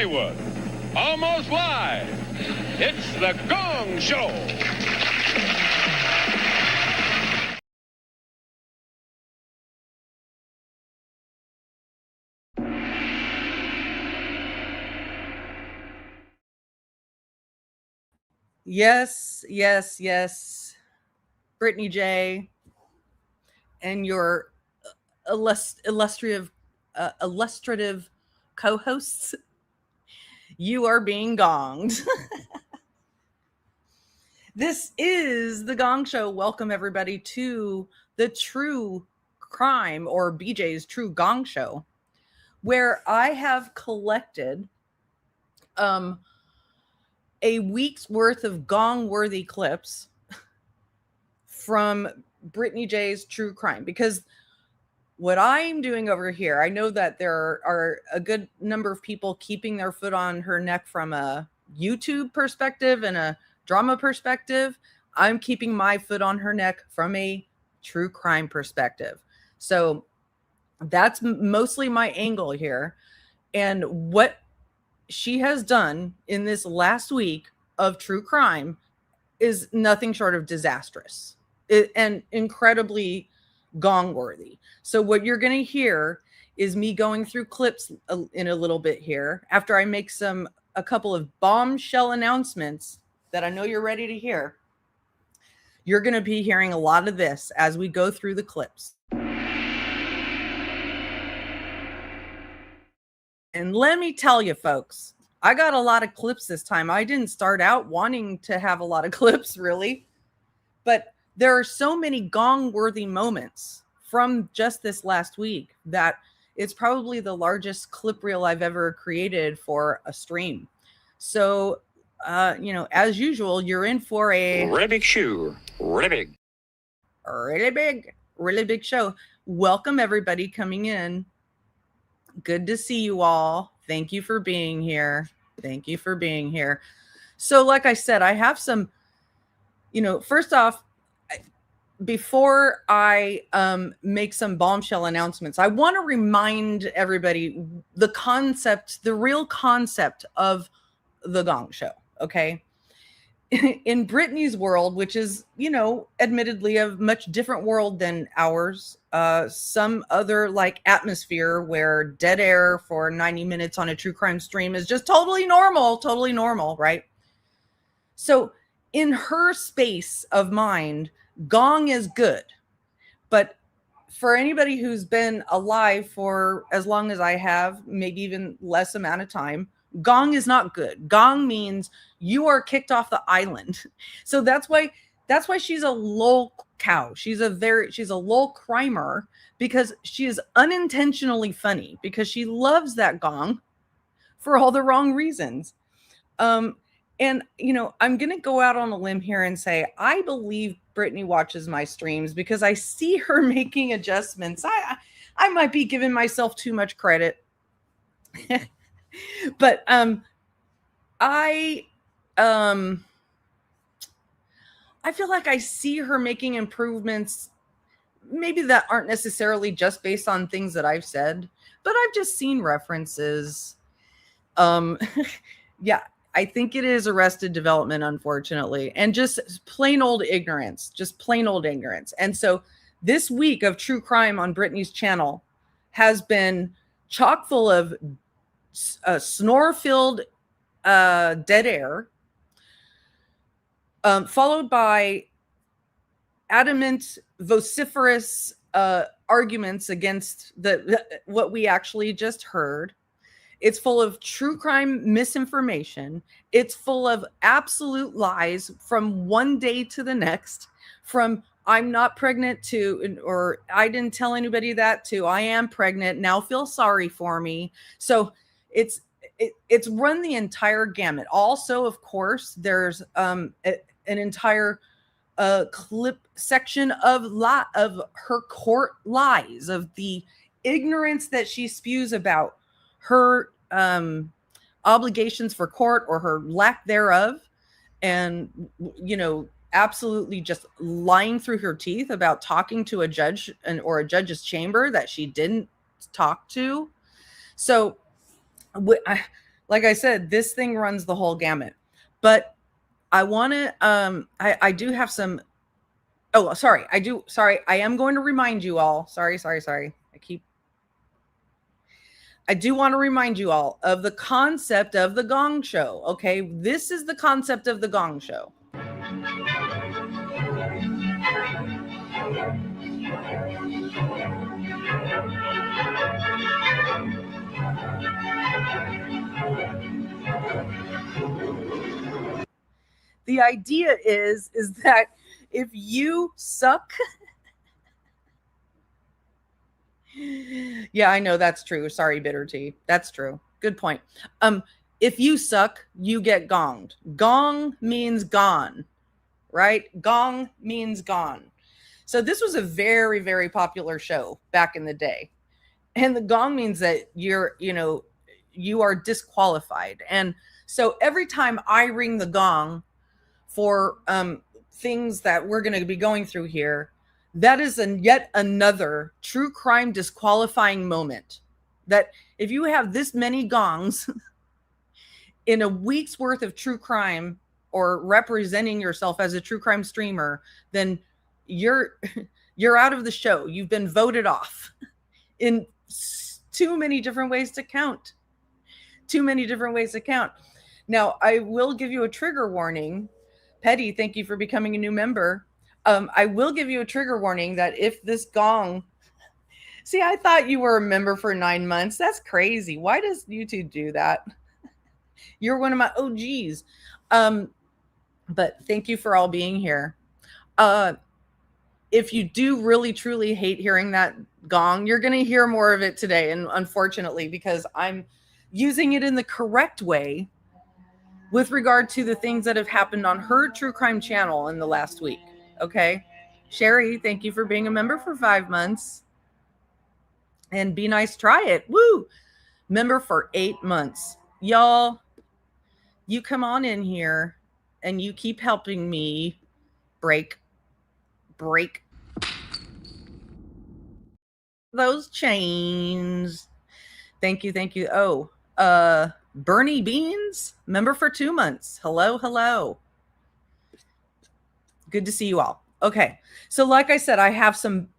Hollywood, almost live, it's the Gong Show. Yes, yes, yes. Brittney J and your illustrative co-hosts, you are being gonged. This is the Gong Show. Welcome everybody to the True Crime, or BJ's True Gong Show, where I have collected a week's worth of Gong-worthy clips from Brittney J's True Crime, because what I'm doing over here, I know that there are a good number of people keeping their foot on her neck from a YouTube perspective and a drama perspective. I'm keeping my foot on her neck from a true crime perspective. So that's mostly my angle here. And what she has done in this last week of true crime is nothing short of disastrous and incredibly gong-worthy. So what you're going to hear is me going through clips in a little bit here after I make a couple of bombshell announcements that I know you're ready to hear. You're going to be hearing a lot of this as we go through the clips. And let me tell you, folks, I got a lot of clips this time. I didn't start out wanting to have a lot of clips, really. But there are so many gong-worthy moments from just this last week that it's probably the largest clip reel I've ever created for a stream. So, as usual, you're in for a Really big shoe. Really big show. Welcome, everybody coming in. Good to see you all. Thank you for being here. So, like I said, I have some, first off, before I make some bombshell announcements, I want to remind everybody the real concept of the Gong Show, okay? In Brittany's world, which is, admittedly a much different world than ours, some other like atmosphere where dead air for 90 minutes on a true crime stream is just totally normal, right? So in her space of mind, gong is good. But for anybody who's been alive for as long as I have, maybe even less amount of time, gong is not good. Gong means you are kicked off the island. So that's why she's a lol cow. She's a lol crimer, because she is unintentionally funny, because she loves that gong for all the wrong reasons. And, I'm going to go out on a limb here and say, I believe Brittany watches my streams because I see her making adjustments. I might be giving myself too much credit. But I feel like I see her making improvements, maybe that aren't necessarily just based on things that I've said, but I've just seen references. Yeah, I think it is Arrested Development, unfortunately, and just plain old ignorance. And so this week of true crime on Brittany's channel has been chock full of snore-filled dead air, followed by adamant, vociferous arguments against what we actually just heard. It's full of true crime misinformation. It's full of absolute lies from one day to the next, from I'm not pregnant to, or I didn't tell anybody that, to I am pregnant, now feel sorry for me. So it's run the entire gamut. Also, of course, there's an entire clip section of her court lies, of the ignorance that she spews about her obligations for court or her lack thereof, and absolutely just lying through her teeth about talking to a judge or a judge's chamber that she didn't talk to. So like I said, this thing runs the whole gamut. But I want to, I do have some, oh, sorry. I am going to remind you all. Sorry. I do want to remind you all of the concept of the Gong Show. Okay. This is the concept of the Gong Show. The idea is that if you suck, yeah, I know that's true. Sorry, Bitter Tea. That's true. Good point. If you suck, you get gonged. Gong means gone, right? Gong means gone. So this was a very, very popular show back in the day. And the gong means that you are disqualified. And so every time I ring the gong for things that we're going to be going through here, that is yet another true crime disqualifying moment. That if you have this many gongs in a week's worth of true crime or representing yourself as a true crime streamer, then you're out of the show. You've been voted off in too many different ways to count. Now, I will give you a trigger warning. Petty, thank you for becoming a new member. I will give you a trigger warning that if this gong... See, I thought you were a member for 9 months. That's crazy. Why does YouTube do that? You're one of my OGs. But thank you for all being here. If you do really, truly hate hearing that gong, you're going to hear more of it today. And unfortunately, because I'm using it in the correct way with regard to the things that have happened on her true crime channel in the last week. Okay. Sherry, thank you for being a member for 5 months. And Be Nice, Try It. Woo! Member for 8 months. Y'all, you come on in here and you keep helping me break those chains. Thank you. Oh, Bernie Beans, member for 2 months. Hello. Good to see you all. Okay. So like I said, I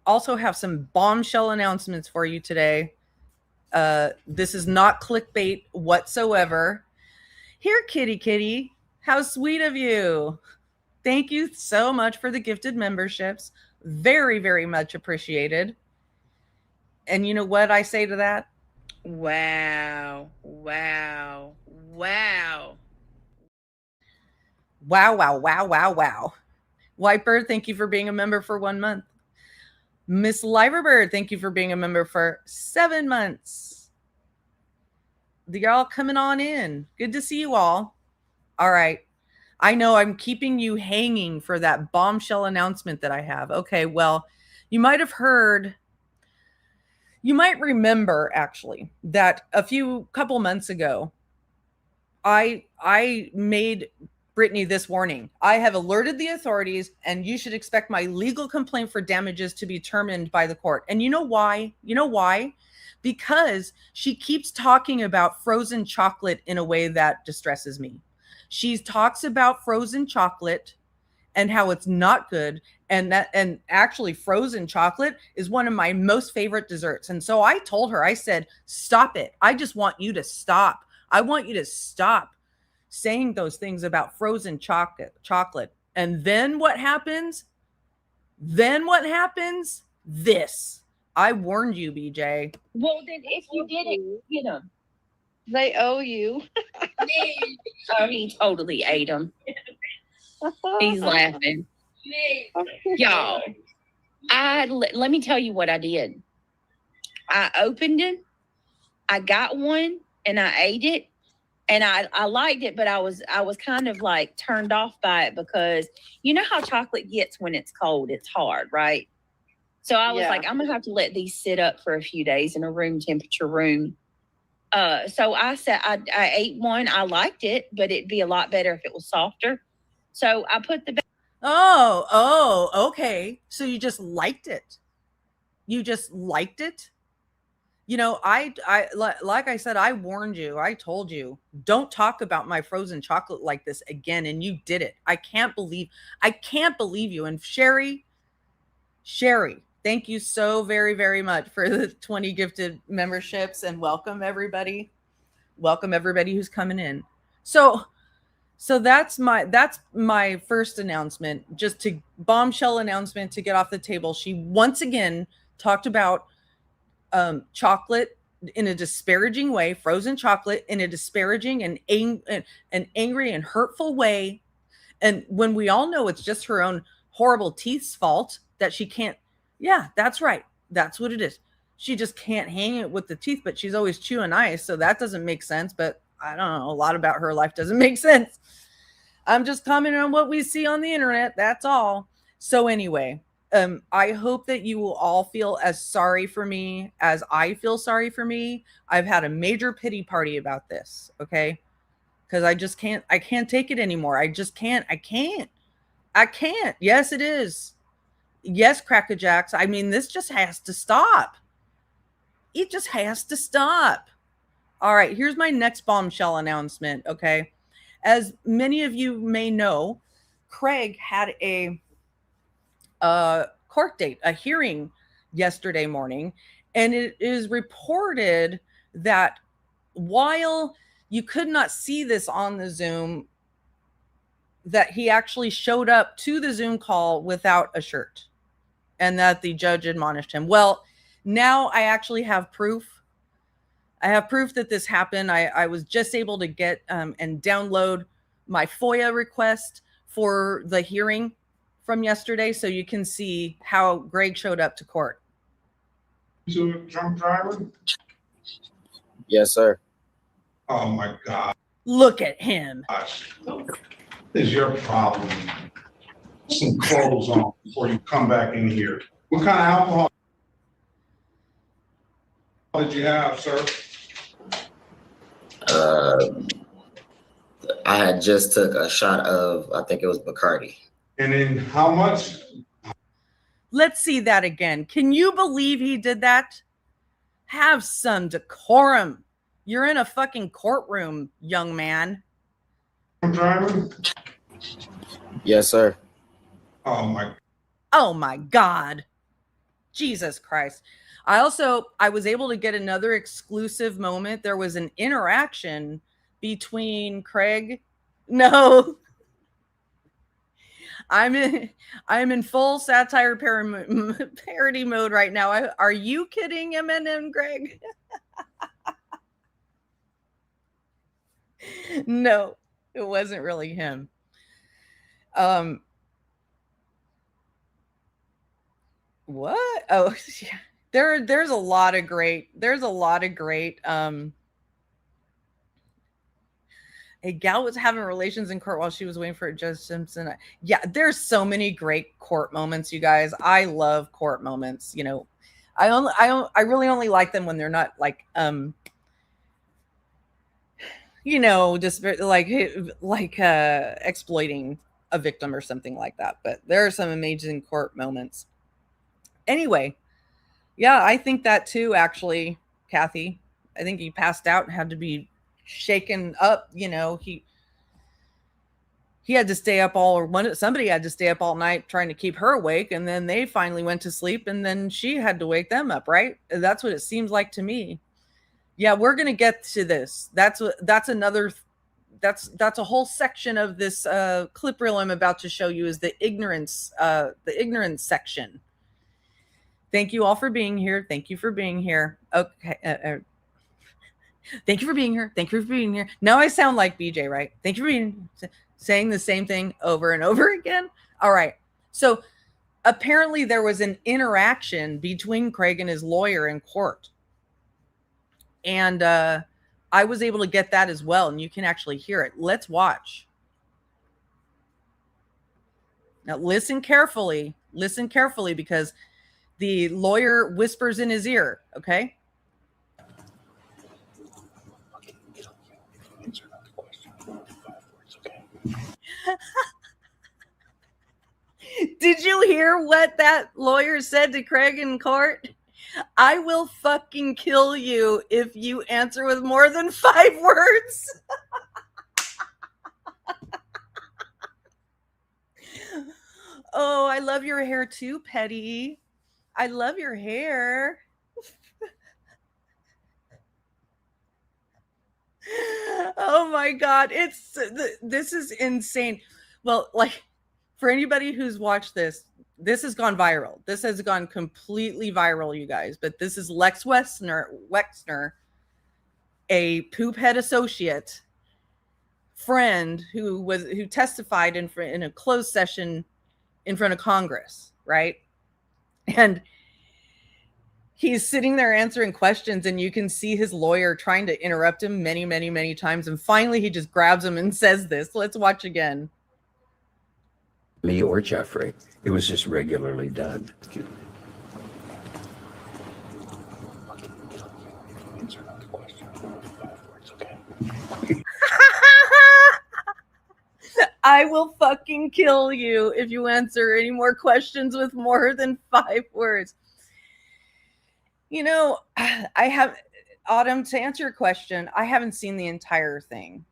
also have some bombshell announcements for you today. This is not clickbait whatsoever. Here, kitty, how sweet of you. Thank you so much for the gifted memberships. Very, very much appreciated. And you know what I say to that? Wow. Whitebird, thank you for being a member for 1 month. Miss Liverbird, thank you for being a member for 7 months. Y'all coming on in. Good to see you all. All right. I know I'm keeping you hanging for that bombshell announcement that I have. Okay, well, you might remember actually that couple months ago, I made Brittany this warning. I have alerted the authorities and you should expect my legal complaint for damages to be determined by the court. And you know why? Because she keeps talking about frozen chocolate in a way that distresses me. She talks about frozen chocolate and how it's not good. And actually frozen chocolate is one of my most favorite desserts. And so I told her, I said, stop it. I just want you to stop. I want you to stop saying those things about frozen chocolate. And then what happens? This. I warned you, BJ. Well, then if you didn't get them, they owe you. Oh, he totally ate them. He's laughing. Y'all, let me tell you what I did. I opened it, I got one, and I ate it, and I liked it, but I was kind of like turned off by it because you know how chocolate gets when it's cold. It's hard, right? So I was like, I'm gonna have to let these sit up for a few days in a room temperature room. So I said I ate one. I liked it, but it'd be a lot better if it was softer. So I put the. Oh, okay. So you just liked it. You know, like I said, I warned you. I told you, don't talk about my frozen chocolate like this again, and you did it. I can't believe you. And Sherry, thank you so very, very much for the 20 gifted memberships, and welcome everybody. Welcome everybody who's coming in. So that's my first announcement, just to bombshell announcement to get off the table. She once again talked about chocolate in a disparaging way, frozen chocolate in a disparaging and angry and hurtful way. And when we all know it's just her own horrible teeth's fault that she can't. Yeah, that's right. That's what it is. She just can't hang it with the teeth, but she's always chewing ice. So that doesn't make sense. But I don't know. A lot about her life doesn't make sense. I'm just commenting on what we see on the internet. That's all. So anyway, I hope that you will all feel as sorry for me as I feel sorry for me. I've had a major pity party about this. Okay. Because I can't take it anymore. I just can't. I can't. Yes, it is. Yes, Crackerjacks. I mean, this just has to stop. It just has to stop. All right, here's my next bombshell announcement, okay? As many of you may know, Craig had a court date, a hearing yesterday morning, and it is reported that while you could not see this on the Zoom, that he actually showed up to the Zoom call without a shirt, and that the judge admonished him. Well, now I actually have proof. I have proof that this happened. I was just able to get and download my FOIA request for the hearing from yesterday, so you can see how Greg showed up to court. To a drunk driver? Yes, sir. Oh my God. Look at him. What is your problem? Some clothes on before you come back in here. What kind of alcohol did you have, sir? I had just took a shot of, I think it was Bacardi. And then how much? Let's see that again. Can you believe he did that? Have some decorum. You're in a fucking courtroom, young man. Driver? Yes, sir. Oh my God. Jesus Christ. I was able to get another exclusive moment. There was an interaction between Craig. No. I'm in full satire parody mode right now. Are you kidding, M&M Greg? No, it wasn't really him. What? Oh, yeah. There's a lot of great. A gal was having relations in court while she was waiting for Judge Simpson. Yeah, there's so many great court moments, you guys. I love court moments. You know, I really only like them when they're not like you know, just like exploiting a victim or something like that. But there are some amazing court moments. Anyway, yeah, I think that too, actually, Kathy. I think he passed out and had to be shaken up. You know, he had to stay up somebody had to stay up all night trying to keep her awake, and then they finally went to sleep, and then she had to wake them up, right? That's what it seems like to me. Yeah, we're gonna get to this. That's a whole section of this clip reel I'm about to show you is the ignorance section. Thank you all for being here. Thank you for being here. Okay. Thank you for being here. Thank you for being here. Now I sound like BJ, right? Thank you for saying the same thing over and over again. All right. So apparently there was an interaction between Craig and his lawyer in court. And I was able to get that as well. And you can actually hear it. Let's watch. Now listen carefully. Listen carefully, because the lawyer whispers in his ear. Okay. Did you hear what that lawyer said to Craig in court? I will fucking kill you if you answer with more than 5 words. Oh, I love your hair too, Petty. I love your hair. Oh my God. This is insane. Well, like, for anybody who's watched this has gone viral. This has gone completely viral, you guys. But this is Lex Wexner, a poop head associate friend who testified in a closed session in front of Congress, right? And he's sitting there answering questions, and you can see his lawyer trying to interrupt him many, many, many times. And finally, he just grabs him and says this. Let's watch again. Me or Jeffrey. It was just regularly done. I will fucking kill you if you answer any more questions with more than 5 words. You know, Autumn, to answer your question, I haven't seen the entire thing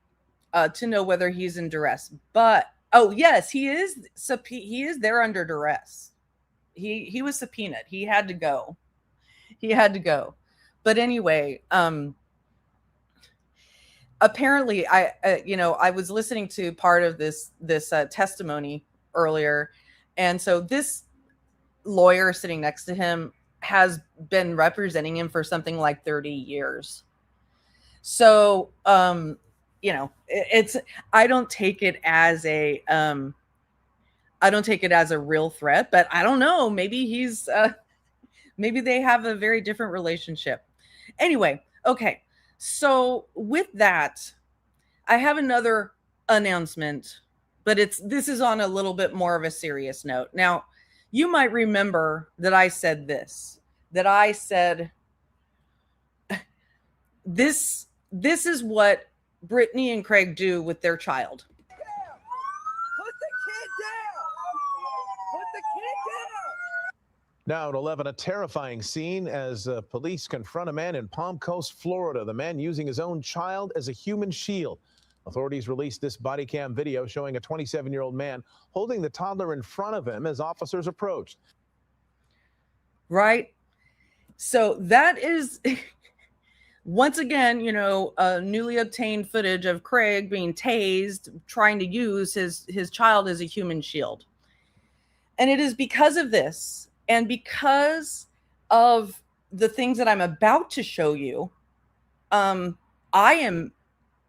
to know whether he's in duress. But, oh, yes, he is there under duress. He was subpoenaed. He had to go. But anyway, apparently I was listening to part of this testimony earlier. And so this lawyer sitting next to him has been representing him for something like 30 years. So, it's, I don't take it as a real threat, but I don't know, maybe maybe they have a very different relationship. Anyway, okay. So with that, I have another announcement, but this is on a little bit more of a serious note. Now, you might remember that I said this, this is what Brittany and Craig do with their child. Put the kid down! Put the kid down! Now at 11, a terrifying scene as police confront a man in Palm Coast, Florida. The man using his own child as a human shield. Authorities released this body cam video showing a 27-year-old man holding the toddler in front of him as officers approached. Right? So that is, once again, newly obtained footage of Craig being tased, trying to use his child as a human shield. And it is because of this, and because of the things that I'm about to show you, I am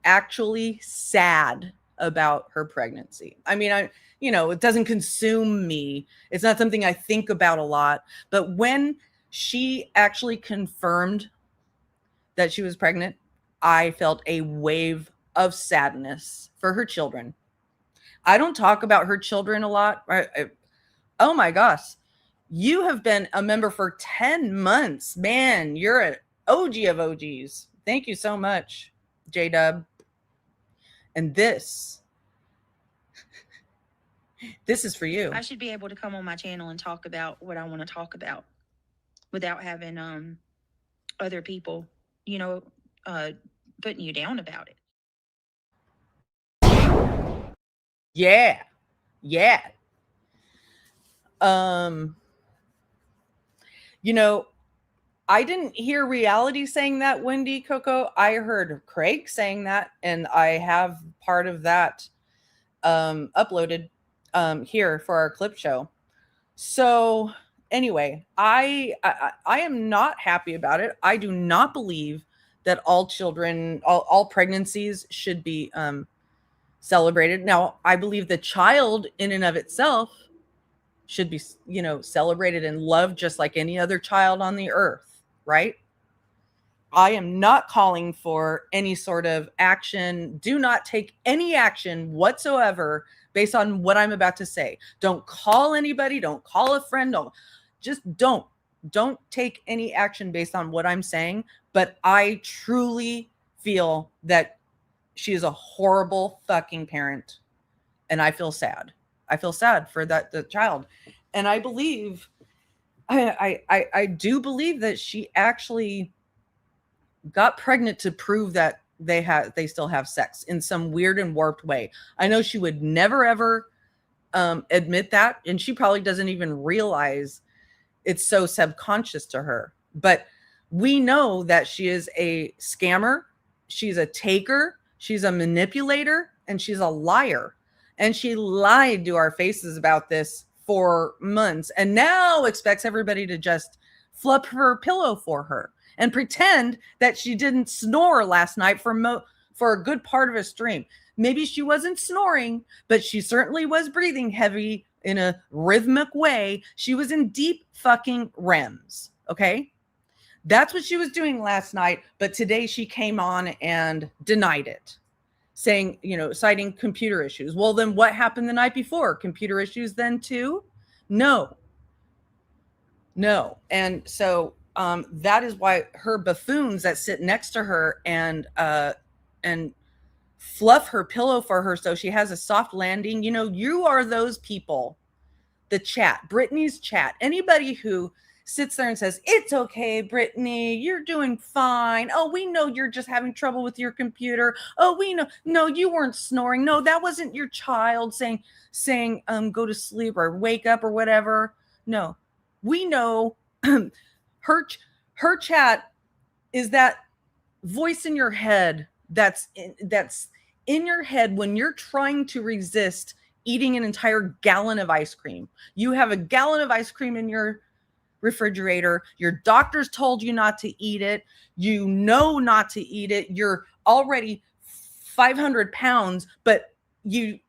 actually sad about her pregnancy. I mean, it doesn't consume me. It's not something I think about a lot. But when she actually confirmed that she was pregnant, I felt a wave of sadness for her children. I don't talk about her children a lot. Oh my gosh. You have been a member for 10 months. Man, you're an OG of OGs. Thank you so much, J-Dub. And this is for you. I should be able to come on my channel and talk about what I want to talk about without having other people, putting you down about it. Yeah. I didn't hear Reality saying that, Wendy, Coco. I heard Craig saying that, and I have part of that uploaded here for our clip show. So anyway, I am not happy about it. I do not believe that all children, all pregnancies should be celebrated. Now, I believe the child in and of itself should be, celebrated and loved just like any other child on the earth, right? I am not calling for any sort of action. Do not take any action whatsoever based on what I'm about to say. Don't call anybody. Don't call a friend. Don't take any action based on what I'm saying. But I truly feel that she is a horrible fucking parent. And I feel sad. I feel sad for the child. And I believe I do believe that she actually got pregnant to prove that they still have sex in some weird and warped way. I know she would never ever admit that, and she probably doesn't even realize it's so subconscious to her. But we know that she is a scammer, she's a taker, she's a manipulator, and she's a liar. And she lied to our faces about this for months, and now expects everybody to just flip her pillow for her and pretend that she didn't snore last night for a good part of a stream. Maybe she wasn't snoring, but she certainly was breathing heavy in a rhythmic way. She was in deep fucking REMs. Okay. That's what she was doing last night. But today she came on and denied it, saying, citing computer issues. Well, then what happened the night before? Computer issues then too? No. And so that is why her buffoons that sit next to her and fluff her pillow for her so she has a soft landing. You are those people. The chat, Brittany's chat, anybody who sits there and says, it's okay, Brittany, you're doing fine. Oh, we know you're just having trouble with your computer. Oh, we know. No, you weren't snoring. No, that wasn't your child saying, go to sleep or wake up or whatever. No, we know her chat is that voice in your head that's in your head when you're trying to resist eating an entire gallon of ice cream. You have a gallon of ice cream in your refrigerator. Your doctors told you not to eat it. You know not to eat it. You're already 500 pounds, but you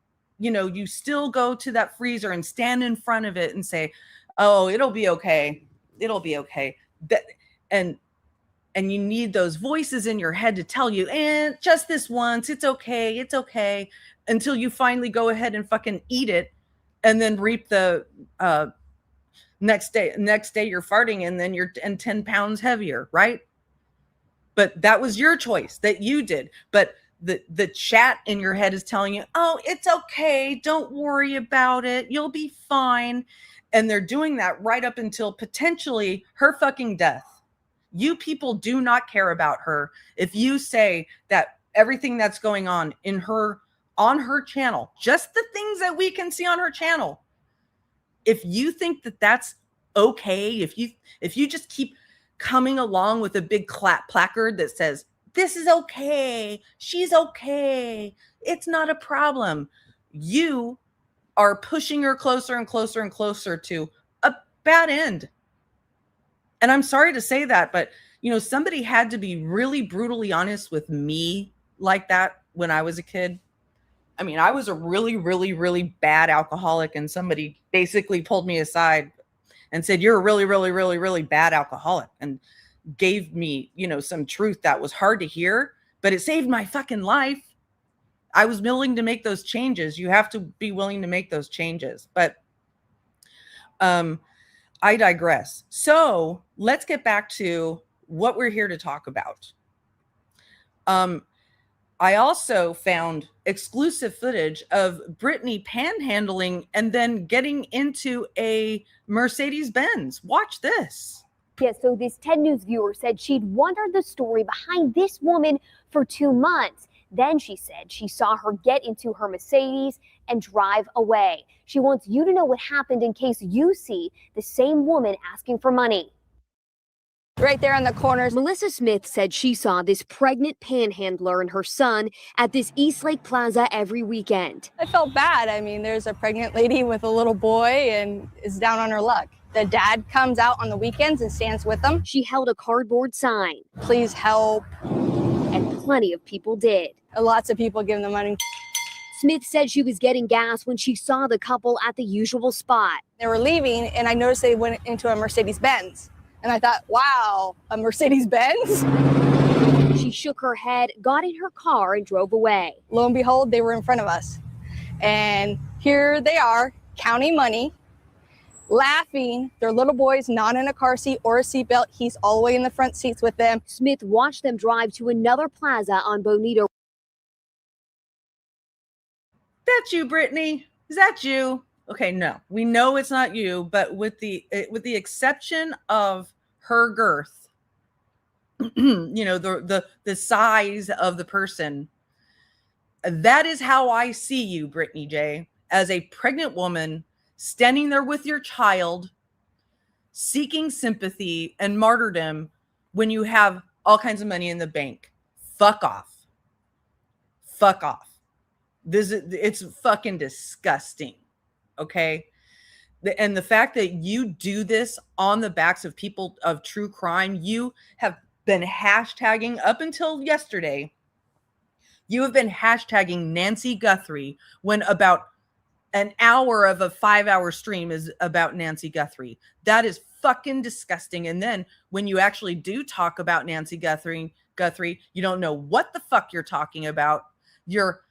still go to that freezer and stand in front of it and say, oh, it'll be okay. It'll be okay. And you need those voices in your head to tell you, just this once, it's okay, until you finally go ahead and fucking eat it and then reap the next day you're farting and then you're 10 pounds heavier, right? But that was your choice that you did. But the chat in your head is telling you, oh, it's okay, don't worry about it, you'll be fine. And they're doing that right up until potentially her fucking death. You people do not care about her if you say that everything that's going on on her channel, just the things that we can see on her channel, if you think that that's okay, if you just keep coming along with a big placard that says, this is okay, she's okay, it's not a problem, you are pushing her closer and closer and closer to a bad end. And I'm sorry to say that, but somebody had to be really brutally honest with me like that when I was a kid. I mean, I was a really, really, really bad alcoholic, and somebody basically pulled me aside and said, you're a really, really, really, really bad alcoholic, and gave me, some truth that was hard to hear, but it saved my fucking life. I was willing to make those changes. You have to be willing to make those changes. But I digress. So let's get back to what we're here to talk about. I also found exclusive footage of Brittany panhandling and then getting into a Mercedes-Benz. Watch this. Yeah, so this 10 News viewer said she'd wondered the story behind this woman for 2 months. Then she said she saw her get into her Mercedes and drive away. She wants you to know what happened in case you see the same woman asking for money. Right there on the corners. Melissa Smith said she saw this pregnant panhandler and her son at this Eastlake Plaza every weekend. I felt bad. I mean, there's a pregnant lady with a little boy and is down on her luck. The dad comes out on the weekends and stands with them. She held a cardboard sign. Please help. And plenty of people did. Lots of people giving the money. Smith said she was getting gas when she saw the couple at the usual spot. They were leaving, and I noticed they went into a Mercedes-Benz. And I thought, wow, a Mercedes-Benz? She shook her head, got in her car, and drove away. Lo and behold, they were in front of us. And here they are, counting money, laughing. Their little boy's not in a car seat or a seatbelt. He's all the way in the front seats with them. Smith watched them drive to another plaza on Bonito. That's you, Brittany. Is that you? Okay, no, we know it's not you, but with the exception of her girth, you know, the size of the person, that is how I see you, Brittney J, as a pregnant woman standing there with your child, seeking sympathy and martyrdom when you have all kinds of money in the bank. Fuck off. Fuck off. It's fucking disgusting. Okay. And the fact that you do this on the backs of people of true crime, you have been hashtagging up until yesterday. You have been hashtagging Nancy Guthrie when about an hour of a 5-hour stream is about Nancy Guthrie. That is fucking disgusting. And then when you actually do talk about Nancy Guthrie, you don't know what the fuck you're talking about. You're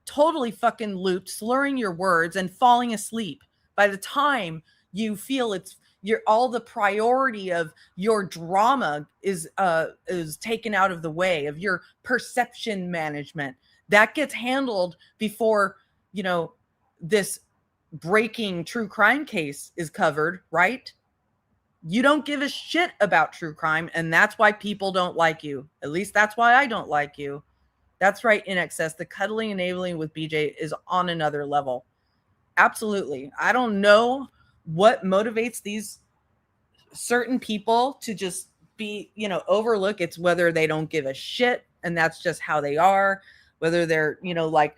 totally fucking looped, slurring your words and falling asleep. By the time you feel all the priority of your drama is taken out of the way of your perception management, that gets handled before, you know, this breaking true crime case is covered, right? You don't give a shit about true crime, and that's why people don't like you. At least that's why I don't like you. That's right, In Excess. The cuddling enabling with BJ is on another level. Absolutely. I don't know what motivates these certain people to just be, you know, overlook. It's whether they don't give a shit, and that's just how they are. Whether they're, you know, like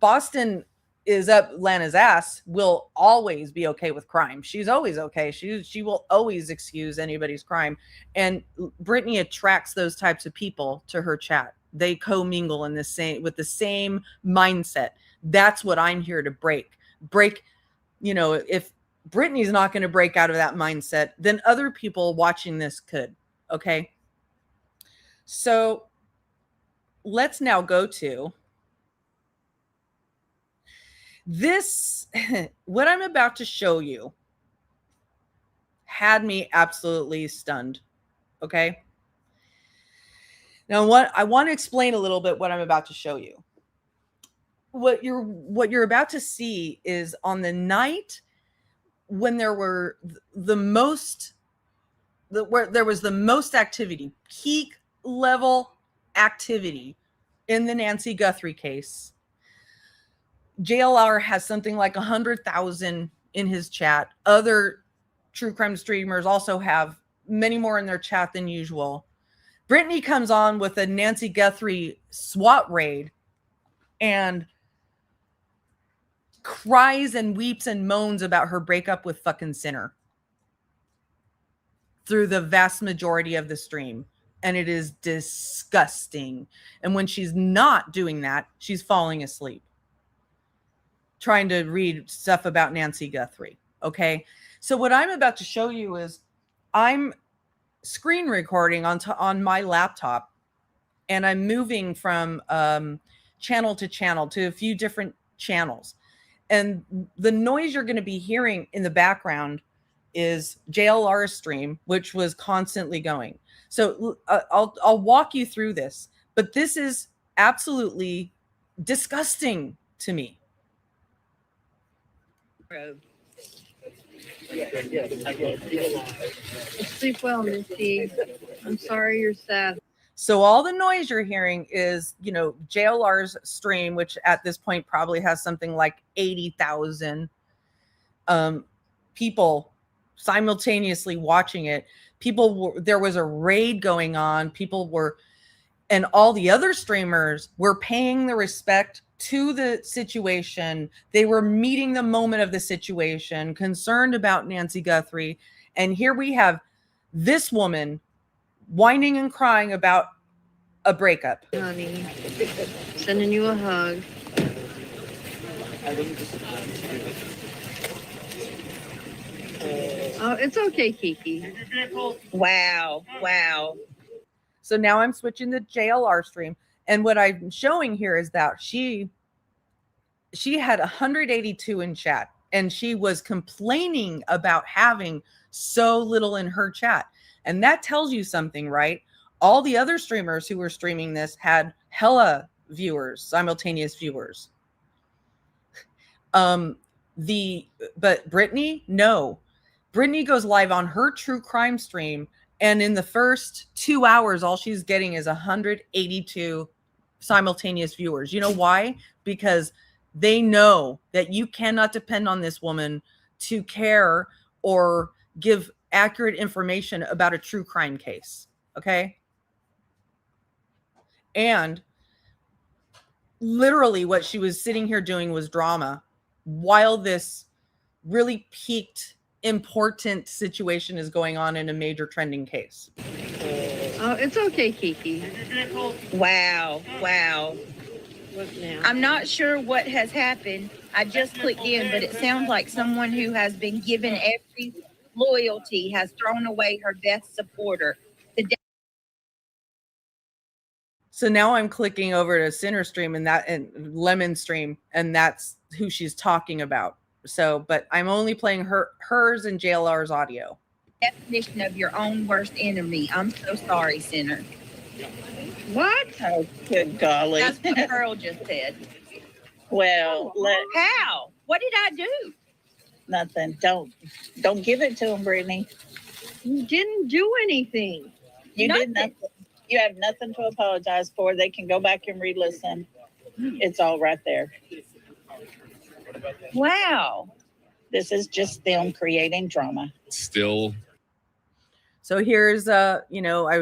Boston is up Lana's ass will always be okay with crime. She's always okay. She will always excuse anybody's crime. And Brittney attracts those types of people to her chat. They commingle with the same mindset. That's what I'm here to break. You know, if Brittney's not going to break out of that mindset, then other people watching this could. Okay. So let's now go to this. What I'm about to show you had me absolutely stunned. Okay. Now, I want to explain a little bit what I'm about to show you. What you're about to see is on the night when there was the most activity, peak level activity in the Nancy Guthrie case. JLR has something like 100,000 in his chat. Other true crime streamers also have many more in their chat than usual. Brittney comes on with a Nancy Guthrie SWAT raid and cries and weeps and moans about her breakup with fucking Sinner through the vast majority of the stream. And it is disgusting. And when she's not doing that, she's falling asleep, trying to read stuff about Nancy Guthrie. Okay. So what I'm about to show you is I'm screen recording on my laptop, and I'm moving from channel to channel to a few different channels. And the noise you're going to be hearing in the background is JLR's stream, which was constantly going. So I'll walk you through this, but this is absolutely disgusting to me. Sleep well, Missy. I'm sorry you're sad. So all the noise you're hearing is, you know, JLR's stream, which at this point probably has something like 80,000 people simultaneously watching it. There was a raid going on. And all the other streamers were paying the respect to the situation. They were meeting the moment of the situation, concerned about Nancy Guthrie. And here we have this woman whining and crying about a breakup. Honey, sending you a hug. Oh, it's okay, Kiki. Wow. So now I'm switching the JLR stream. And what I'm showing here is that she had 182 in chat, and she was complaining about having so little in her chat. And that tells you something, right? All the other streamers who were streaming this had hella viewers, simultaneous viewers. But Brittney, no. Brittney goes live on her true crime stream, and in the first 2 hours, all she's getting is 182 simultaneous viewers. You know why? Because they know that you cannot depend on this woman to care or give accurate information about a true crime case. Okay. And literally what she was sitting here doing was drama while this really peaked, important situation is going on in a major trending case. It's okay, Kiki. Wow. Wow. What now? I'm not sure what has happened. I just clicked in, but it sounds like someone who has been given every loyalty has thrown away her best supporter. So now I'm clicking over to Sinner Stream and Lemon Stream, and that's who she's talking about. So, but I'm only playing hers and JLR's audio. Definition of your own worst enemy. I'm so sorry, Sinner. What? Oh, good golly. That's what Pearl just said. Well, How? What did I do? nothing. Don't give it to them, Brittany. You didn't do anything. You did nothing. You have nothing to apologize for. They can go back and re-listen. It's all right there. Wow. This is just them creating drama. Still. So here's I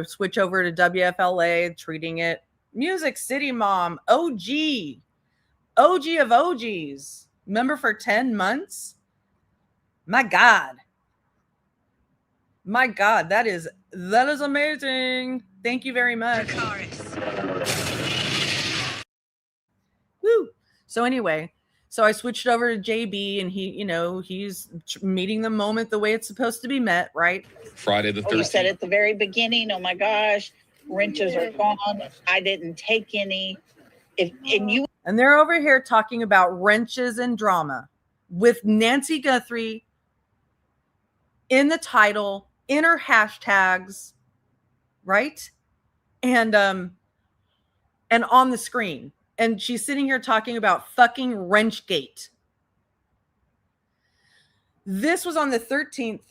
switch over to WFLA, treating it Music City Mom, OG of OGs. Member for 10 months. My God, that is amazing. Thank you very much. Woo. So anyway, so I switched over to JB, and he's meeting the moment the way it's supposed to be met, right? Friday the 13th. You said at the very beginning, oh my gosh, wrenches are gone. I didn't take any. And they're over here talking about wrenches and drama with Nancy Guthrie in the title, in her hashtags, right? And on the screen. And she's sitting here talking about fucking Wrenchgate. This was on the 13th,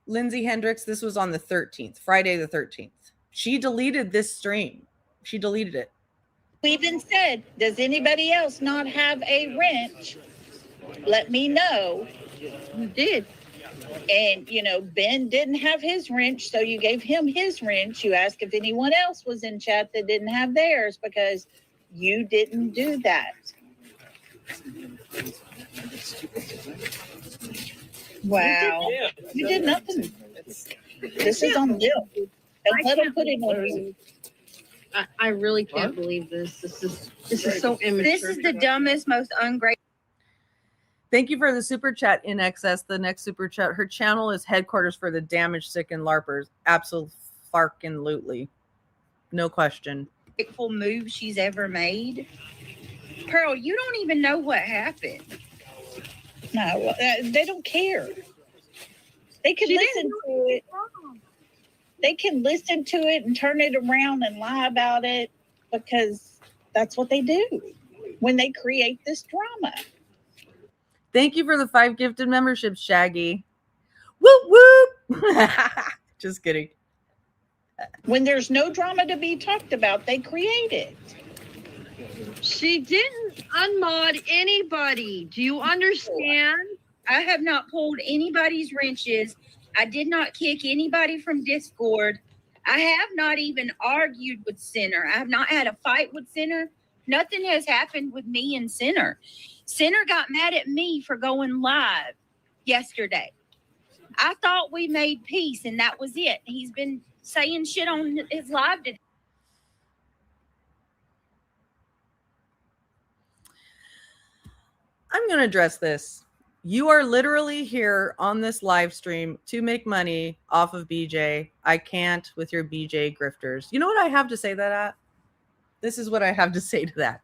Lindsay Hendricks. This was on the 13th, Friday the 13th. She deleted this stream. She deleted it. We even said, does anybody else not have a wrench? Let me know. You did. And, Ben didn't have his wrench, so you gave him his wrench. You asked if anyone else was in chat that didn't have theirs because you didn't do that. Wow. You did nothing. This is on Bill. Don't let him put it on you. I really can't believe this. This is so immature. This is the dumbest, most ungrateful. Thank you for the super chat, in excess. The next super chat. Her channel is headquarters for the damaged, sick, and LARPers. Absolutely. No question. Move she's ever made. Pearl, you don't even know what happened. No, they don't care. They can listen to it. They can listen to it and turn it around and lie about it because that's what they do when they create this drama. Thank you for the 5 gifted memberships, Shaggy. Whoop, whoop. Just kidding. When there's no drama to be talked about, they create it. She didn't unmod anybody. Do you understand? I have not pulled anybody's wrenches. I did not kick anybody from Discord. I have not even argued with Sinner. I have not had a fight with Sinner. Nothing has happened with me and Sinner. Sinner got mad at me for going live yesterday. I thought we made peace and that was it. He's been saying shit on his live today. I'm going to address this. You are literally here on this live stream to make money off of BJ. I can't with your BJ grifters. You know what I have to say to that? This is what I have to say to that.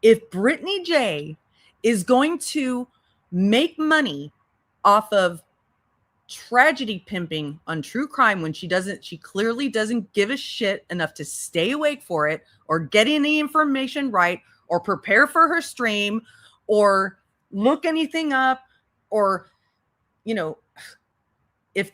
If Brittney J is going to make money off of tragedy pimping on true crime when she clearly doesn't give a shit enough to stay awake for it or get any information right or prepare for her stream or look anything up, or, you know, if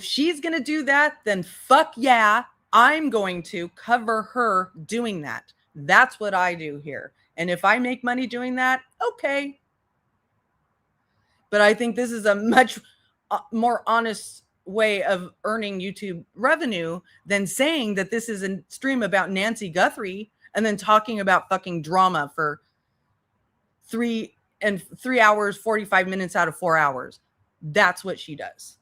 she's going to do that, then fuck yeah, I'm going to cover her doing that. That's what I do here. And if I make money doing that, okay. But I think this is a much more honest way of earning YouTube revenue than saying that this is a stream about Nancy Guthrie and then talking about fucking drama for 3 hours, 45 minutes out of 4 hours. That's what she does.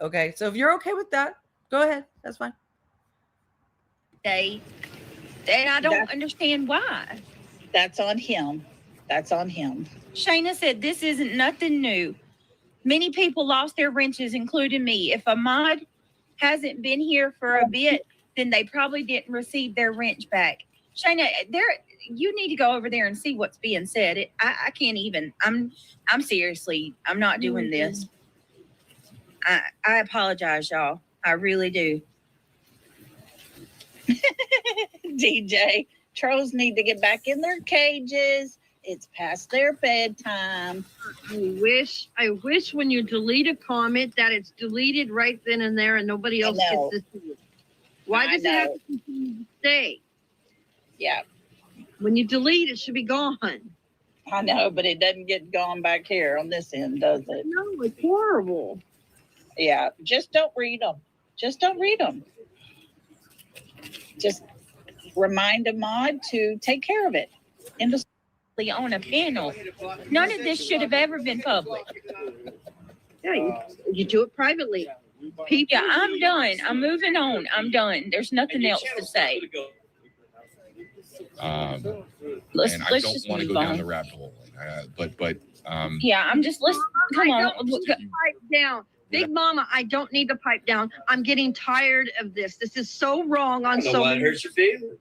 Okay, so if you're okay with that, go ahead. That's fine. And I don't understand why. That's on him. That's on him. Shayna said, this isn't nothing new. Many people lost their wrenches, including me. If a mod hasn't been here for a bit, then they probably didn't receive their wrench back. Shayna, you need to go over there and see what's being said. I can't even. I'm seriously, I'm not doing this. I apologize, y'all. I really do. DJ, trolls need to get back in their cages. It's past their bedtime. I wish when you delete a comment that it's deleted right then and there and nobody else gets to see it. Why does it have to continue to stay? Yeah. When you delete, it should be gone. I know, but it doesn't get gone back here on this end, does it? No, it's horrible. Yeah, just don't read them. Just don't read them. Just remind a mod to take care of it. On a panel. None of this should have ever been public. Yeah, you do it privately. People, yeah, I'm done. I'm moving on. I'm done. There's nothing else to say. And I don't want to go down the rabbit hole. Yeah, I'm just listening. Come on. Pipe down. Big Mama, I don't need to pipe down. I'm getting tired of this. This is so wrong on so many. Hurts your feelings.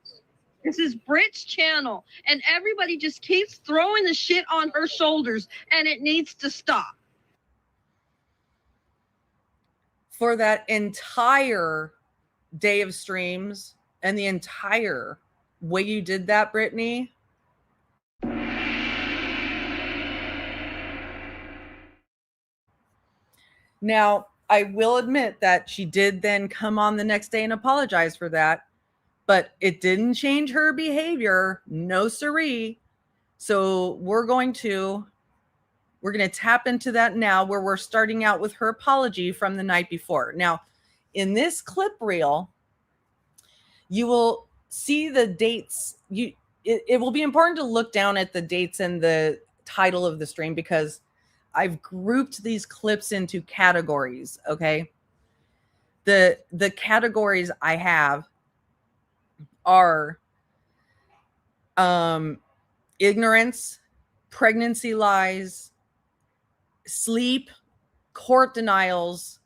This is Britt's channel, and everybody just keeps throwing the shit on her shoulders, and it needs to stop. For that entire day of streams and the entire way you did that, Brittany, now I will admit that she did then come on the next day and apologize for that. But it didn't change her behavior. No siree. So we're going to tap into that now, where we're starting out with her apology from the night before. Now, in this clip reel, you will see the dates. It will be important to look down at the dates and the title of the stream, because I've grouped these clips into categories. Okay. The categories I have are ignorance, pregnancy lies, sleep, court denials,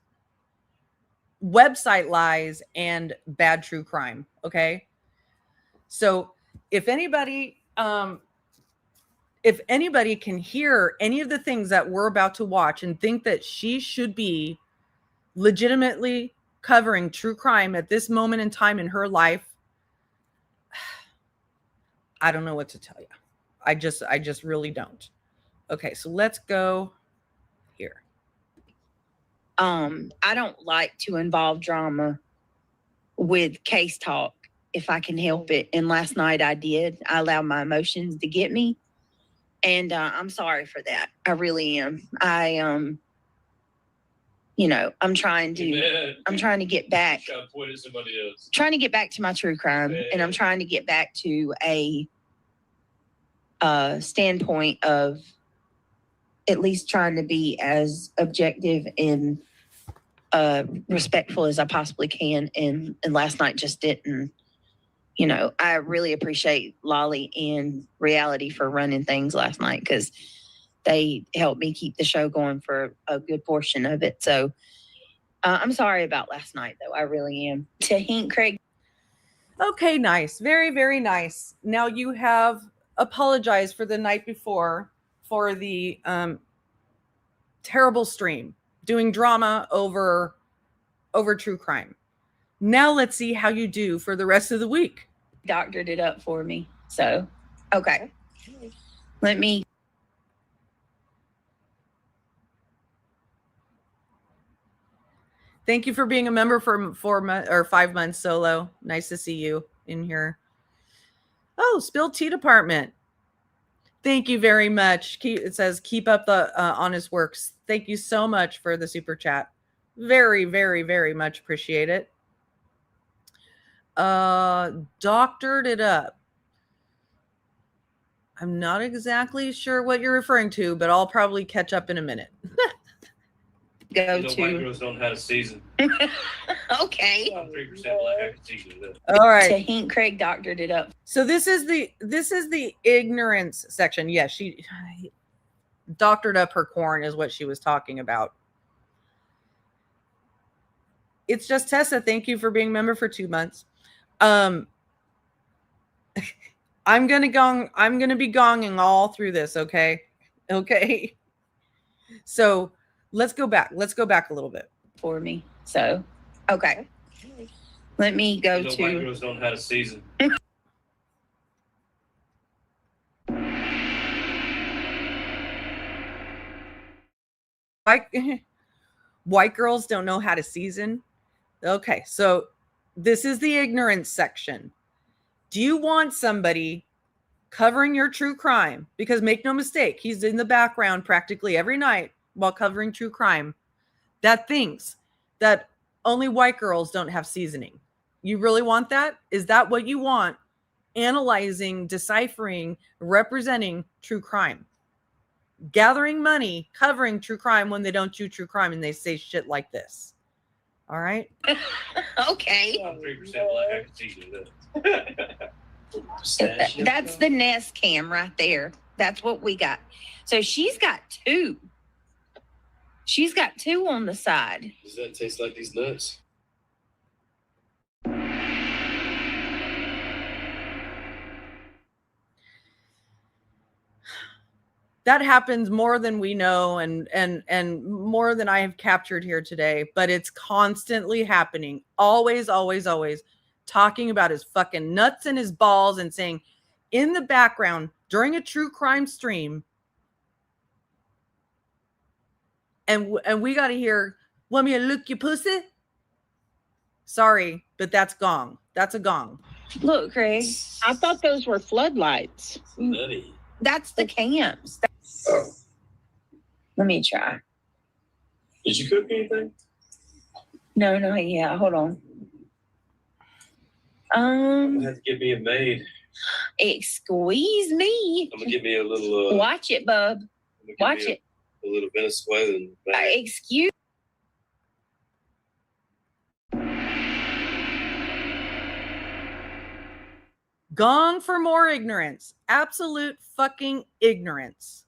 website lies, and bad true crime. Okay. So if anybody can hear any of the things that we're about to watch and think that she should be legitimately covering true crime at this moment in time in her life, I don't know what to tell you. I just really don't. Okay, so let's go here. I don't like to involve drama with case talk if I can help it. And last night I did. I allowed my emotions to get me. And I'm sorry for that. I really am. I'm trying to get back. Trying to get back to my true crime, and I'm trying to get back to a standpoint of at least trying to be as objective and respectful as I possibly can. And last night just didn't. I really appreciate Lolli and Reality for running things last night, because they helped me keep the show going for a good portion of it. So I'm sorry about last night, though. I really am. To hint, Craig. Okay, nice. Very, very nice. Now you have apologized for the night before for the terrible stream, doing drama over true crime. Now let's see how you do for the rest of the week. Doctored it up for me. So, okay. Let me. Thank you for being a member for 4 months or 5 months, Solo. Nice to see you in here. Oh, Spilled Tea Department. Thank you very much. It says, keep up the honest works. Thank you so much for the super chat. Very, very, very much appreciate it. Doctored it up. I'm not exactly sure what you're referring to, but I'll probably catch up in a minute. Go White to. girls don't have a season. Okay. 3% black season. All right. To hint, Craig doctored it up. So this is the ignorance section. Yes, she doctored up her corn is what she was talking about. It's just Tessa. Thank you for being a member for 2 months. I'm gonna be gonging all through this. Okay. So let's go back a little bit For me. So, okay. Let me go White to. girls don't have a season. White girls don't know how to season. Okay, so this is the ignorance section. Do you want somebody covering your true crime? Because make no mistake, he's in the background practically every night while covering true crime that thinks that only white girls don't have seasoning. You really want that? Is that what you want? Analyzing, deciphering, representing true crime. Gathering money, covering true crime when they don't do true crime and they say shit like this. All right? Okay. 3% black season. That's the Nest cam right there. That's what we got. So she's got 2. She's got 2 on the side. Does that taste like these nuts? That happens more than we know and more than I have captured here today, but it's constantly happening. Always talking about his fucking nuts and his balls and saying in the background during a true crime stream. And we got to hear, want me to look your pussy? Sorry, but that's gong. That's a gong. Look, Craig. I thought those were floodlights. Nutty. That's the cams. Let me try. Did you cook anything? No, yeah. Hold on. You have to give me a maid. Squeeze me. I'm gonna give me a little. Watch it, bub. Watch it. A little Venezuelan maid. Excuse. Gong for more ignorance. Absolute fucking ignorance.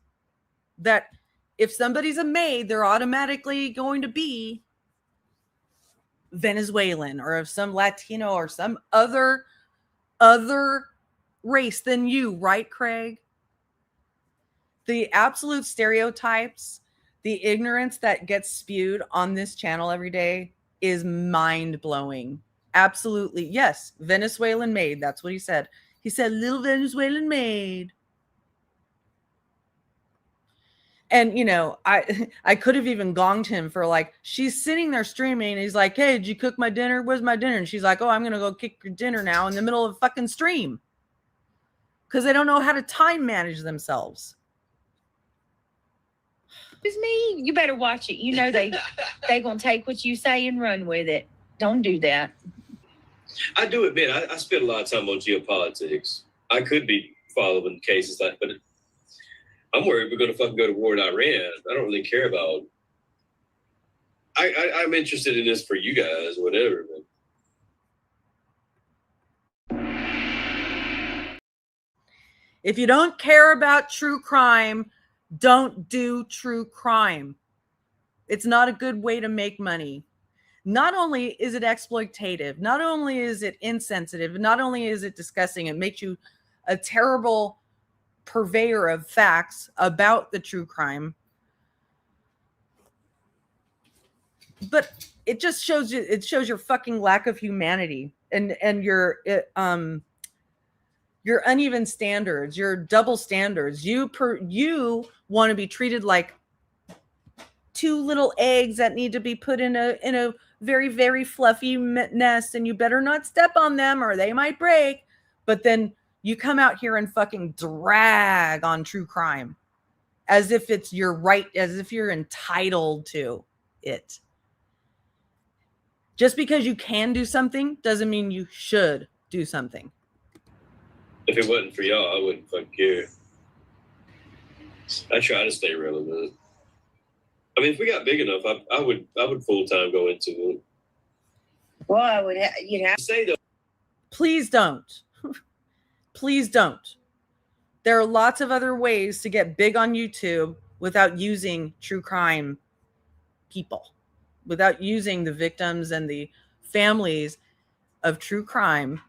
That if somebody's a maid, they're automatically going to be Venezuelan or of some Latino or some other race than you, right, Craig? The absolute stereotypes, the ignorance that gets spewed on this channel every day is mind-blowing. Absolutely. Yes, Venezuelan maid. That's what he said. He said, little Venezuelan maid. And, you know, I could have even gonged him for like, she's sitting there streaming. And he's like, hey, did you cook my dinner? Where's my dinner? And she's like, oh, I'm going to go cook your dinner now in the middle of a fucking stream. Because they don't know how to time manage themselves. It's me. You better watch it. You know they gonna take what you say and run with it. Don't do that. I do admit, I spend a lot of time on geopolitics. I could be following cases like, but I'm worried we're going to fucking go to war in Iran. I don't really care about. I'm interested in this for you guys, whatever. Man. If you don't care about true crime, don't do true crime. It's not a good way to make money. Not only is it exploitative, not only is it insensitive, not only is it disgusting, it makes you a terrible purveyor of facts about the true crime. But it just shows you, it shows your fucking lack of humanity and your your uneven standards, your double standards. You want to be treated like two little eggs that need to be put in a very, very fluffy nest, and you better not step on them or they might break. But then you come out here and fucking drag on true crime as if it's your right, as if you're entitled to it. Just because you can do something doesn't mean you should do something. If it wasn't for y'all, I wouldn't fucking care. I try to stay relevant. I mean, if we got big enough, I would full time go into it. Well, I would. You'd have to say though. Please don't. Please don't. There are lots of other ways to get big on YouTube without using true crime people, without using the victims and the families of true crime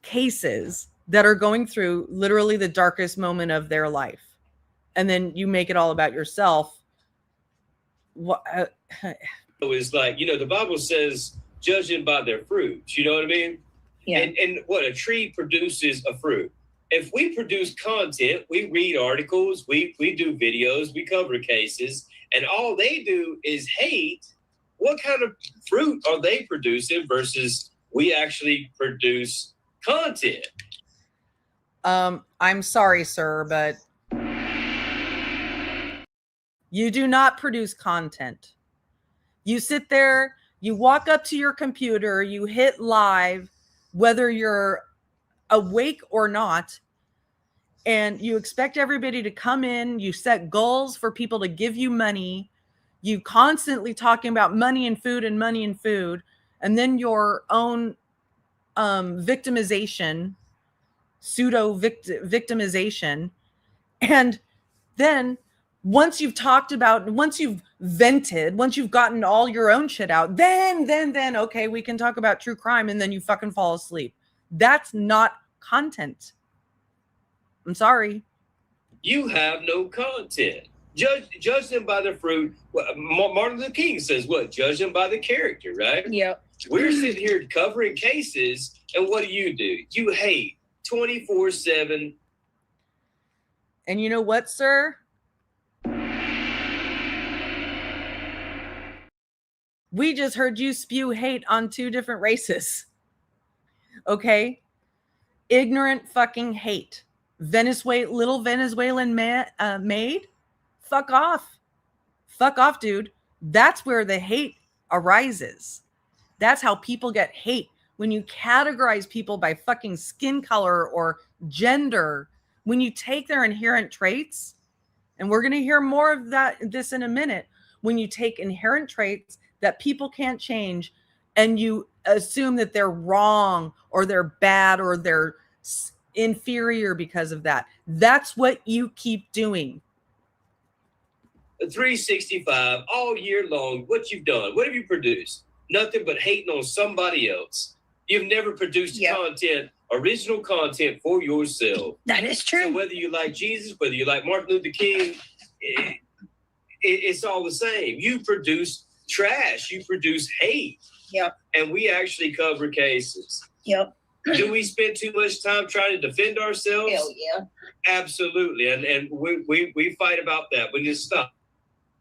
cases that are going through literally the darkest moment of their life. And then you make it all about yourself. It's like, the Bible says, judging by their fruits. You know what I mean? Yeah. And what a tree produces a fruit. If we produce content, we read articles, we do videos, we cover cases, and all they do is hate, what kind of fruit are they producing versus we actually produce content? I'm sorry, sir, but you do not produce content. You sit there, you walk up to your computer, you hit live, whether you're awake or not, and you expect everybody to come in. You set goals for people to give you money. You constantly talking about money and food and money and food, and then your own victimization, victimization. And then once you've talked about, once you've vented, once you've gotten all your own shit out, then, okay, we can talk about true crime, and then you fucking fall asleep. That's not content. I'm sorry. You have no content. Judge them by their fruit. Martin Luther King says what? Judge them by the character, right? Yep. We're sitting here covering cases, and what do? You hate 24/7. And you know what, sir? We just heard you spew hate on two different races. Okay? Ignorant fucking hate. Little Venezuelan maid? Fuck off. Fuck off, dude. That's where the hate arises. That's how people get hate. When you categorize people by fucking skin color or gender, when you take their inherent traits, and we're going to hear more of this in a minute, when you take inherent traits that people can't change and you assume that they're wrong or they're bad or they're inferior because of that. That's what you keep doing. 365 all year long. What you've done? What have you produced? Nothing but hating on somebody else. You've never produced content, original content for yourself. That is true. So whether you like Jesus, whether you like Martin Luther King, it's all the same. You produce trash. You produce hate. Yep. And we actually cover cases. Yep. Do we spend too much time trying to defend ourselves? Hell yeah. Absolutely. And we fight about that. We just stop.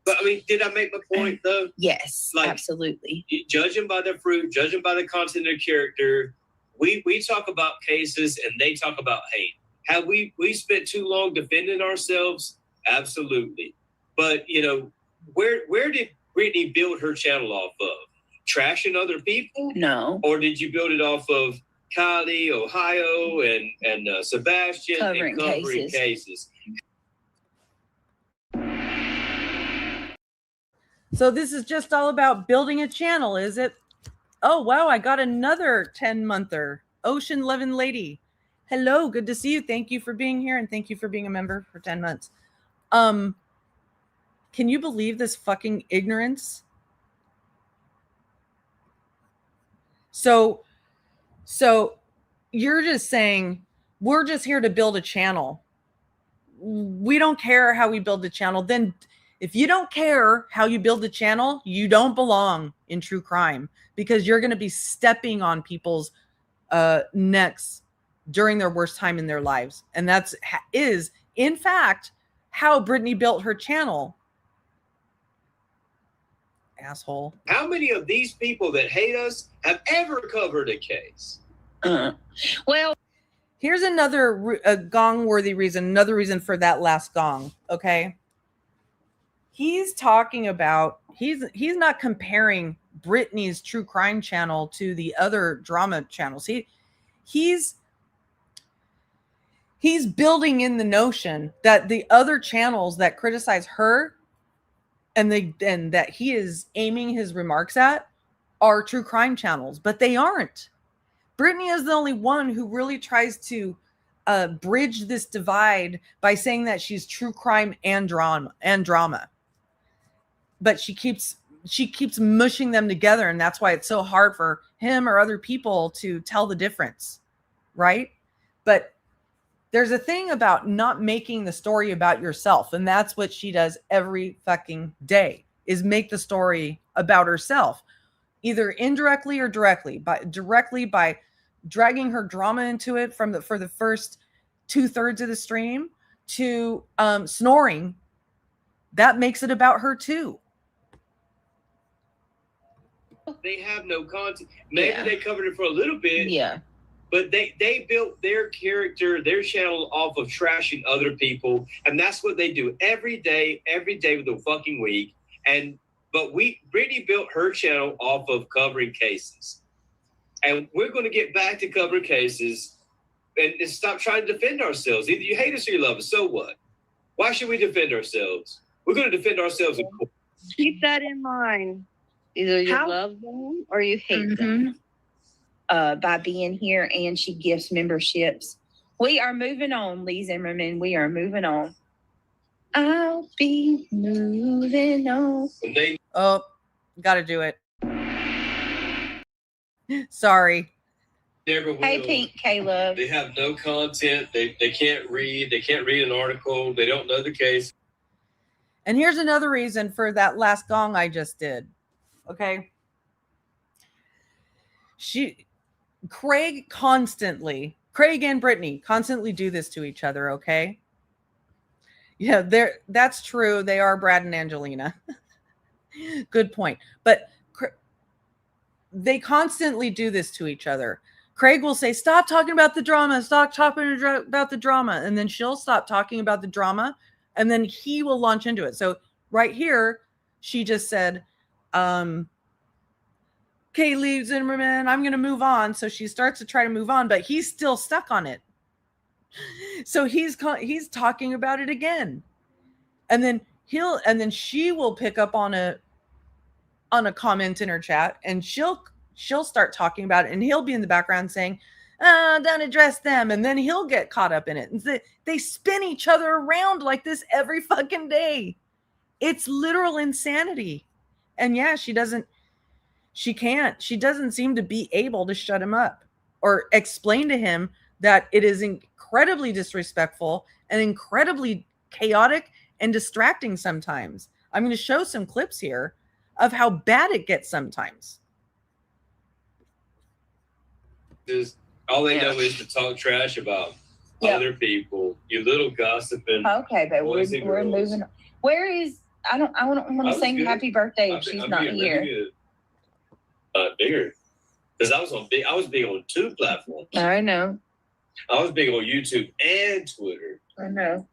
But I mean, did I make my point though? Yes, absolutely. Judge them by their fruit, judge them by the content of their character. We talk about cases and they talk about hate. Have we spent too long defending ourselves? Absolutely. But where did Brittney build her channel off of? Trashing other people? No. Or did you build it off of Kylie, Ohio, and Sebastian covering cases? So this is just all about building a channel, is it? Oh, wow. I got another 10-monther. Ocean Loving Lady. Hello. Good to see you. Thank you for being here. And thank you for being a member for 10 months. Can you believe this fucking ignorance? So you're just saying, we're just here to build a channel. We don't care how we build the channel. Then if you don't care how you build the channel, you don't belong in true crime, because you're going to be stepping on people's necks during their worst time in their lives. And is in fact how Brittney built her channel. Asshole. How many of these people that hate us have ever covered a case? Well, here's another Gong-worthy reason, another reason for that last gong, okay? He's talking about, he's not comparing Brittney's true crime channel to the other drama channels. He's building in the notion that the other channels that criticize her and that he is aiming his remarks at are true crime channels, but they aren't. Brittney is the only one who really tries to bridge this divide by saying that she's true crime and drama. But she keeps mushing them together, and that's why it's so hard for him or other people to tell the difference, right? But there's a thing about not making the story about yourself, and that's what she does every fucking day, is make the story about herself, either indirectly or directly by dragging her drama into it for the first 2/3 of the stream to snoring. That makes it about her too. They have no content. Maybe they covered it for a little bit. Yeah. But they built their character, their channel off of trashing other people. And that's what they do every day of the fucking week. But Brittney built her channel off of covering cases. And we're going to get back to covering cases and stop trying to defend ourselves. Either you hate us or you love us. So what? Why should we defend ourselves? We're going to defend ourselves in court. Keep that in mind. Either you love them or you hate them. By being here, and she gives memberships. We are moving on, Lee Zimmerman. We are moving on. I'll be moving on. Oh, gotta do it. Sorry. Never will. Hey, Pink Caleb. They have no content. They can't read. They can't read an article. They don't know the case. And here's another reason for that last gong I just did. Okay. Craig and Brittney constantly do this to each other, okay? Yeah, that's true. They are Brad and Angelina. Good point. But they constantly do this to each other. Craig will say, stop talking about the drama. Stop talking about the drama. And then she'll stop talking about the drama. And then he will launch into it. So right here, she just said, okay, Lee Zimmerman, I'm going to move on. So she starts to try to move on, but he's still stuck on it. So he's talking about it again. And then she will pick up on a comment in her chat, and she'll start talking about it, and he'll be in the background saying, don't address them. And then he'll get caught up in it. And they spin each other around like this every fucking day. It's literal insanity. And yeah, she doesn't seem to be able to shut him up or explain to him that it is incredibly disrespectful and incredibly chaotic and distracting sometimes. I'm going to show some clips here of how bad it gets sometimes. All they know is to talk trash about other people. You little gossiping. Okay, but we're moving on. Where is I want to sing happy birthday if she's not here. Bigger, because I was big on two platforms. I know. I was big on YouTube and Twitter. I know.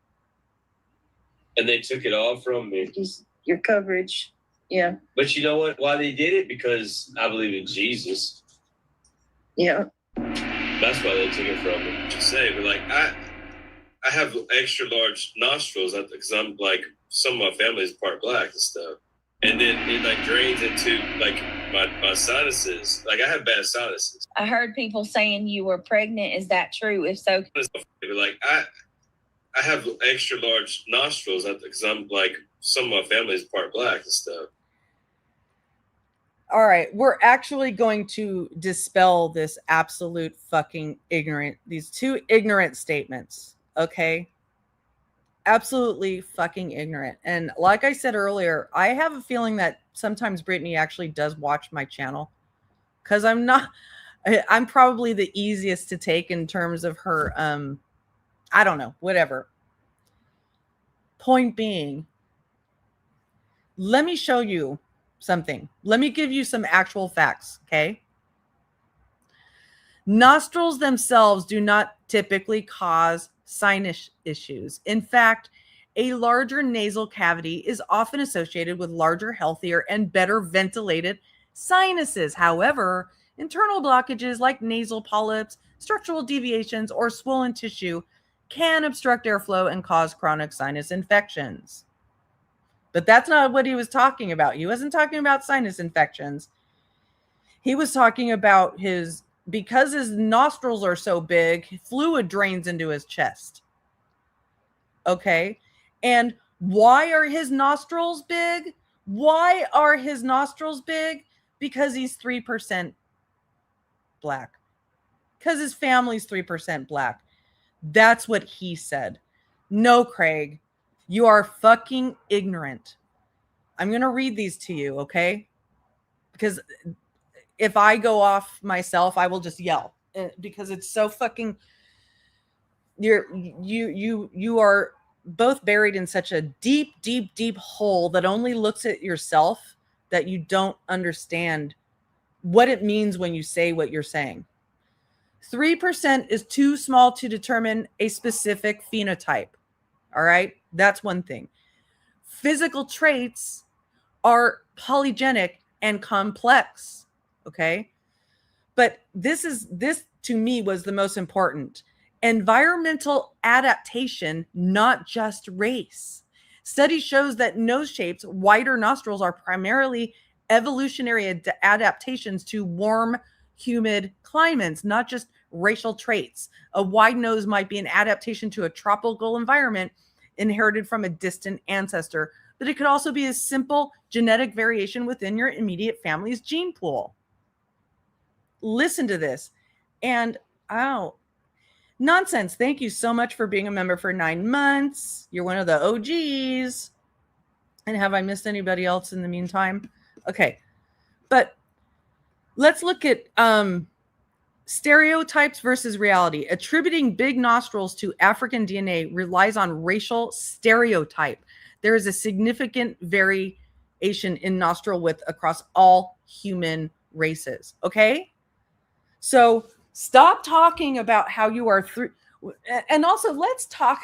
And they took it all from me. Your coverage, yeah. But you know what? Why they did it? Because I believe in Jesus. Yeah. That's why they took it from me. Just say, but like I have extra large nostrils because I'm like some of my family is part black and stuff. And then it like drains into like my sinuses. Like I have bad sinuses. I heard people saying you were pregnant. Is that true? If so, like I have extra large nostrils because I'm like some of my family is part black and stuff. All right, we're actually going to dispel this absolute fucking these two ignorant statements. Okay. Absolutely fucking ignorant. And like I said earlier, I have a feeling that sometimes Brittney actually does watch my channel because I'm not I'm probably the easiest to take in terms of her, I don't know, whatever. Point being, let me show you something. Let me give you some actual facts, okay? Nostrils themselves do not typically cause sinus issues. In fact, a larger nasal cavity is often associated with larger, healthier, and better ventilated sinuses. However, internal blockages like nasal polyps, structural deviations, or swollen tissue can obstruct airflow and cause chronic sinus infections. But that's not what he was talking about. He wasn't talking about sinus infections. He was talking about because his nostrils are so big, fluid drains into his chest. Okay? And why are his nostrils big? Why are his nostrils big? Because he's 3% black. Because his family's 3% black. That's what he said. No, Craig, you are fucking ignorant. I'm going to read these to you, okay? Because if I go off myself, I will just yell because it's so fucking, you are both buried in such a deep, deep, deep hole that only looks at yourself, that you don't understand what it means when you say what you're saying. 3% is too small to determine a specific phenotype. All right. That's one thing. Physical traits are polygenic and complex. Okay. But this to me was the most important. Environmental adaptation, not just race. Study shows that nose shapes, wider nostrils are primarily evolutionary adaptations to warm, humid climates, not just racial traits. A wide nose might be an adaptation to a tropical environment inherited from a distant ancestor, but it could also be a simple genetic variation within your immediate family's gene pool. Listen to this. And nonsense. Thank you so much for being a member for 9 months. You're one of the OGs. And have I missed anybody else in the meantime? Okay. But let's look at stereotypes versus reality. Attributing big nostrils to African DNA relies on racial stereotype. There is a significant variation in nostril width across all human races. Okay? So stop talking about how you are through. And also, let's talk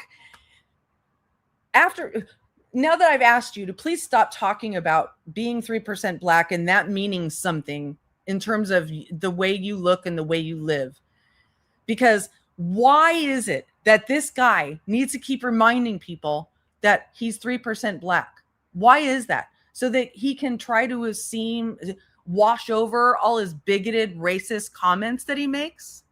after. Now that I've asked you to please stop talking about being 3% black and that meaning something in terms of the way you look and the way you live. Because why is it that this guy needs to keep reminding people that he's 3% black? Why is that? So that he can try to wash over all his bigoted, racist comments that he makes?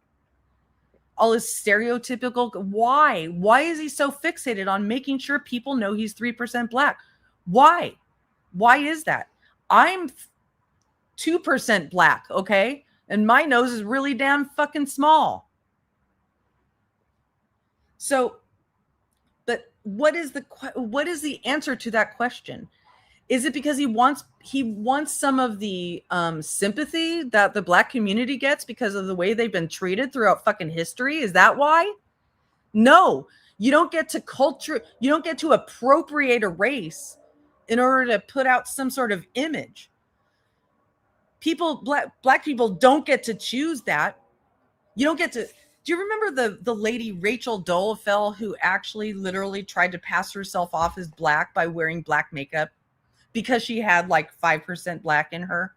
All his stereotypical. Why? Why is he so fixated on making sure people know he's 3% black? Why? Why is that? I'm 2% black, okay? And my nose is really damn fucking small. So, but what is the answer to that question? Is it because he wants some of the sympathy that the black community gets because of the way they've been treated throughout fucking history? Is that why? No, you don't get to appropriate a race in order to put out some sort of image. Black people don't get to choose that. You don't get to. Do you remember the lady Rachel Dolezal who actually literally tried to pass herself off as black by wearing black makeup because she had like 5% black in her?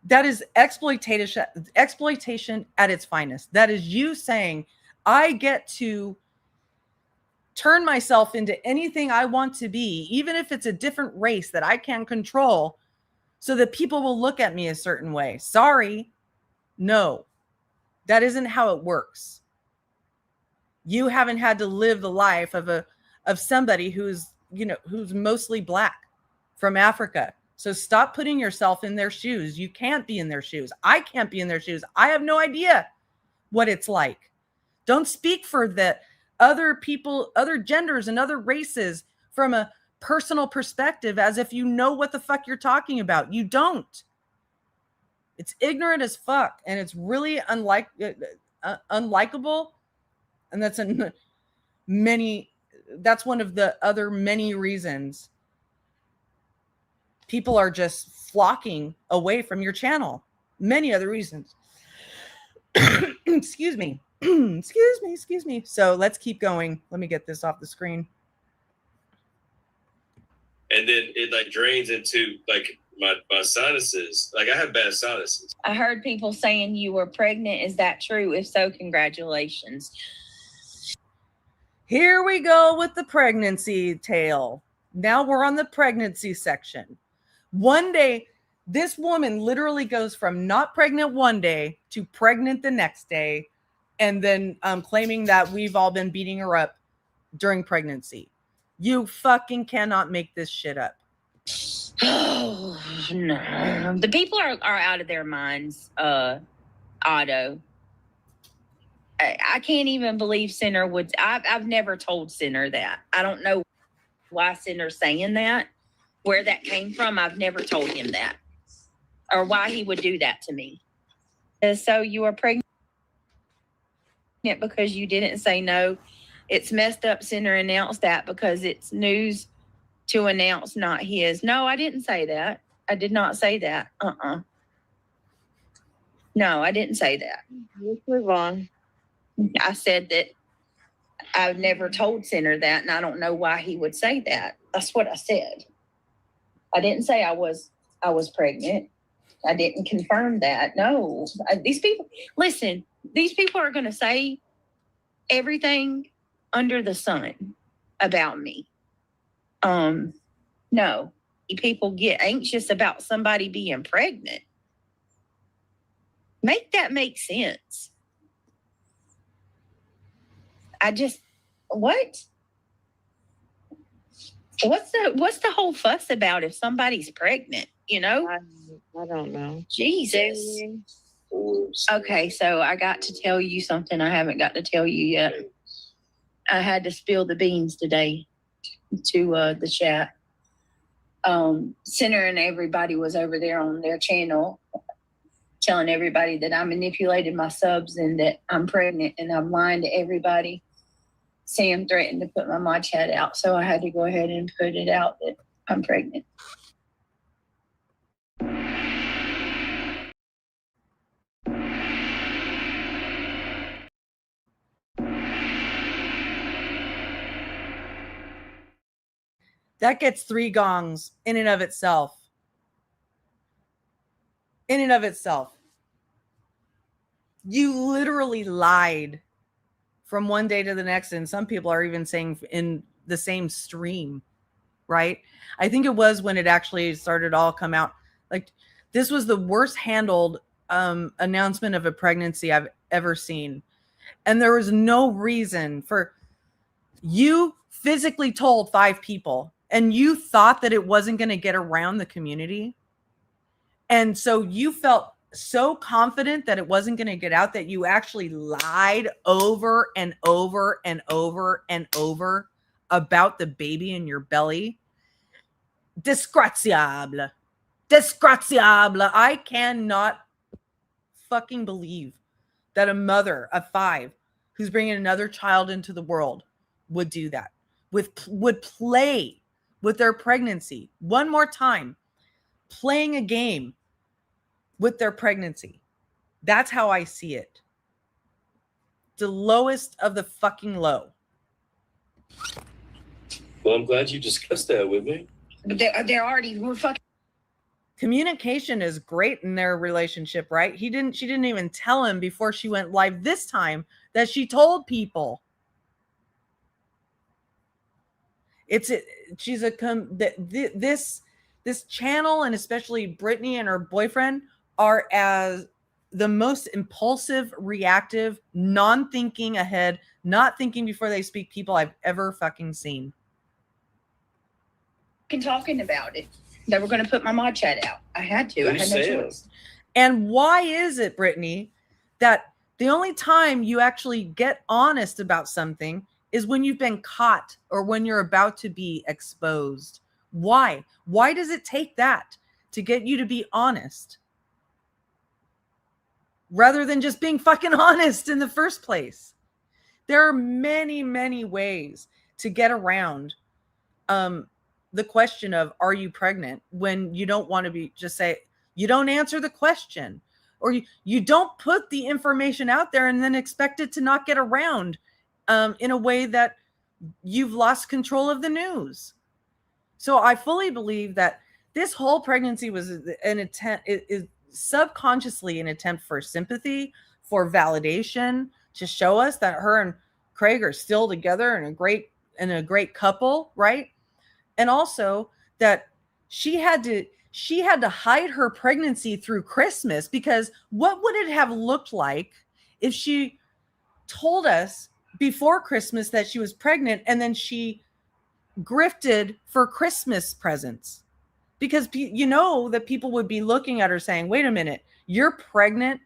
That is exploitation at its finest. That is you saying, I get to turn myself into anything I want to be, even if it's a different race that I can control, so that people will look at me a certain way. Sorry. No, that isn't how it works. You haven't had to live the life of somebody who's mostly black from Africa. So stop putting yourself in their shoes. You can't be in their shoes. I can't be in their shoes. I have no idea what it's like. Don't speak for the other people, other genders and other races from a personal perspective as if you know what the fuck you're talking about. You don't. It's ignorant as fuck, and it's really unlikable. And that's that's one of the other many reasons people are just flocking away from your channel. Many other reasons. Excuse me. Excuse me. So let's keep going. Let me get this off the screen. And then it like drains into like my sinuses. Like I have bad sinuses. I heard people saying you were pregnant. Is that true? If so, congratulations. Here we go with the pregnancy tale. Now we're on the pregnancy section. One day, this woman literally goes from not pregnant one day to pregnant the next day, and then claiming that we've all been beating her up during pregnancy. You fucking cannot make this shit up. Oh, no. The people are out of their minds, Otto. I can't even believe Sinner would. I've never told Sinner that. I don't know why Sinner's saying that, where that came from. I've never told him that, or why he would do that to me. So you are pregnant because you didn't say no. It's messed up. Sinner announced that because it's news to announce, not his. No, I didn't say that. I did not say that. No, I didn't say that. Let's move on. I said that I've never told Sinner that, and I don't know why he would say that. That's what I said. I didn't say I was pregnant. I didn't confirm that. No, these people, listen, these people are going to say everything under the sun about me. No, people get anxious about somebody being pregnant. Make that make sense. What? What's the whole fuss about if somebody's pregnant, you know? I don't know. Jesus. Okay, so I got to tell you something I haven't got to tell you yet. I had to spill the beans today to the chat. Sinner and everybody was over there on their channel telling everybody that I manipulated my subs and that I'm pregnant, and I'm lying to everybody. Sam threatened to put my mod chat out, so I had to go ahead and put it out that I'm pregnant. That gets 3 gongs in and of itself. In and of itself. You literally lied from one day to the next, and some people are even saying in the same stream, right? I think it was when it actually started all come out. Like, this was the worst handled announcement of a pregnancy I've ever seen. And there was no reason for you physically told 5 people, and you thought that it wasn't going to get around the community. And so you felt so confident that it wasn't going to get out that you actually lied over and over and over and over about the baby in your belly. Disgraziable. Disgraziable. I cannot fucking believe that a mother of 5 who's bringing another child into the world would do that, would play with their pregnancy one more time, playing a game with their pregnancy. That's how I see it. The lowest of the fucking low. Well, I'm glad you discussed that with me. But they're already, we're fucking. Communication is great in their relationship, right? She didn't even tell him before she went live this time that she told people. This channel, and especially Brittany and her boyfriend, are as the most impulsive, reactive, non-thinking ahead, not thinking before they speak people I've ever fucking seen. Talking about it. They were going to put my mod chat out. I had to. I had no choice. And why is it, Brittany, that the only time you actually get honest about something is when you've been caught or when you're about to be exposed? Why? Why does it take that to get you to be honest? rather than just being fucking honest in the first place. There are many, many ways to get around the question of, are you pregnant, when you don't want to be, just say, you don't answer the question, or you don't put the information out there and then expect it to not get around in a way that you've lost control of the news. So I fully believe that this whole pregnancy was an attempt, is subconsciously an attempt for sympathy, for validation, to show us that her and Craig are still together and a great couple, right? And also that she had to hide her pregnancy through Christmas, because what would it have looked like if she told us before Christmas that she was pregnant and then she grifted for Christmas presents? Because that people would be looking at her saying, wait a minute, you're pregnant,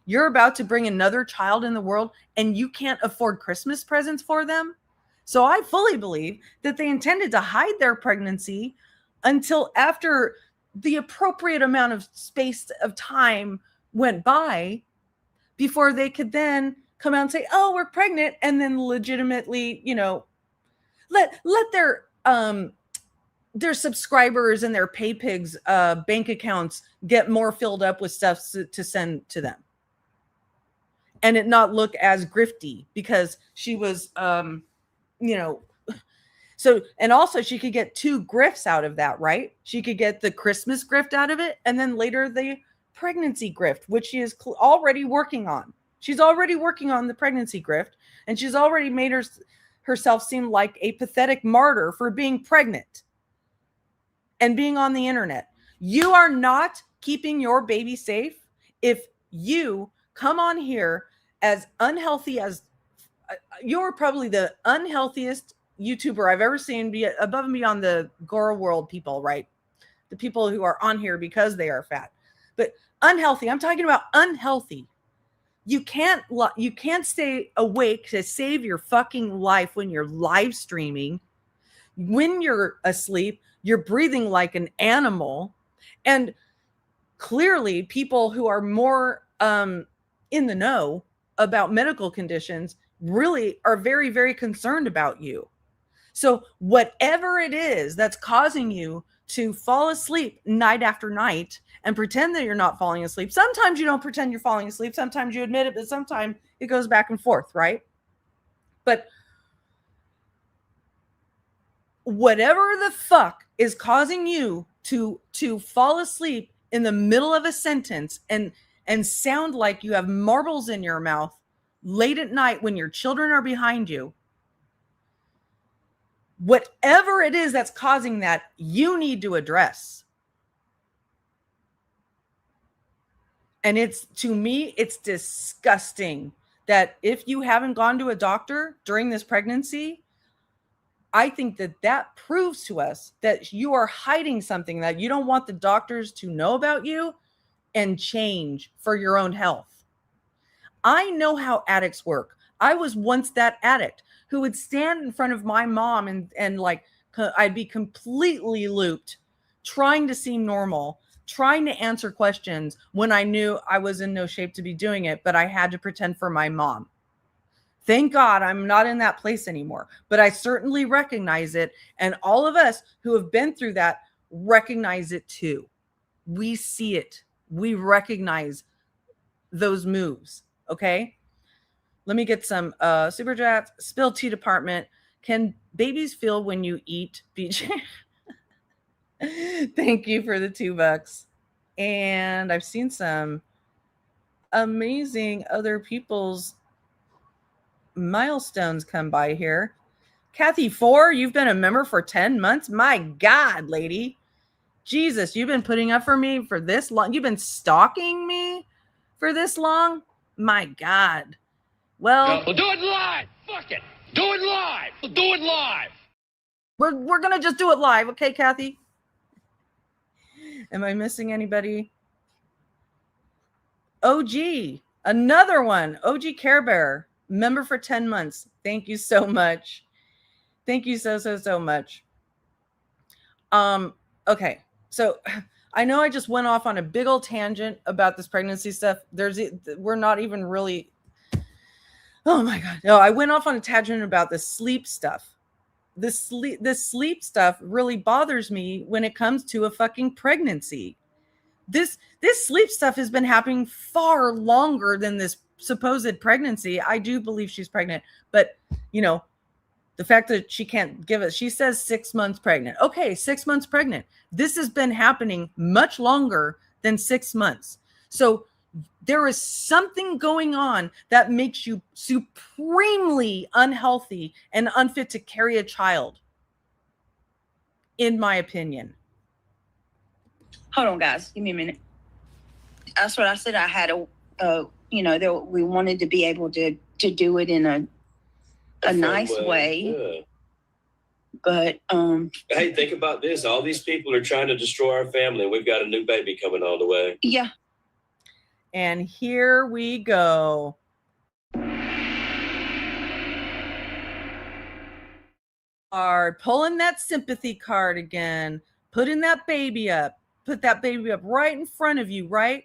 you're about to bring another child in the world, and you can't afford Christmas presents for them? So I fully believe that they intended to hide their pregnancy until after the appropriate amount of space of time went by, before they could then come out and say, oh, we're pregnant, and then legitimately, let their subscribers and their pay pigs bank accounts get more filled up with stuff to send to them, and it not look as grifty, because she was so, and also she could get two grifts out of that, right? She could get the Christmas grift out of it, and then later the pregnancy grift, which she is already working on. She's already working on the pregnancy grift, and she's already made herself seem like a pathetic martyr for being pregnant and being on the internet. You are not keeping your baby safe if you come on here as unhealthy as you're probably the unhealthiest YouTuber I've ever seen, be above and beyond the Gora World people, right? The people who are on here because they are fat, but unhealthy. I'm talking about unhealthy. You can't stay awake to save your fucking life when you're live streaming. When you're asleep, you're breathing like an animal. And clearly people who are more in the know about medical conditions really are very, very concerned about you. So whatever it is that's causing you to fall asleep night after night and pretend that you're not falling asleep. Sometimes you don't pretend you're falling asleep. Sometimes you admit it, but sometimes it goes back and forth, right? But whatever the fuck is causing you to fall asleep in the middle of a sentence and sound like you have marbles in your mouth late at night when your children are behind you, whatever it is that's causing that, you need to address. And to me, it's disgusting that if you haven't gone to a doctor during this pregnancy, I think that proves to us that you are hiding something that you don't want the doctors to know about you and change for your own health. I know how addicts work. I was once that addict who would stand in front of my mom and like, I'd be completely looped, trying to seem normal, trying to answer questions when I knew I was in no shape to be doing it, but I had to pretend for my mom. Thank God I'm not in that place anymore, but I certainly recognize it. And all of us who have been through that recognize it too. We see it. We recognize those moves. Okay. Let me get some super chats. Spill tea department. Can babies feel when you eat? BJ. Thank you for the $2. And I've seen some amazing other people's milestones come by here. Kathy 4, you've been a member for 10 months. My God, lady. Jesus, you've been putting up for me for this long. You've been stalking me for this long. My God. Well, we'll do it live. Fuck it. Do it live. We'll do it live. We're going to just do it live. Okay, Kathy? Am I missing anybody? OG, another one. OG Care Bear, member for 10 months. Thank you so much. Thank you so much. Okay. So I know I just went off on a big old tangent about this pregnancy stuff. We're not even really. Oh my God. No, I went off on a tangent about the sleep stuff. This sleep stuff really bothers me when it comes to a fucking pregnancy. This sleep stuff has been happening far longer than this supposed pregnancy. I do believe she's pregnant, but you know, the fact that she can't give it, she says 6 months pregnant. Okay, 6 months pregnant. This has been happening much longer than 6 months. So there is something going on that makes you supremely unhealthy and unfit to carry a child, in my opinion. Hold on, guys. Give me a minute. That's what I said. I had we wanted to be able to do it in a nice way. Yeah. But hey, think about this. All these people are trying to destroy our family. We've got a new baby coming on the way. Yeah. And here we go. Are pulling that sympathy card again, putting that baby up. Put that baby up right in front of you, right?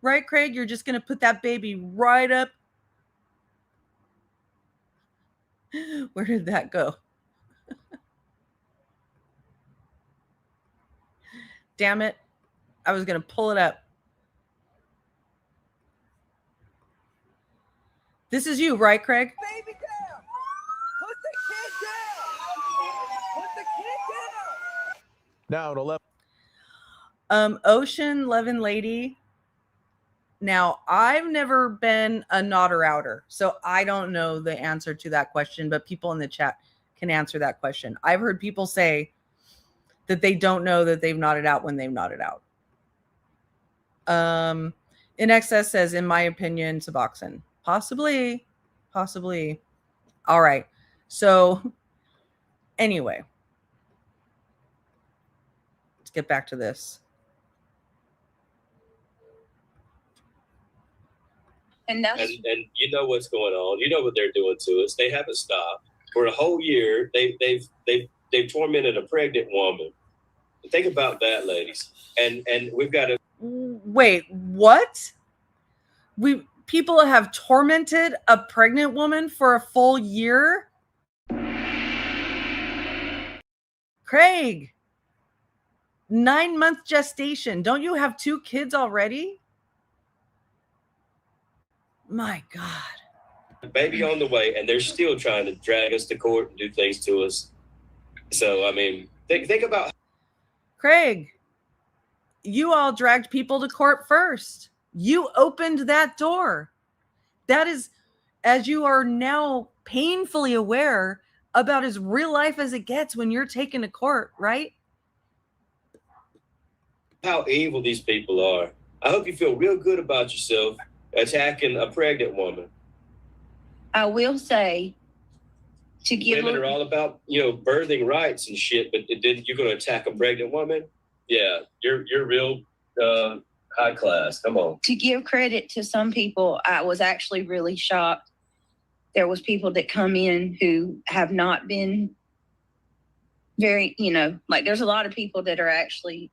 Right, Craig? You're just going to put that baby right up. Where did that go? Damn it. I was going to pull it up. This is you, right, Craig? Baby down. Put the kid down. Put the kid down. Now at 11. Ocean Loving Lady. Now, I've never been a nodder outer, so I don't know the answer to that question, but people in the chat can answer that question. I've heard people say that they don't know that they've nodded out when they've nodded out. In excess says, in my opinion, Suboxone. Possibly. All right. So anyway, let's get back to this. And you know what's going on. You know what they're doing to us. They haven't stopped for a whole year. They've tormented a pregnant woman. Think about that, ladies. And we've got to wait. What? People have tormented a pregnant woman for a full year? Craig, 9-month gestation. Don't you have 2 kids already? My God. Baby on the way, and they're still trying to drag us to court and do things to us. So, I mean, think about... Craig, you all dragged people to court first. You opened that door. That is, as you are now painfully aware, about as real life as it gets when you're taken to court, right? How evil these people are. I hope you feel real good about yourself attacking a pregnant woman. I will say, to give women are all about, birthing rights and shit, but then you're going to attack a pregnant woman? Yeah, you're real high class. Come on. To give credit to some people, I was actually really shocked. There was people that come in who have not been very, there's a lot of people that are actually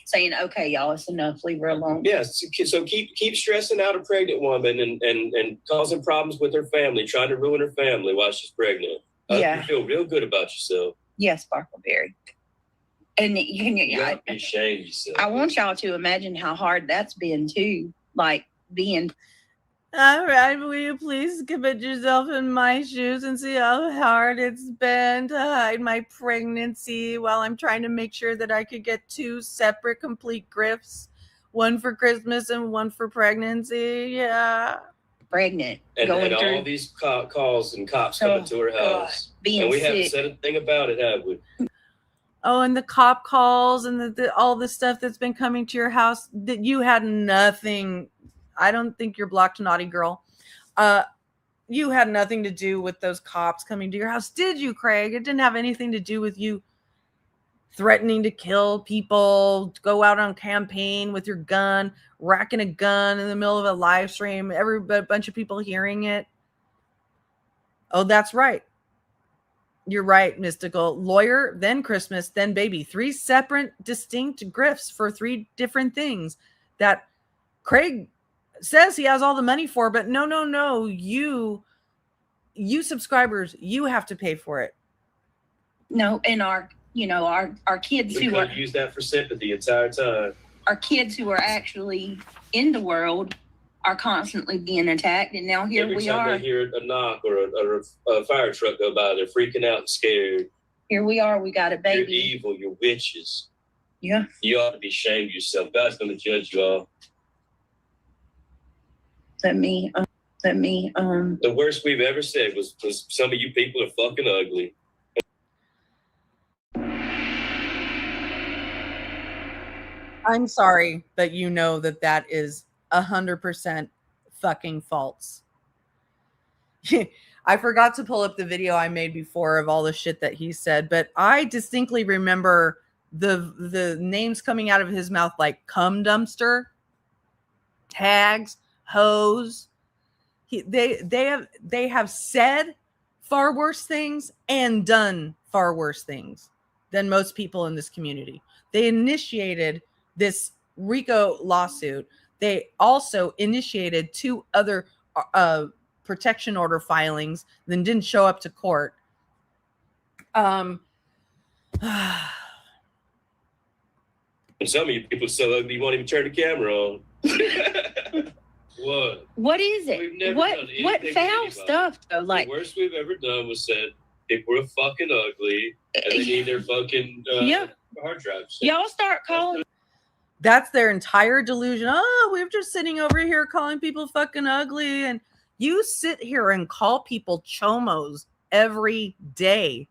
saying, okay, y'all, it's enough, leave her alone. Yes, so keep stressing out a pregnant woman and causing problems with her family, trying to ruin her family while she's pregnant. You feel real good about yourself. Yes, Sparkleberry. And you got to be ashamed of yourself. I want y'all to imagine how hard that's been too, like being... All right, will you please put yourself in my shoes and see how hard it's been to hide my pregnancy while I'm trying to make sure that I could get 2 separate complete gifts, one for Christmas and one for pregnancy. Yeah. Pregnant. And all these calls and cops coming to her house. And we haven't said a thing about it, have we? Oh, and the cop calls and all the stuff that's been coming to your house that you had nothing. I don't think you're blocked, naughty girl. You had nothing to do with those cops coming to your house, did you, Craig? It didn't have anything to do with you threatening to kill people, to go out on campaign with your gun, racking a gun in the middle of a live stream, a bunch of people hearing it. Oh, that's right. You're right, Mystical. Lawyer, then Christmas, then baby. 3 separate, distinct grifts for 3 different things that Craig says he has all the money for, but no. You subscribers, you have to pay for it. No, and our kids We who are could use that for sympathy the entire time. our kids who are actually in the world are constantly being attacked, and now here Every we time are. they hear a knock or a fire truck go by, they're freaking out and scared. Here we are. We got a You're baby. evil. You're witches. Yeah. You ought to be ashamed of yourself. God's going to judge you all. Let me. The worst we've ever said was some of you people are fucking ugly. I'm sorry, but you know that is 100% fucking false. I forgot to pull up the video I made before of all the shit that he said, but I distinctly remember the names coming out of his mouth like cum dumpster, tags, hose. They have said far worse things and done far worse things than most people in this community. They initiated this RICO lawsuit. They also initiated 2 other protection order filings, then didn't show up to court. And some of you people are so ugly you won't even turn the camera on. What? What is it? What foul stuff though? Like the worst we've ever done was said people are fucking ugly and they need their fucking hard drives. Y'all start calling. That's their entire delusion. Oh, we're just sitting over here calling people fucking ugly. And you sit here and call people chomos every day.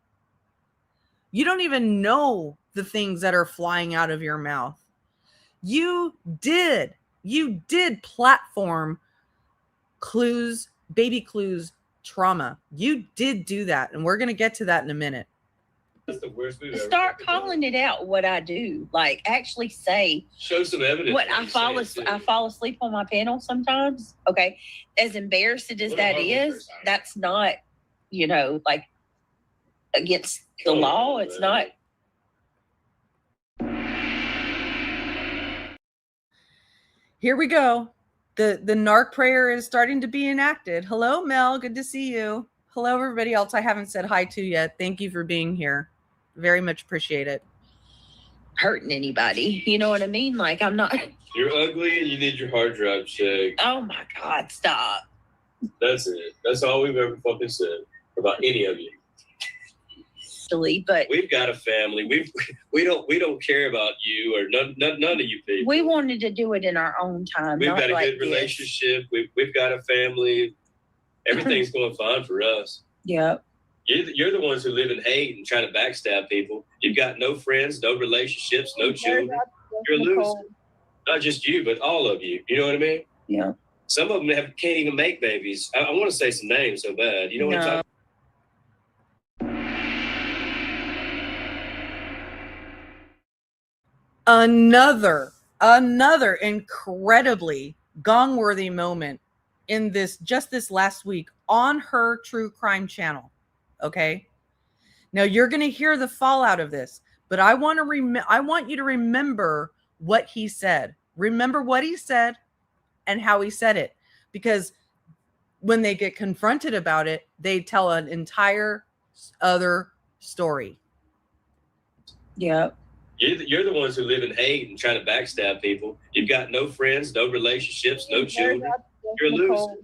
You don't even know the things that are flying out of your mouth. You did platform baby clues trauma. You did do that. And we're going to get to that in a minute. That's the worst we've ever Start calling it out what I do. Like actually say. Show some evidence. What I fall asleep on my panel sometimes. Okay. As embarrassing as that is, that's not, like against the law. It's not. Here we go. The narc prayer is starting to be enacted. Hello, Mel. Good to see you. Hello, everybody else I haven't said hi to yet. Thank you for being here. Very much appreciate it. Hurting anybody. You know what I mean? Like I'm not. You're ugly and you need your hard drive checked. Oh my God, stop. That's it. That's all we've ever fucking said about any of you. But we've got a family. We don't care about you or none of you people. We wanted to do it in our own time. We've got a good relationship. We've got a family. Everything's going fine for us. Yep. You're the ones who live in hate and trying to backstab people. You've got no friends, no relationships, no children. You're a loser. Not just you, but all of you. You know what I mean? Yeah. Some of them can't even make babies. I want to say some names so bad. You know what I'm talking about? Another incredibly Gong-worthy moment in this last week on her true crime channel. Okay. Now you're going to hear the fallout of this, but I want you to remember what he said. Remember what he said and how he said it, because when they get confronted about it, they tell an entire other story. Yep. You're the ones who live in hate and trying to backstab people. You've got no friends, no relationships, no children. You're a loser.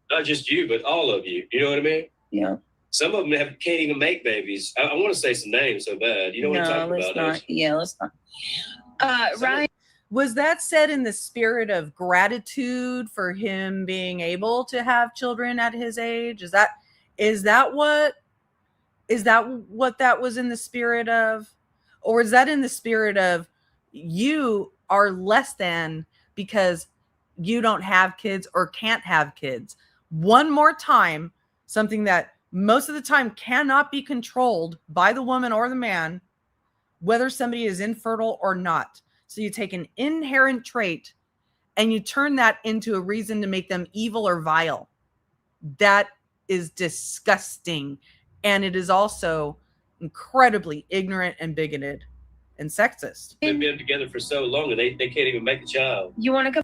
Not just you, but all of you. You know what I mean? Yeah. Some of them can't even make babies. I want to say some names so bad. You know what I'm talking about? Yeah, let's not. Ryan, was that said in the spirit of gratitude for him being able to have children at his age? Is that what that was in the spirit of? Or is that in the spirit of you are less than because you don't have kids or can't have kids? One more time, something that most of the time cannot be controlled by the woman or the man, whether somebody is infertile or not. So you take an inherent trait and you turn that into a reason to make them evil or vile. That is disgusting. And it is also incredibly ignorant and bigoted and sexist. They've been together for so long and they can't even make a child. You want to come?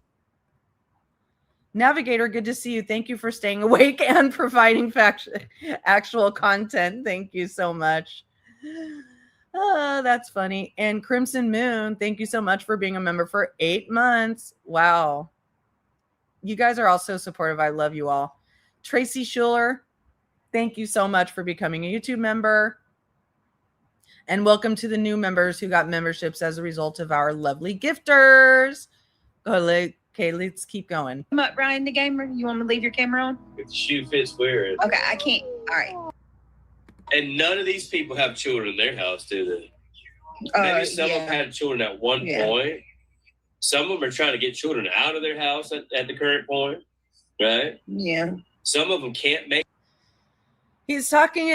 Navigator, good to see you. Thank you for staying awake and providing actual content. Thank you so much. Oh, that's funny. And Crimson Moon, thank you so much for being a member for 8 months. Wow. You guys are all so supportive. I love you all. Tracy Schuler, thank you so much for becoming a YouTube member. And welcome to the new members who got memberships as a result of our lovely gifters. Okay, let's keep going. Come up, Ryan the gamer. You want me to leave your camera on? If the shoe fits, wear it. Okay, I can't. All right. And none of these people have children in their house, do they? Maybe some of them had children at one point. Some of them are trying to get children out of their house at the current point, right? Yeah. Some of them can't make. He's talking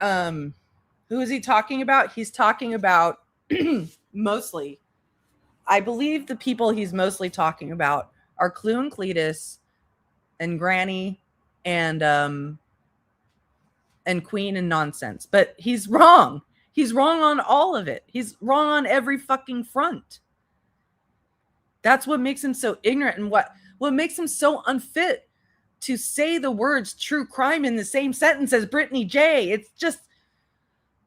who is he talking about? He's talking about mostly, I believe the people he's mostly talking about are Clue and Cletus and Granny and Queen and Nonsense. But he's wrong. He's wrong on all of it. He's wrong on every fucking front. That's what makes him so ignorant and what makes him so unfit to say the words true crime in the same sentence as Brittney J. It's just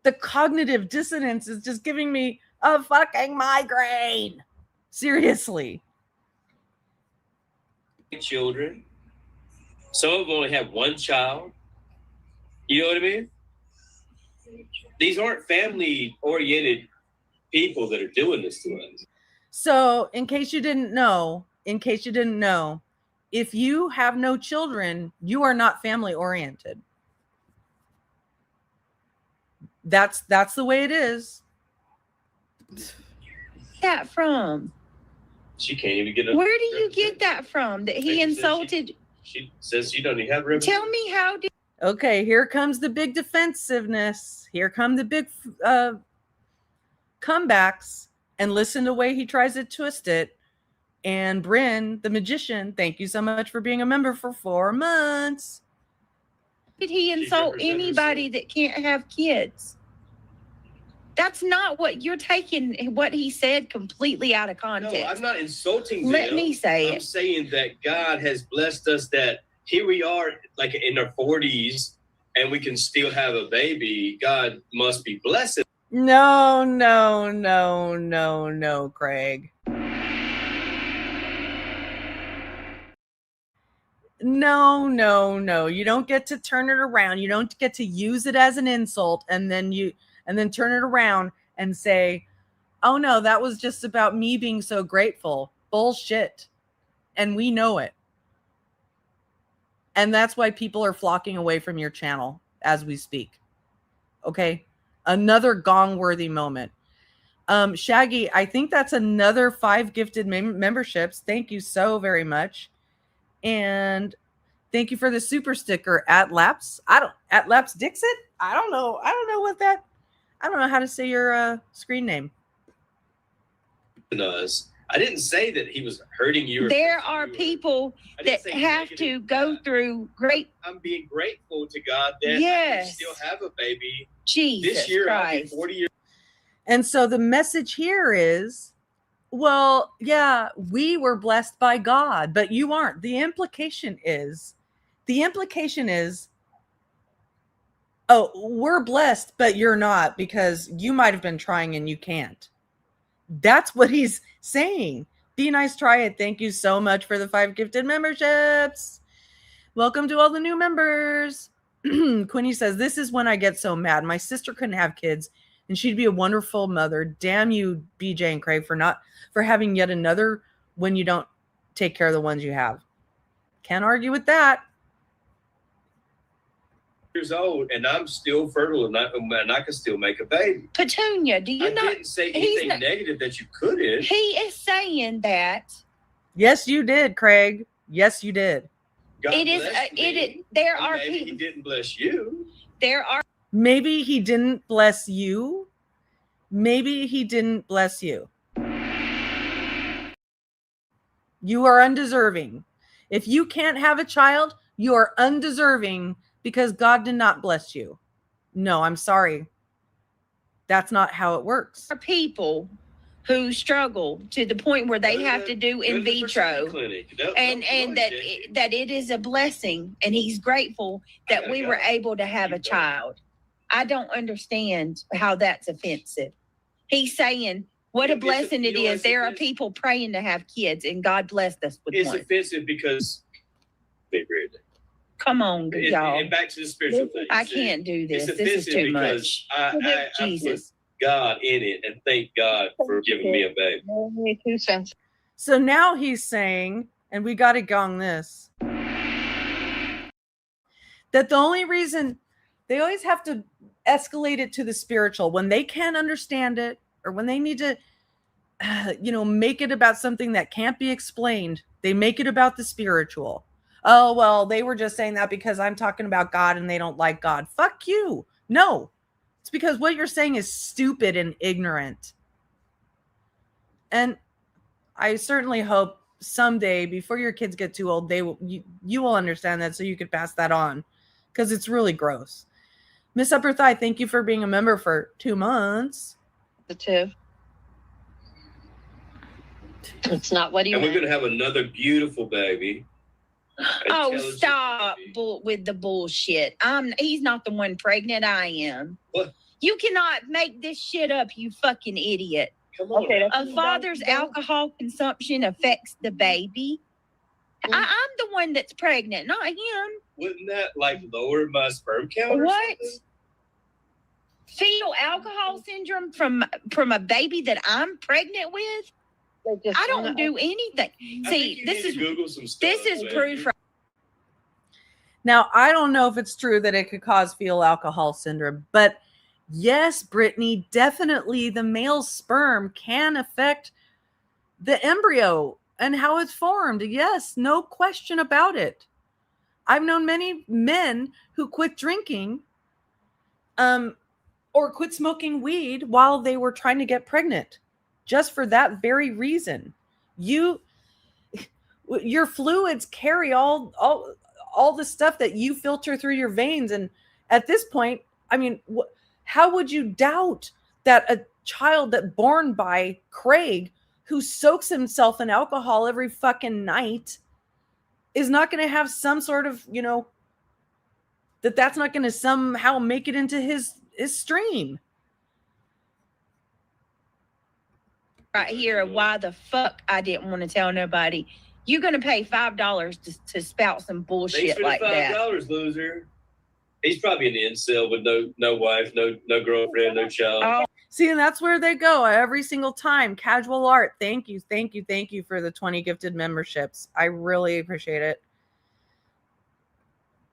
the cognitive dissonance is just giving me a fucking migraine. Seriously. Children. Some of them only have one child. You know what I mean? These aren't family-oriented people that are doing this to us. So, in case you didn't know, if you have no children, you are not family-oriented. That's the way it is. That from? She can't even get. Where do you get that from? That he insulted? She says she doesn't even have ribbons. Tell me how did. Okay, here comes the big defensiveness. Here come the big comebacks. And listen to the way he tries to twist it. And Bryn, the magician, thank you so much for being a member for 4 months. Did he insult anybody that can't have kids? That's not what you're taking what he said completely out of context. No, I'm not insulting them. Let me say I'm it. saying that God has blessed us that here we are like in our 40s and we can still have a baby. God must be blessed. No, Craig. No. You don't get to turn it around. You don't get to use it as an insult and then turn it around and say, oh no, that was just about me being so grateful. Bullshit. And we know it. And that's why people are flocking away from your channel as we speak. Okay? Another Gong-worthy moment. Shaggy, I think that's another 5 gifted memberships. Thank you so very much. And thank you for the super sticker at Laps. At Laps Dixit? I don't know how to say your screen name. I didn't say that he was hurting you. There are people that have to go through great. I'm being grateful to God that I can still have a baby. Jesus this year, Christ. I'll be 40 years. And so the message here is, well, yeah, we were blessed by God, but you aren't. The implication is, oh, we're blessed, but you're not because you might have been trying and you can't. That's what he's saying. Be nice, try it. Thank you so much for the 5 gifted memberships. Welcome to all the new members. Quinny says, this is when I get so mad. My sister couldn't have kids and she'd be a wonderful mother. Damn you, BJ and Craig, for having yet another when you don't take care of the ones you have. Can't argue with that. Years old and I'm still fertile and I can still make a baby. Petunia, do you not? I didn't say anything negative that you couldn't. He is saying that. Yes, you did, Craig. Yes, you did. God there are maybe people. He didn't bless you. There are. Maybe he didn't bless you. Maybe he didn't bless you. You are undeserving. If you can't have a child, you are undeserving because God did not bless you. No, I'm sorry. That's not how it works. Are people who struggle to the point where they have to do in vitro, and that it is a blessing, and he's grateful that we were able to have a child. I don't understand how that's offensive. He's saying what a blessing it is. There are people praying to have kids, and God blessed us with one. It's offensive because come on, y'all. And back to the spiritual thing. I can't do this. It's This is too because much. I Jesus. put God in it, and thank God for giving me a baby. 2 cents. So now he's saying, and we got to gong this, that the only reason they always have to escalate it to the spiritual when they can't understand it, or when they need to, make it about something that can't be explained. They make it about the spiritual. Oh, well, they were just saying that because I'm talking about God and they don't like God. Fuck you. No, it's because what you're saying is stupid and ignorant. And I certainly hope someday, before your kids get too old, you will understand that, so you could pass that on, because it's really gross. Miss Upper Thigh, thank you for being a member for 2 months. The 2. It's not what you And want. we're going to have another beautiful baby. Oh, stop with the bullshit. He's not the one pregnant. I am. What? You cannot make this shit up, you fucking idiot. Come on. Okay, A father's alcohol consumption affects the baby. I'm the one that's pregnant, not him. Wouldn't that lower my sperm count? What? Fetal alcohol syndrome from a baby that I'm pregnant with? I don't do anything. See, this is Google some stuff, this is proof. Now, I don't know if it's true that it could cause fetal alcohol syndrome, but yes, Brittany, definitely the male sperm can affect the embryo and how it's formed. Yes, no question about it. I've known many men who quit drinking or quit smoking weed while they were trying to get pregnant, just for that very reason. Your fluids carry all the stuff that you filter through your veins. And at this point, I mean, how would you doubt that a child that born by Craig, who soaks himself in alcohol every fucking night, is not going to have some sort of, that's not going to somehow make it into his stream? Right here, why the fuck I didn't want to tell nobody. You're going to pay $5 to spout some bullshit like that. $5, loser. He's probably an incel with no wife, no girlfriend, no child. Oh. See, and that's where they go every single time. Casual Art, thank you for the 20 gifted memberships. I really appreciate it.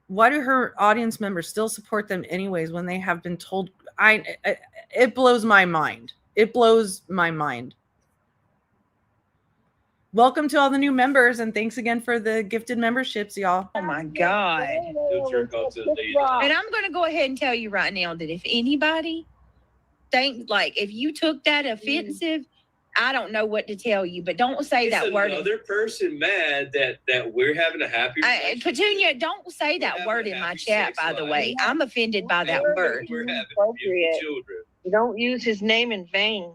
Why do her audience members still support them anyways when they have been told? It blows my mind. It blows my mind. Welcome to all the new members, and thanks again for the gifted memberships, y'all. Oh my God. And I'm going to go ahead and tell you right now that if anybody if you took that offensive, I don't know what to tell you, but don't say that word. Another person mad that we're having a happy relationship. Petunia, don't say that word in my chat, by the way. I'm offended by that word. We're having beautiful children. You don't use his name in vain.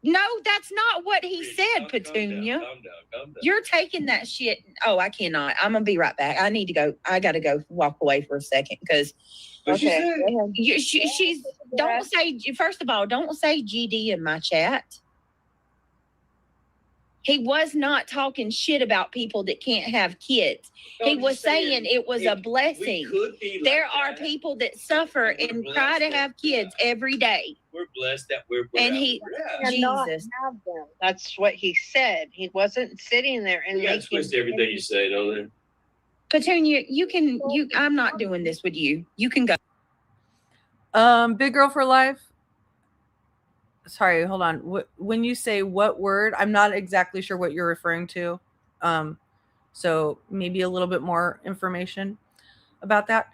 No, that's not what he said, Petunia. Calm down. You're taking that shit. Oh, I cannot. I'm going to be right back. I need to go. I got to go walk away for a second because. Okay. She's don't say, first of all, don't say GD in my chat. He was not talking shit about people that can't have kids. He was saying it was a blessing. There are people that suffer and cry to have kids every day. We're blessed that we're and he, Jesus. That's what he said. He wasn't sitting there and making. Twist everything you say, don't they? Petunia, I'm not doing this with you. You can go. Big Girl for Life. Sorry, hold on. When you say what word, I'm not exactly sure what you're referring to. So maybe a little bit more information about that.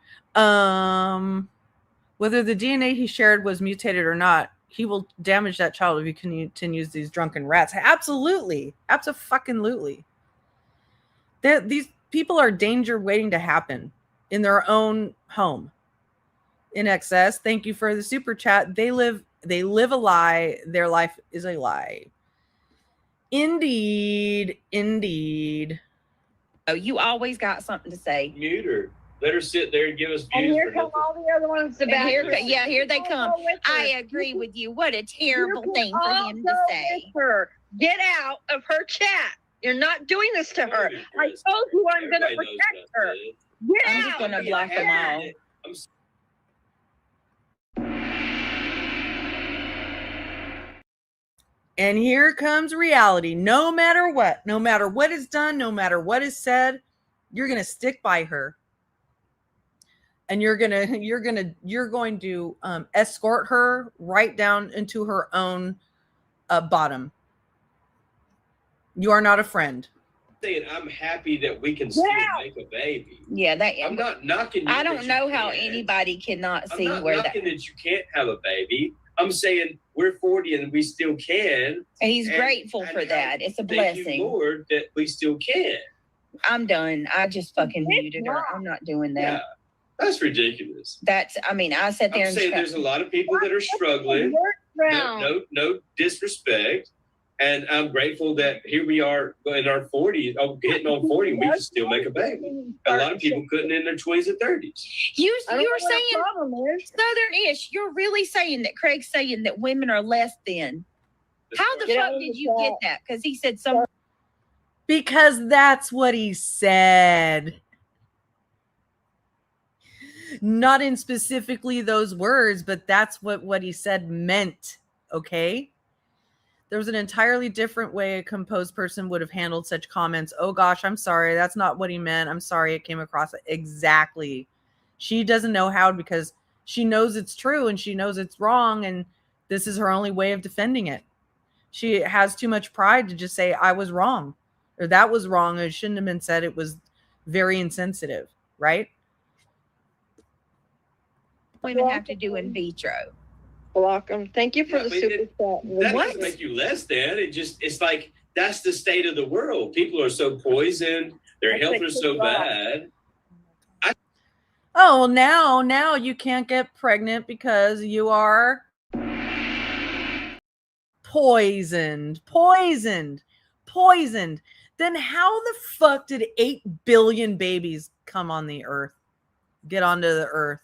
Whether the DNA he shared was mutated or not, he will damage that child if he continues these drunken rats. Absolutely. Absolutely. These people are danger waiting to happen. in their own home. In excess, thank you for the super chat. They live a lie. Their life is a lie. Indeed. Oh, you always got something to say. Mute her. Let her sit there and give us And views. here come all the other ones to And back here, her. here they come. I agree with you. What a terrible thing for him to say. Her. Get out of her chat. You're not doing this to her. I told you I'm going to protect her. Get I'm out. just going to block them all. And here comes reality. No matter what is done, no matter what is said, you're going to stick by her. And you're going to escort her right down into her own bottom. You are not a friend. Saying I'm happy that we can still make a baby. Yeah, I'm not knocking you. I don't know how anybody cannot see I'm where not knocking that you can't have a baby. I'm saying we're 40 and we still can. And he's grateful for that. It's a blessing. Thank you, Lord, that we still can. I'm done. I just fucking muted her. I'm not doing that. Yeah, that's ridiculous. I sat there I'm and saying there's a lot of people that are struggling. No disrespect. And I'm grateful that here we are in our 40s, getting on 40, and we can still make a baby. A lot of people couldn't in their 20s and 30s. You're saying Southern-ish. You're really saying that Craig's saying that women are less than. How the fuck did you get that? Because he said something. Because that's what he said. Not in specifically those words, but that's what he said meant. Okay? There was an entirely different way a composed person would have handled such comments. Oh gosh, I'm sorry. That's not what he meant. I'm sorry it came across exactly. She doesn't know how because she knows it's true and she knows it's wrong. And this is her only way of defending it. She has too much pride to just say, I was wrong or that was wrong. It shouldn't have been said. It was very insensitive, right? Women have to do in vitro. Welcome. Thank you for the super chat. That doesn't make you less than. It's like that's the state of the world. People are so poisoned. Their health is so bad. Oh, now you can't get pregnant because you are poisoned. Then how the fuck did 8 billion babies come on the earth? Get onto the earth?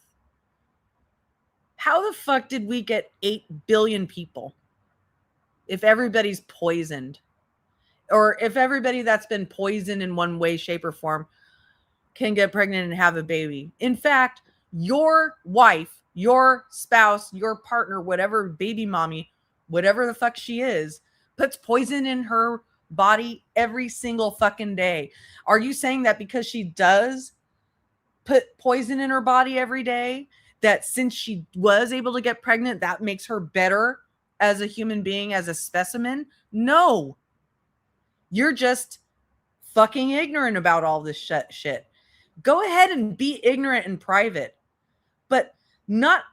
How the fuck did we get 8 billion people if everybody's poisoned? Or if everybody that's been poisoned in one way, shape, or form can get pregnant and have a baby. In fact, your wife, your spouse, your partner, whatever baby mommy, whatever the fuck she is, puts poison in her body every single fucking day. Are you saying that because she does put poison in her body every day, that since she was able to get pregnant, that makes her better as a human being, as a specimen? No. You're just fucking ignorant about all this shit. Go ahead and be ignorant in private, but not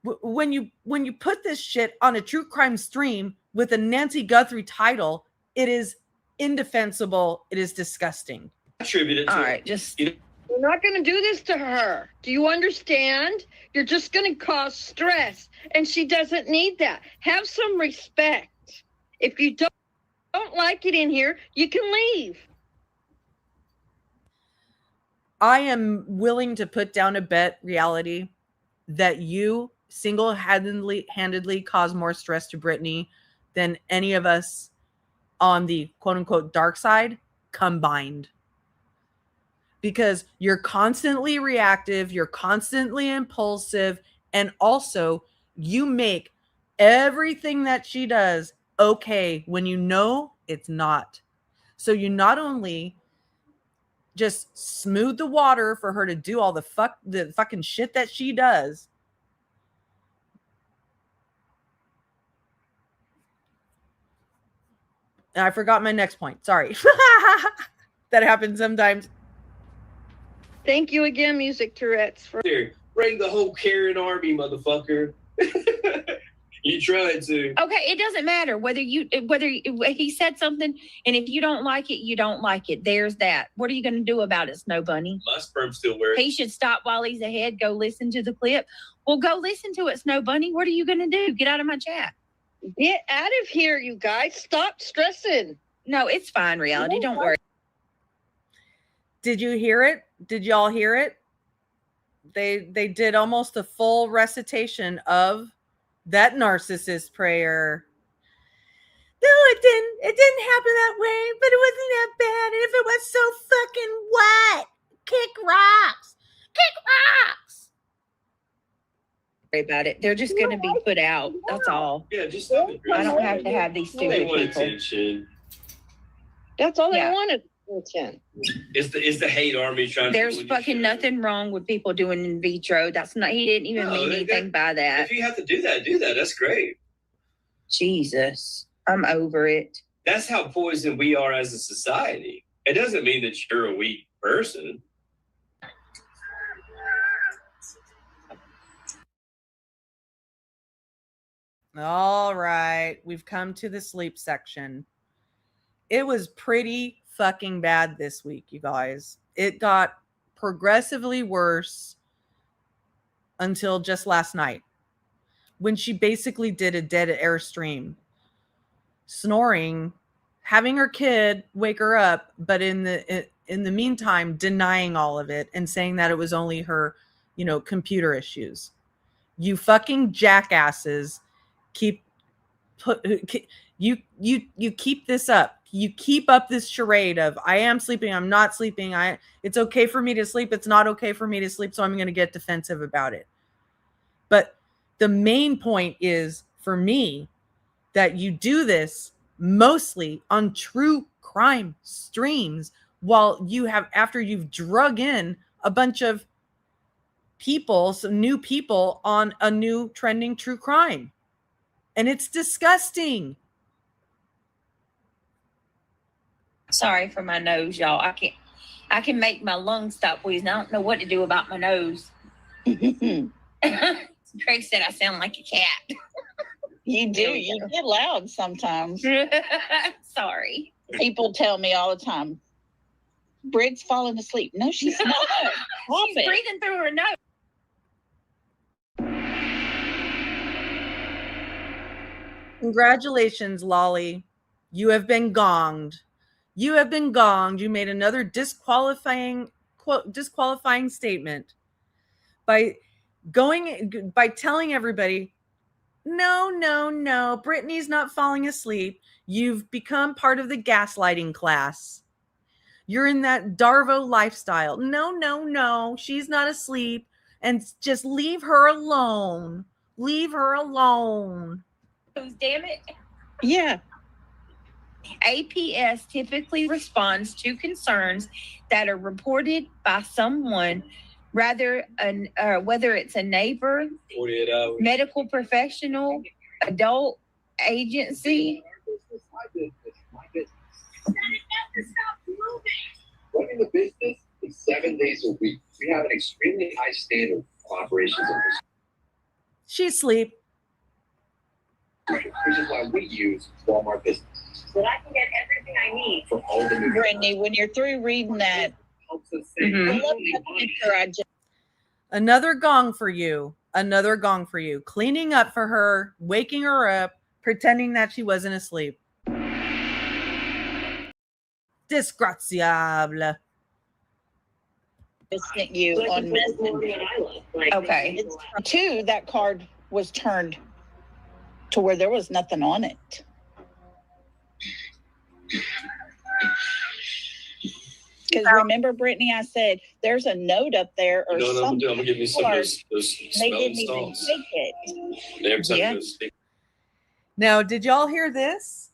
when you put this shit on a true crime stream with a Nancy Guthrie title. It is indefensible. It is disgusting. Attribute it to all right, just. We're not going to do this to her. Do you understand? You're just going to cause stress, and she doesn't need that. Have some respect. If you don't like it in here, you can leave. I am willing to put down a bet, reality, that you single-handedly cause more stress to Brittany than any of us on the quote-unquote dark side combined. Because you're constantly reactive, you're constantly impulsive, and also you make everything that she does okay when you know it's not. So you not only just smooth the water for her to do all the fucking shit that she does, and I forgot my next point. Sorry. That happens sometimes. Thank you again, Music Tourette's. Bring the whole Karen army, motherfucker. You tried to. Okay, it doesn't matter whether he said something, and if you don't like it, you don't like it. There's that. What are you going to do about it, Snow Bunny? My sperm still works. He should stop while he's ahead. Go listen to the clip. Well, go listen to it, Snow Bunny. What are you going to do? Get out of my chat. Get out of here, you guys. Stop stressing. No, it's fine, reality. Don't worry. Did you hear it? Did y'all hear it? They did almost a full recitation of that narcissist prayer. No, it didn't happen that way, but it wasn't that bad. And if it was so fucking what? Kick rocks. Kick rocks. Worry about it. They're just going to be put out. That's all. Yeah, just stop it. I don't have to have these stupid They want people. attention. That's all they Yeah. wanted. Attention. It's the hate army trying There's to. fucking nothing wrong with people doing in vitro. That's not. He didn't even mean anything by that. If you have to do that, do that. That's great. Jesus, I'm over it. That's how poisoned we are as a society. It doesn't mean that you're a weak person. All right, we've come to the sleep section. It was pretty fucking bad this week, you guys. It got progressively worse until just last night when she basically did a dead air stream, snoring, having her kid wake her up, but in the meantime denying all of it and saying that it was only her, computer issues. You fucking jackasses you keep this up. You keep up this charade of I am sleeping, I'm not sleeping, it's okay for me to sleep, it's not okay for me to sleep, so I'm going to get defensive about it. But the main point is for me that you do this mostly on true crime streams after you've drug in a bunch of people, some new people on a new trending true crime. And it's disgusting. Sorry for my nose, y'all. I can make my lungs stop wheezing. I don't know what to do about my nose. Greg said I sound like a cat. You do. You get loud sometimes. Sorry. People tell me all the time, Britt's falling asleep. No, she's not. She's breathing through her nose. Congratulations, Lolli. You have been gonged. You have been gonged. You made another disqualifying statement by telling everybody, no, Brittany's not falling asleep. You've become part of the gaslighting class. You're in that Darvo lifestyle. No, she's not asleep. And just leave her alone. Leave her alone. Damn it. Yeah. APS typically responds to concerns that are reported by someone, whether it's a neighbor, 48 hours. medical professional, adult agency. Running the business is 7 days a week. We have an extremely high standard of operations. She's asleep. Which is why we use Walmart Business. So that I can get everything I need for all the new. Brittany, when you're through reading that, Another gong for you. Another gong for you. Cleaning up for her, waking her up, pretending that she wasn't asleep. Disgraziable. I sent you on Messenger. Okay. Two, that card was turned to where there was nothing on it. Because remember, Brittany, I said there's a note up there or something. I'm gonna give you some of those They smelling didn't even salts. take it. Next time Yeah. you speak. Now, did y'all hear this?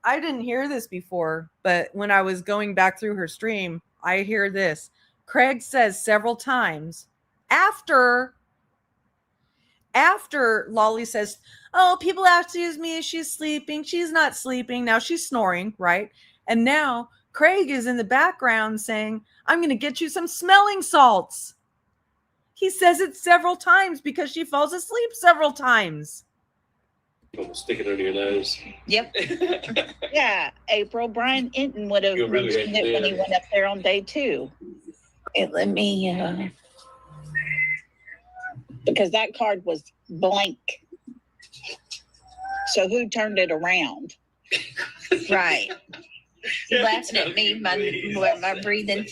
I didn't hear this before, but when I was going back through her stream, I hear this. Craig says several times after Lolli says, oh, people accuse me as she's sleeping. She's not sleeping. Now she's snoring, right? And now Craig is in the background saying, I'm going to get you some smelling salts. He says it several times because she falls asleep several times. Stick it under your nose. Yep. Yeah, April. Brian Enton would have You really mentioned hate it when he them. went up there on day 2. Let me, because that card was blank. So who turned it around? Right. Laughing at me, my breathing.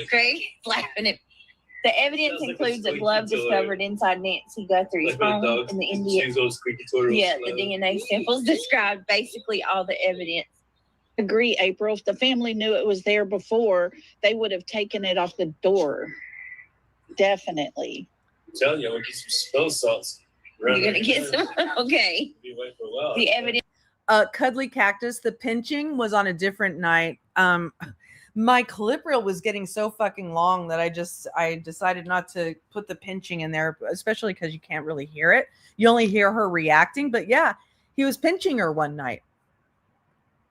Craig laughing at. The evidence includes a glove discovered inside Nancy Guthrie's home in the India. Yeah, the DNA samples described basically all the evidence. Agree, April. If the family knew it was there before, they would have taken it off the door. Definitely. I'm telling you, I'm gonna get some snow salts. You're gonna get some. Okay. Be away for a while. The evidence. Cuddly Cactus, the pinching was on a different night. My clip reel was getting so fucking long that I decided not to put the pinching in there, especially because you can't really hear it. You only hear her reacting. But yeah, he was pinching her one night.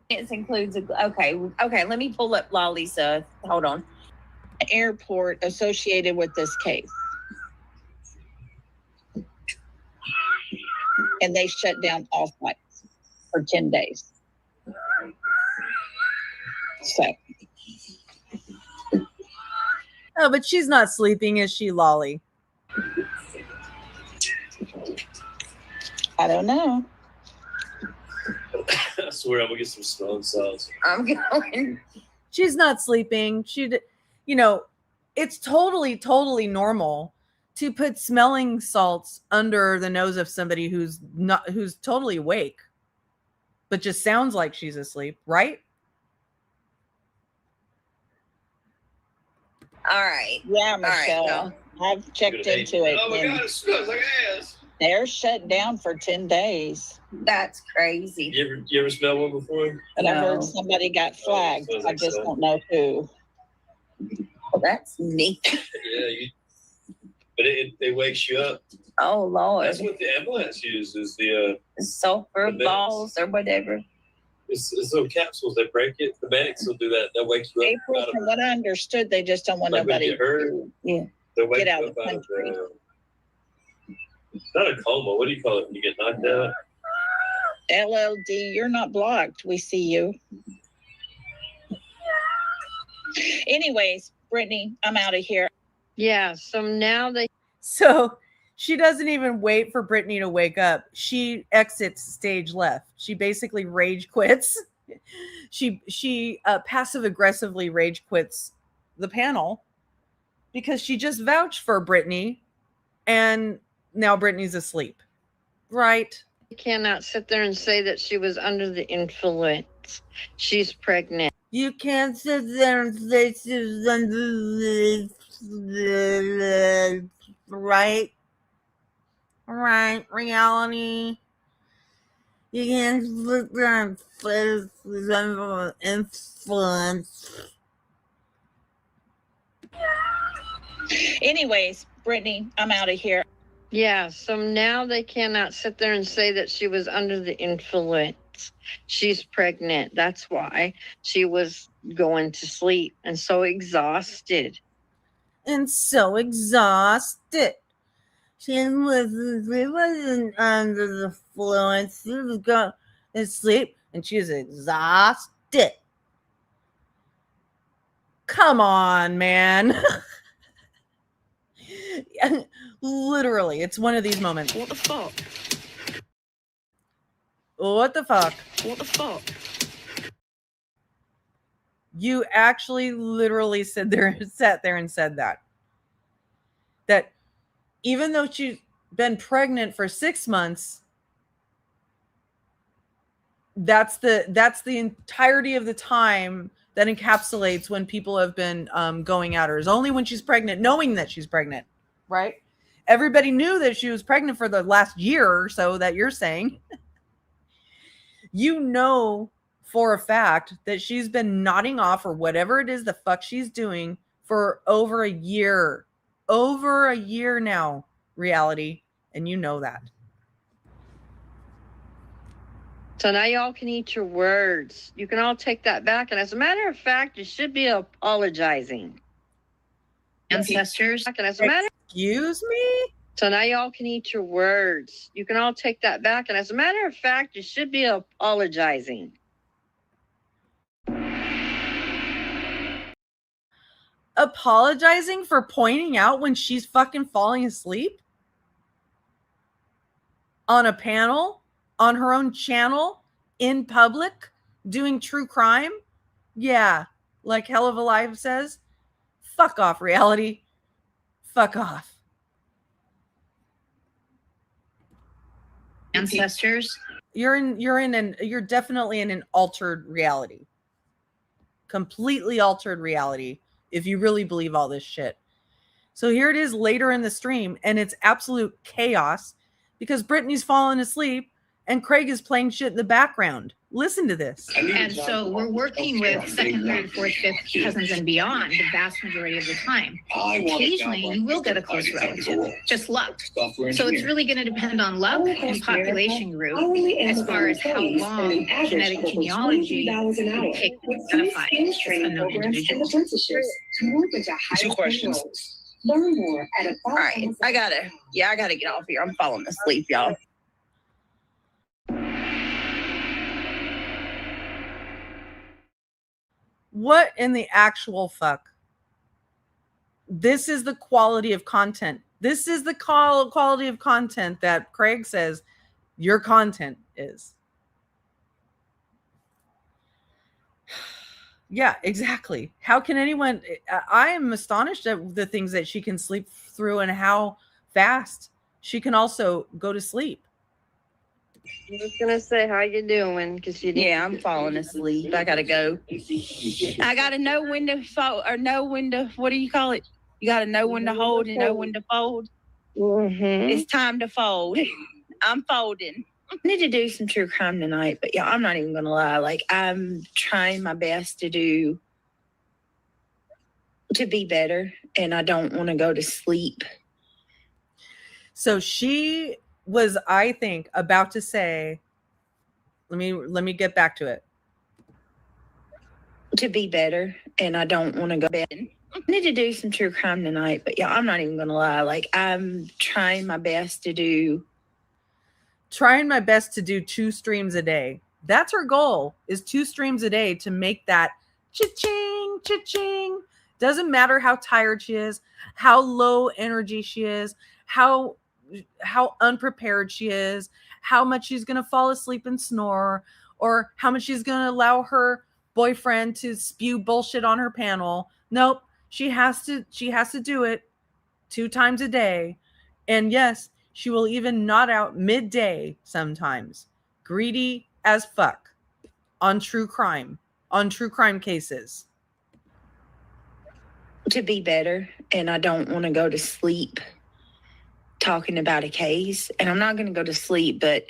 It includes okay. Let me pull up Lolli's. Hold on. Airport associated with this case, and they shut down all flights for 10 days. So. Oh, but she's not sleeping, is she, Lolli? I don't know. I swear I'm gonna get some snow salts. I'm going. She's not sleeping. It's totally normal to put smelling salts under the nose of somebody who's totally awake, but just sounds like she's asleep, right? All right. Yeah, Michelle. All right, I've checked into it. Oh my God, it smells like ass. They're shut down for 10 days. That's crazy. You ever smell one before? But I heard somebody got flagged. Smells I like just so. don't know who. Well, that's neat. Yeah, but it wakes you up. Oh Lord. That's what the ambulance uses. The sulfur the balls or whatever. It's little capsules. They break it. The medics will do that. They'll wake you up. April, from what I understood, they just don't want Like when nobody you get hurt, Yeah. they'll wake get out you of up the out of country. not a coma. What do you call it when you get knocked out? LLD, you're not blocked. We see you. Anyways, Brittany, I'm out of here. Yeah, so now they. So she doesn't even wait for Brittany to wake up. She exits stage left. She basically rage quits. She passive aggressively rage quits the panel because she just vouched for Brittany, and now Brittany's asleep. Right? You cannot sit there and say that she was under the influence. She's pregnant. You can't sit there and say she was under the right? Right, reality. You can't sit there and say she's under influence. Anyways, Brittany, I'm out of here. Yeah, so now they cannot sit there and say that she was under the influence. She's pregnant. That's why she was going to sleep and so exhausted. And so exhausted. She wasn't under the influence. She was going to sleep and she was exhausted. Come on, man. Literally, it's one of these moments. What the fuck? What the fuck? What the fuck? You actually literally sat there and said that. That even though she's been pregnant for 6 months, that's the entirety of the time that encapsulates when people have been going at her, is only when she's pregnant, knowing that she's pregnant, right? Everybody knew that she was pregnant for the last year or so that you're saying. You know for a fact that she's been nodding off or whatever it is the fuck she's doing for over a year. Over a year now, reality. And you know that. So now y'all can eat your words. You can all take that back. And as a matter of fact, you should be apologizing. Ancestors. And as a matter Excuse me? So now y'all can eat your words. You can all take that back. And as a matter of fact, you should be apologizing. Apologizing for pointing out when she's fucking falling asleep? On a panel? On her own channel? In public? Doing true crime? Yeah. Like Hell of a Life says. Fuck off, reality. Fuck off. Ancestors. You're definitely in an altered reality. Completely altered reality if you really believe all this shit. So here it is later in the stream, and it's absolute chaos because Brittany's fallen asleep and Craig is playing shit in the background. Listen to this. And so we're working with second, third, fourth, fifth cousins and beyond the vast majority of the time. Occasionally, you will get a close relative, just luck. So it's really going to depend on luck and population group as far as how long genetic genealogy it takes to identify a known individual. 2 questions. Learn more at all right, I gotta get off here. I'm falling asleep, y'all. What in the actual fuck? This is the quality of content. This is the quality of content that Craig says your content is. Yeah, exactly. How can anyone... I am astonished at the things that she can sleep through and how fast she can also go to sleep. I'm just gonna say how you doing, because I'm falling asleep. I gotta go. I gotta know when to fold or know when to, what do you call it? You gotta know when to hold and know when to fold. Mm-hmm. It's time to fold. I'm folding. I need to do some true crime tonight, but yeah, I'm not even gonna lie. Like, I'm trying my best to be better, and I don't want to go to sleep. So she was, I think, about to say, let me get back to it. To be better, and I don't want to go to bed. I need to do some true crime tonight, but yeah, I'm not even gonna lie. Like, I'm trying my best to do 2 streams a day. That's her goal, is 2 streams a day to make that cha-ching, cha-ching. Doesn't matter how tired she is, how low energy she is, how unprepared she is, how much she's going to fall asleep and snore, or how much she's going to allow her boyfriend to spew bullshit on her panel. Nope. She has to do it 2 times a day. And yes, she will even nod out midday sometimes. Greedy as fuck on true crime cases. to be better, and I don't want to go to sleep talking about a case. And I'm not going to go to sleep, but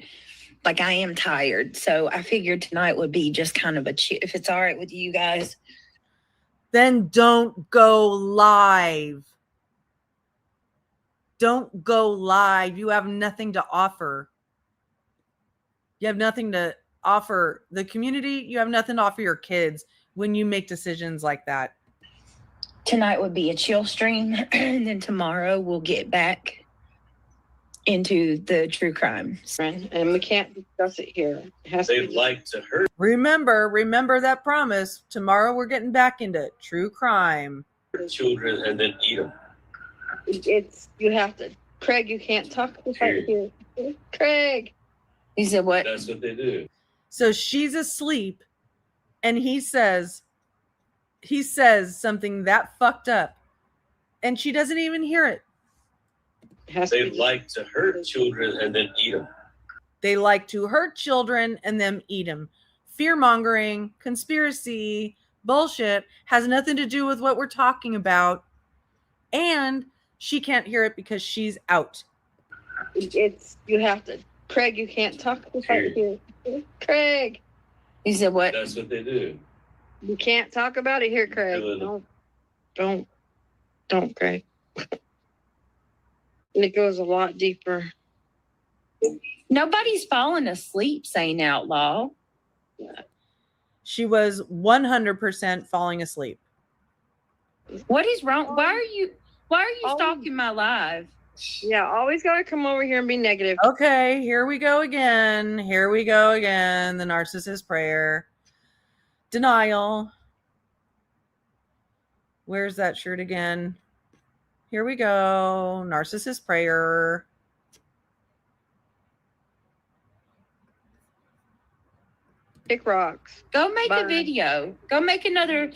like, I am tired. So I figured tonight would be just kind of if it's all right with you guys. Then don't go live. Don't go live. You have nothing to offer. You have nothing to offer the community. You have nothing to offer your kids when you make decisions like that. Tonight would be a chill stream, and then tomorrow we'll get back into the true crime. And we can't discuss it here. They'd like to hurt. Remember that promise. Tomorrow we're getting back into true crime. Children and then eat them. You have to, Craig, you can't talk right here. Craig. He said what? That's what they do. So she's asleep, and he says something that fucked up, and she doesn't even hear it. They like to hurt children and then eat them. They like to hurt children and then eat them. Fear-mongering, conspiracy, bullshit has nothing to do with what we're talking about. And she can't hear it because she's out. You have to, Craig, you can't talk right here. Craig. He said what? That's what they do. You can't talk about it here, Craig. Don't, Craig. And it goes a lot deeper. Nobody's falling asleep saying outlaw. She was 100% falling asleep. What is wrong? Why are you stalking my live? Yeah, always got to come over here and be negative. Okay, here we go again. Here we go again. The narcissist prayer. Denial. Where's that shirt again? Here we go. Narcissist prayer. Kick rocks. Go make Bye. a video. Go make another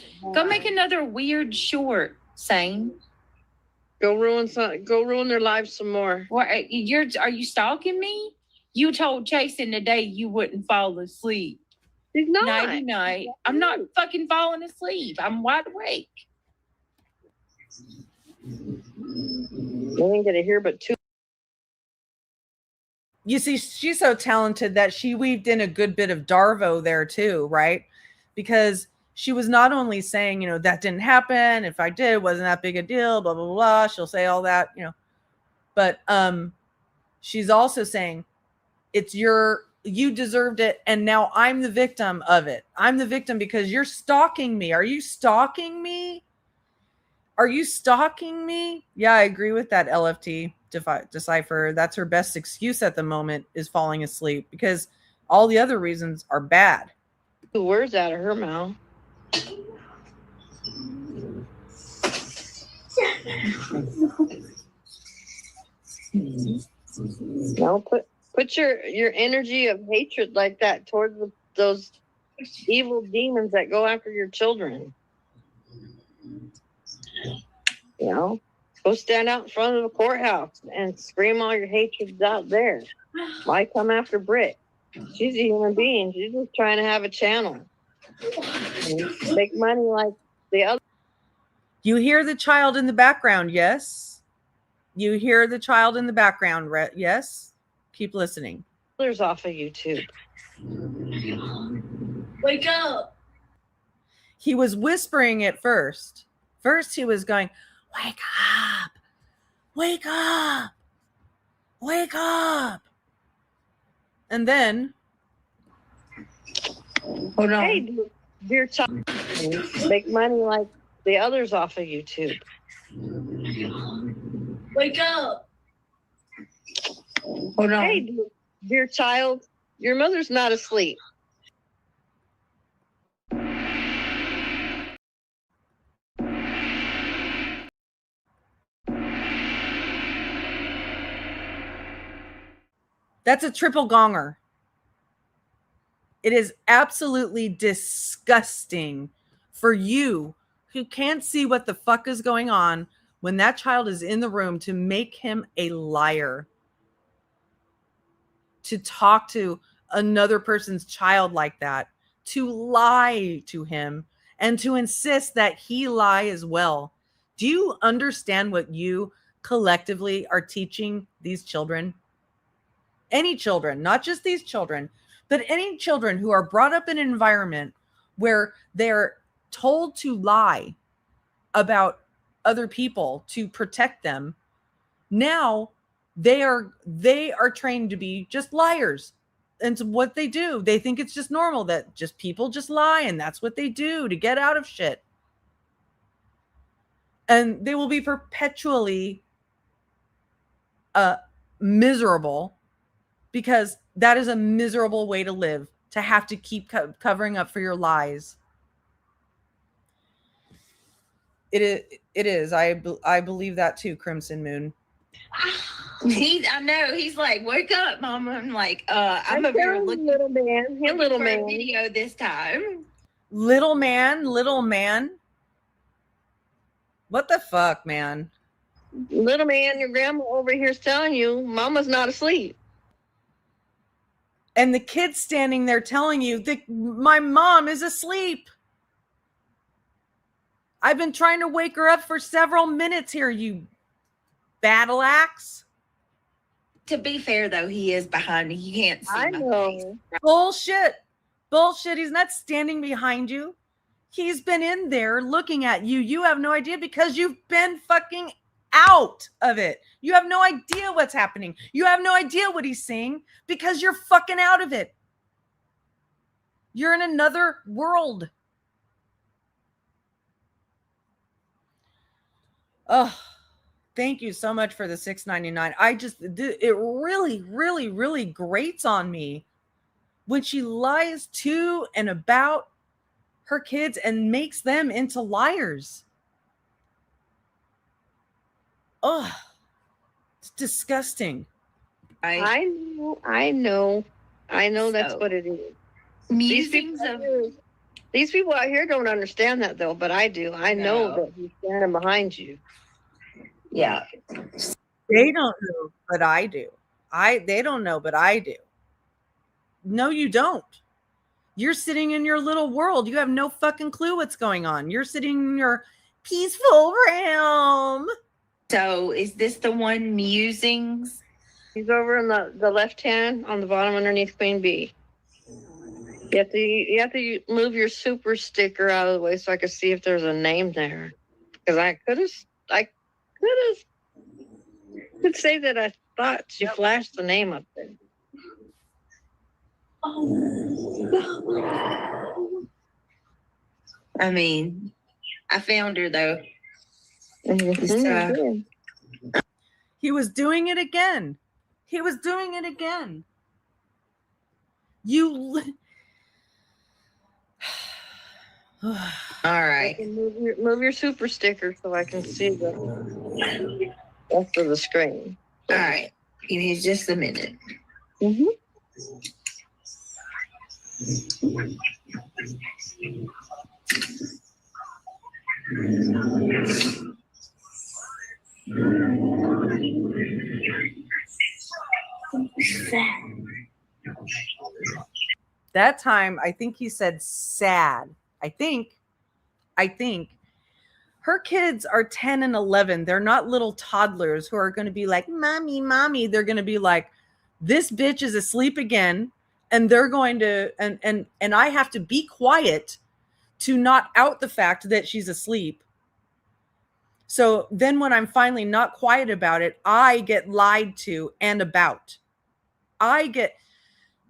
weird short, Sane. Go ruin their lives some more. What are you stalking me? You told Chasen today you wouldn't fall asleep. He's not. Nighty night. I'm not fucking falling asleep. I'm wide awake. They ain't gonna hear but two. You see, she's so talented that she weaved in a good bit of Darvo there too, right? Because she was not only saying, that didn't happen. If I did, it wasn't that big a deal, blah, blah, blah. She'll say all that, but she's also saying you deserved it. And now I'm the victim of it. I'm the victim because you're stalking me. Are you stalking me? Are you stalking me? Yeah, I agree with that, LFT Decipher. That's her best excuse at the moment is falling asleep because all the other reasons are bad. The words out of her mouth. No, put your energy of hatred like that towards those evil demons that go after your children. Go stand out in front of the courthouse and scream all your hatreds out there. Why come after Britt? She's a human being. She's just trying to have a channel. And make money like the other. You hear the child in the background, yes? You hear the child in the background, yes? Keep listening. There's off of YouTube. Wake up. He was whispering at first. First he was going, wake up, wake up, wake up. And then, hold on. Hey, dear child, make money like the others off of YouTube. Wake up. Hold on. Hey, dear child, your mother's not asleep. that's a triple gonger. It is absolutely disgusting for you who can't see what the fuck is going on when that child is in the room to make him a liar. To talk to another person's child like that, to lie to him and to insist that he lie as well. Do you understand what you collectively are teaching these children? Any children, not just these children, but any children who are brought up in an environment where they're told to lie about other people to protect them. Now they are trained to be just liars. And what they do, they think it's just normal that just people just lie and that's what they do to get out of shit. And they will be perpetually miserable because that is a miserable way to live, to have to keep covering up for your lies. It is. I believe that too, Crimson Moon. I know. He's like, wake up, Mama. I'm like, I'm over here looking, little man. Hey, little for man. a video this time. Little man. What the fuck, man? Little man, your grandma over here is telling you Mama's not asleep. And the kid's standing there telling you that my mom is asleep. I've been trying to wake her up for several minutes here, you battle axe. To be fair, though, he is behind me. You can't see I my know. face. Bullshit. He's not standing behind you. He's been in there looking at you. You have no idea because you've been fucking out of it. You have no idea what's happening. You have no idea what he's seeing because you're fucking out of it. You're in another world. Oh, Thank you so much for the $6.99. It really, really, really grates on me when she lies to and about her kids and makes them into liars. Oh, it's disgusting. I know that's what it is. These people out here don't understand that though, but I do. I know that he's standing behind you. Yeah. They don't know, but I do. They don't know, but I do. No, you don't. You're sitting in your little world. You have no fucking clue what's going on. You're sitting in your peaceful realm. So is this the one, musings? He's over in the left hand on the bottom underneath Queen Bee. You have to move your super sticker out of the way so I could see if there's a name there. Because I could say that I thought she flashed the name up there. I mean, I found her though. He was doing it again. He was doing it again. All right. Move your super sticker so I can see the rest of the screen. All right. Give me just a minute. Mm-hmm. That time, I think he said sad. I think her kids are 10 and 11. They're not little toddlers who are going to be like, mommy, mommy. They're going to be like, this bitch is asleep again. And they're going to, and I have to be quiet to not out the fact that she's asleep. So then when I'm finally not quiet about it, I get lied to and about.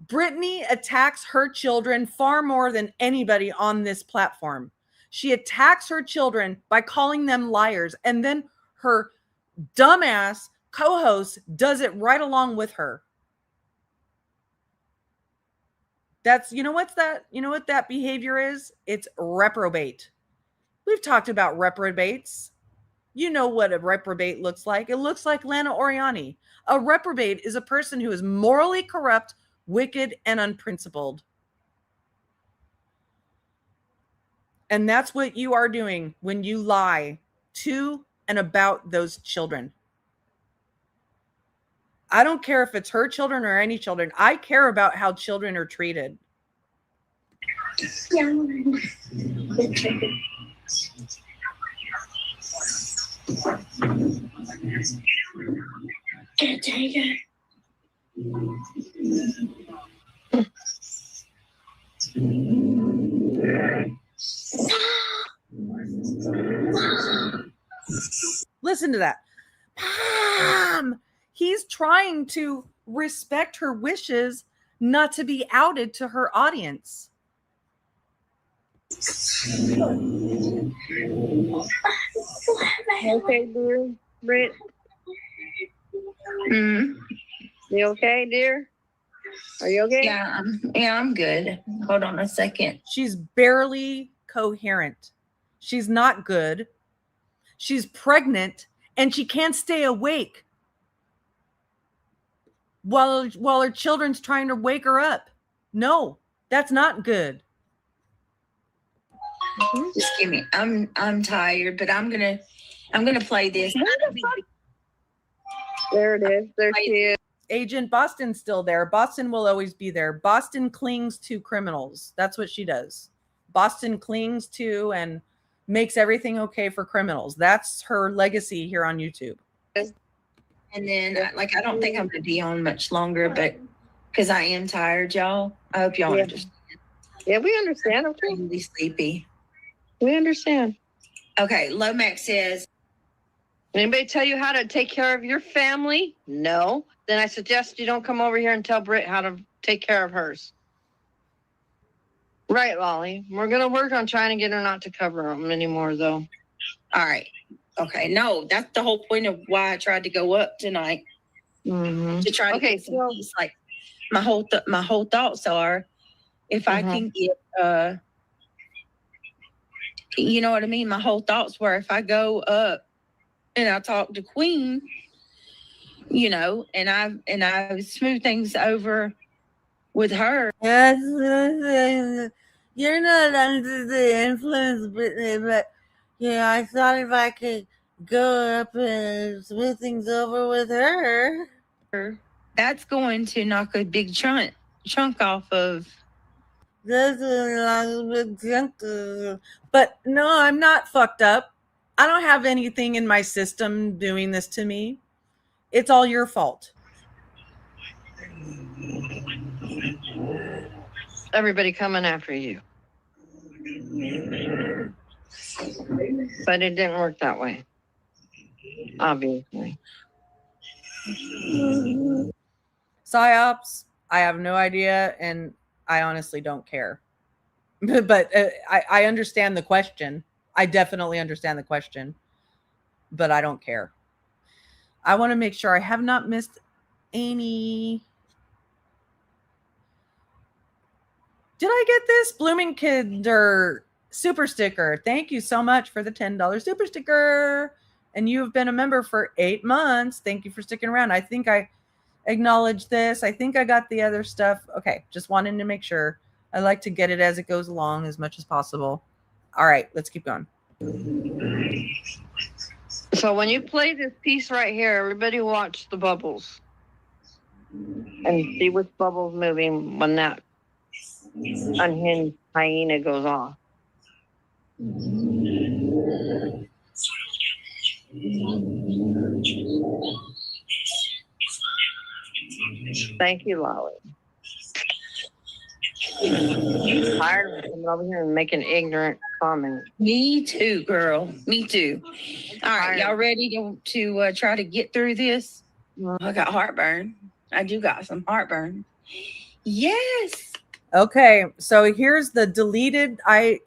Brittany attacks her children far more than anybody on this platform. She attacks her children by calling them liars. And then her dumbass co-host does it right along with her. You know what that behavior is? It's reprobate. We've talked about reprobates. You know what a reprobate looks like. It looks like Lana Oriani. A reprobate is a person who is morally corrupt, wicked, and unprincipled. And that's what you are doing when you lie to and about those children. I don't care if it's her children or any children. I care about how children are treated. Listen to that. Mom! He's trying to respect her wishes not to be outed to her audience. Okay, dear Britt? Mm-hmm. You okay, dear? Are you okay? Yeah, I'm good. Hold on a second. She's barely coherent. She's not good. She's pregnant and she can't stay awake while her children's trying to wake her up. No, that's not good. Just give me. I'm tired, but I'm gonna play this. There it is. There she is. Agent Boston's still there. Boston will always be there. Boston clings to criminals. That's what she does. Boston clings to and makes everything okay for criminals. That's her legacy here on YouTube. And then, I don't think I'm going to be on much longer, but because I am tired, y'all. I hope y'all understand. Yeah, we understand. I'm really sleepy. We understand. Okay, Lomax says, anybody tell you how to take care of your family? No. Then I suggest you don't come over here and tell Britt how to take care of hers. Right, Lolly. We're going to work on trying to get her not to cover them anymore, though. All right. Okay, no, that's the whole point of why I tried to go up tonight to try to get some peace. Like my whole thoughts are, if I can get you know what I mean. My whole thoughts were, if I go up and I talk to Queen, you know, and I smooth things over with her. Yes, you're not under the influence, Brittany, but yeah, I thought if I could go up and smooth things over with her, that's going to knock a big chunk off of. But no, I'm not fucked up. I don't have anything in my system doing this to me. It's all your fault. Everybody coming after you. But it didn't work that way. Obviously. PsyOps, I have no idea, and I honestly don't care. But I understand the question. I definitely understand the question, but I don't care. I want to make sure I have not missed any. Did I get this? Blooming Kinder super sticker. Thank you so much for the $10 super sticker. And you have been a member for 8 months. Thank you for sticking around. I think I acknowledged this. I think I got the other stuff. Okay, just wanting to make sure. I like to get it as it goes along as much as possible. All right, let's keep going. So when you play this piece right here, everybody watch the bubbles. And see which bubble's moving when that unhinged hyena goes off. Thank you, Lolli. I'm tired of coming over here and making ignorant comments. Me too, girl. Me too. All right, y'all ready to try to get through this? I got heartburn. I do got some heartburn. Yes. Okay, so here's the deleted. I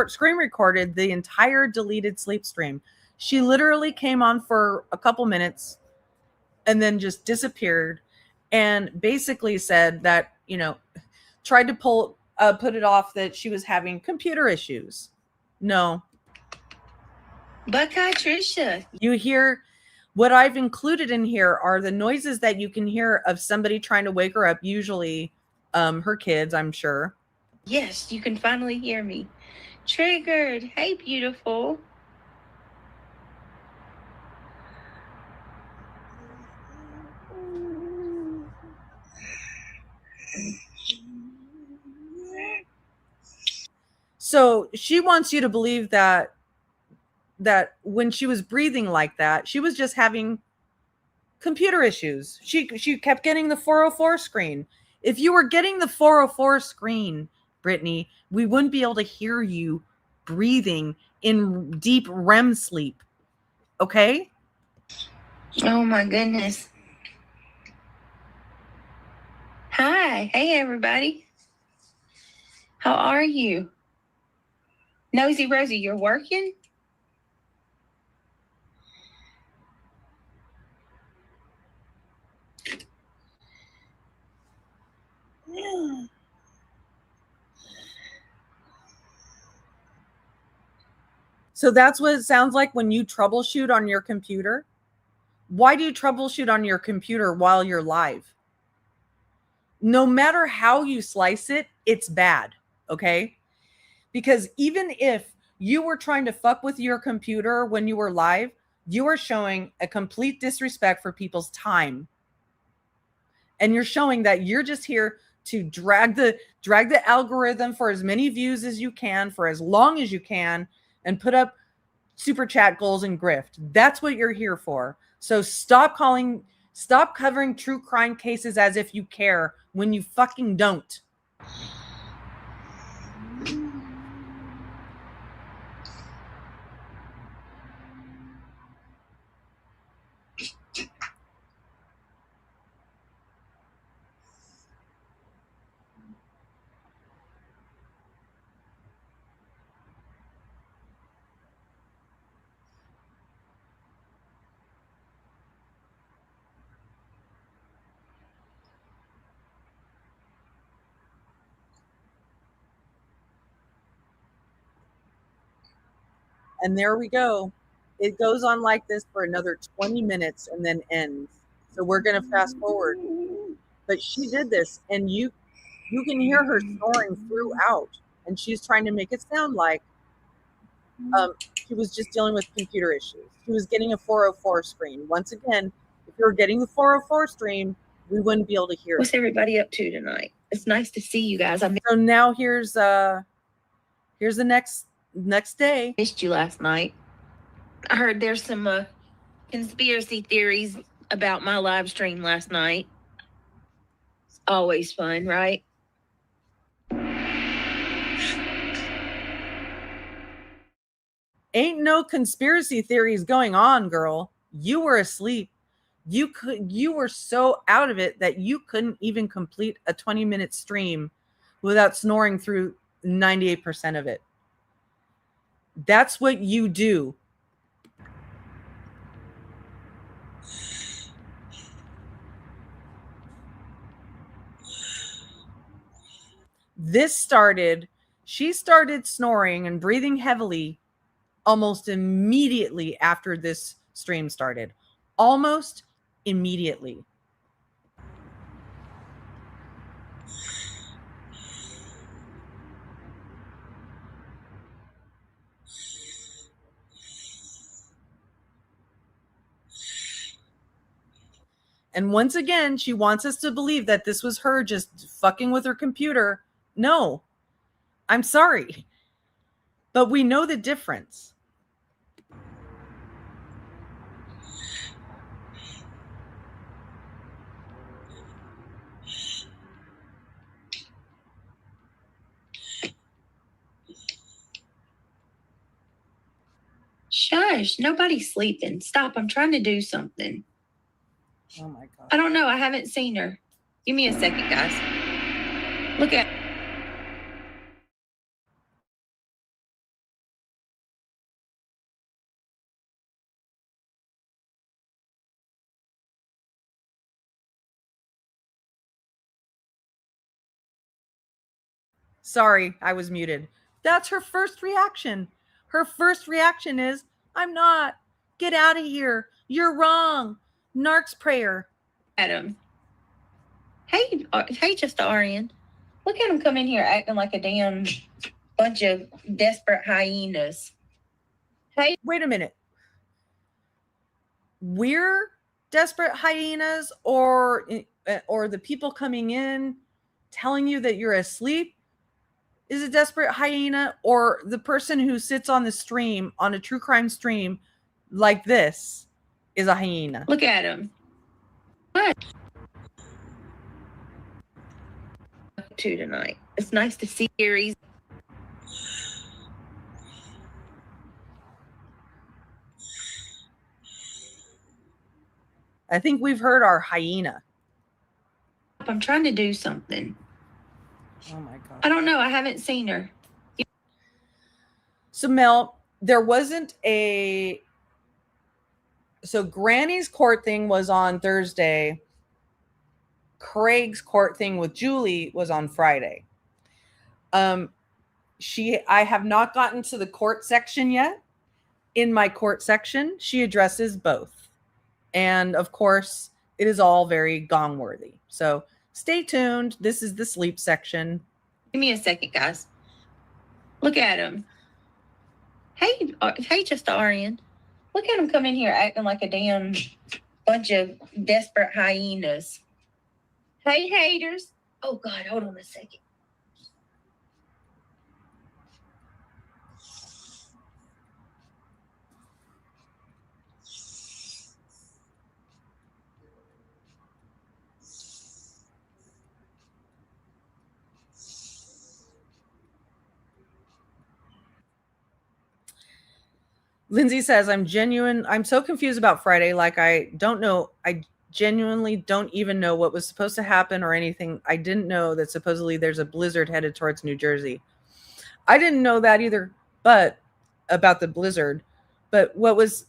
screen recorded the entire deleted sleep stream. She literally came on for a couple minutes and then just disappeared and basically said that, you know, tried to put it off that she was having computer issues. No. Buckeye Trisha. You hear what I've included in here are the noises that you can hear of somebody trying to wake her up, usually her kids, I'm sure. Yes, you can finally hear me. Triggered. Hey, beautiful. So she wants you to believe that when she was breathing like that, she was just having computer issues. She kept getting the 404 screen. If you were getting the 404 screen, Brittany, we wouldn't be able to hear you breathing in deep REM sleep. Okay? Oh my goodness. Hi. Hey, everybody. How are you? Nosy Rosie, you're working? Yeah. So that's what it sounds like when you troubleshoot on your computer. Why do you troubleshoot on your computer while you're live? No matter how you slice it, it's bad, okay? Because even if you were trying to fuck with your computer when you were live, you are showing a complete disrespect for people's time. And you're showing that you're just here to drag the algorithm for as many views as you can, for as long as you can, and put up super chat goals and grift. That's what you're here for. So stop covering true crime cases as if you care when you fucking don't. And there we go. It goes on like this for another 20 minutes and then ends. So we're going to fast forward. But she did this, and you can hear her snoring throughout, and she's trying to make it sound like she was just dealing with computer issues. She was getting a 404 stream. Once again, if you were getting the 404 stream, we wouldn't be able to hear What's it. everybody up to tonight? It's nice to see you guys. So now here's the next day. Missed you last night. I heard there's some conspiracy theories about my live stream last night. It's always fun, right? Ain't no conspiracy theories going on, girl. You were asleep. You were so out of it that you couldn't even complete a 20-minute stream without snoring through 98% of it. That's what you do. She started snoring and breathing heavily almost immediately after this stream started. Almost immediately. And once again, she wants us to believe that this was her just fucking with her computer. No, I'm sorry. But we know the difference. Shush, nobody's sleeping. Stop, I'm trying to do something. Oh my God. I don't know. I haven't seen her. Give me a second, guys. Look at. Sorry, I was muted. That's her first reaction. Her first reaction is, I'm not. Get out of here. You're wrong. Narc's prayer. Adam. Hey, just Arian. Look at him come in here acting like a damn bunch of desperate hyenas. Hey, wait a minute. We're desperate hyenas, or the people coming in telling you that you're asleep is a desperate hyena, or the person who sits on the stream, on a true crime stream like this, is a hyena? Look at him. What? To tonight. It's nice to see Gary's. I think we've heard our hyena. I'm trying to do something. Oh my God. I don't know. I haven't seen her. So Mel, there wasn't a... So Granny's court thing was on Thursday. Craig's court thing with Julie was on Friday. I have not gotten to the court section yet. In my court section, she addresses both. And of course, it is all very Gong-worthy. So stay tuned. This is the sleep section. Give me a second, guys. Look at him. Hey, just Arian. Look at him come in here acting like a damn bunch of desperate hyenas. Hey, haters. Oh, God, hold on a second. Lindsay says, I'm so confused about Friday. Like, I don't know. I genuinely don't even know what was supposed to happen or anything. I didn't know that supposedly there's a blizzard headed towards New Jersey. I didn't know that either, but about the blizzard. But what was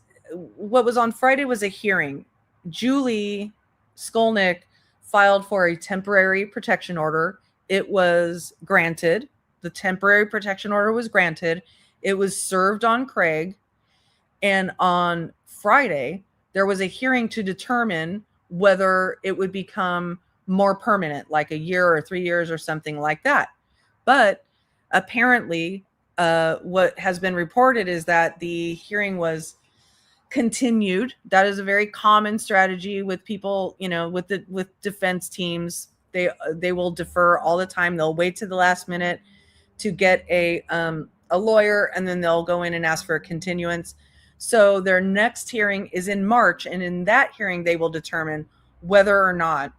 on Friday was a hearing. Julie Skolnick filed for a temporary protection order. It was granted. The temporary protection order was granted. It was served on Craig. And on Friday, there was a hearing to determine whether it would become more permanent, like a year or 3 years or something like that. But apparently, what has been reported is that the hearing was continued. That is a very common strategy with people, with defense teams. They will defer all the time. They'll wait to the last minute to get a lawyer, and then they'll go in and ask for a continuance. So their next hearing is in March, and in that hearing, they will determine whether or not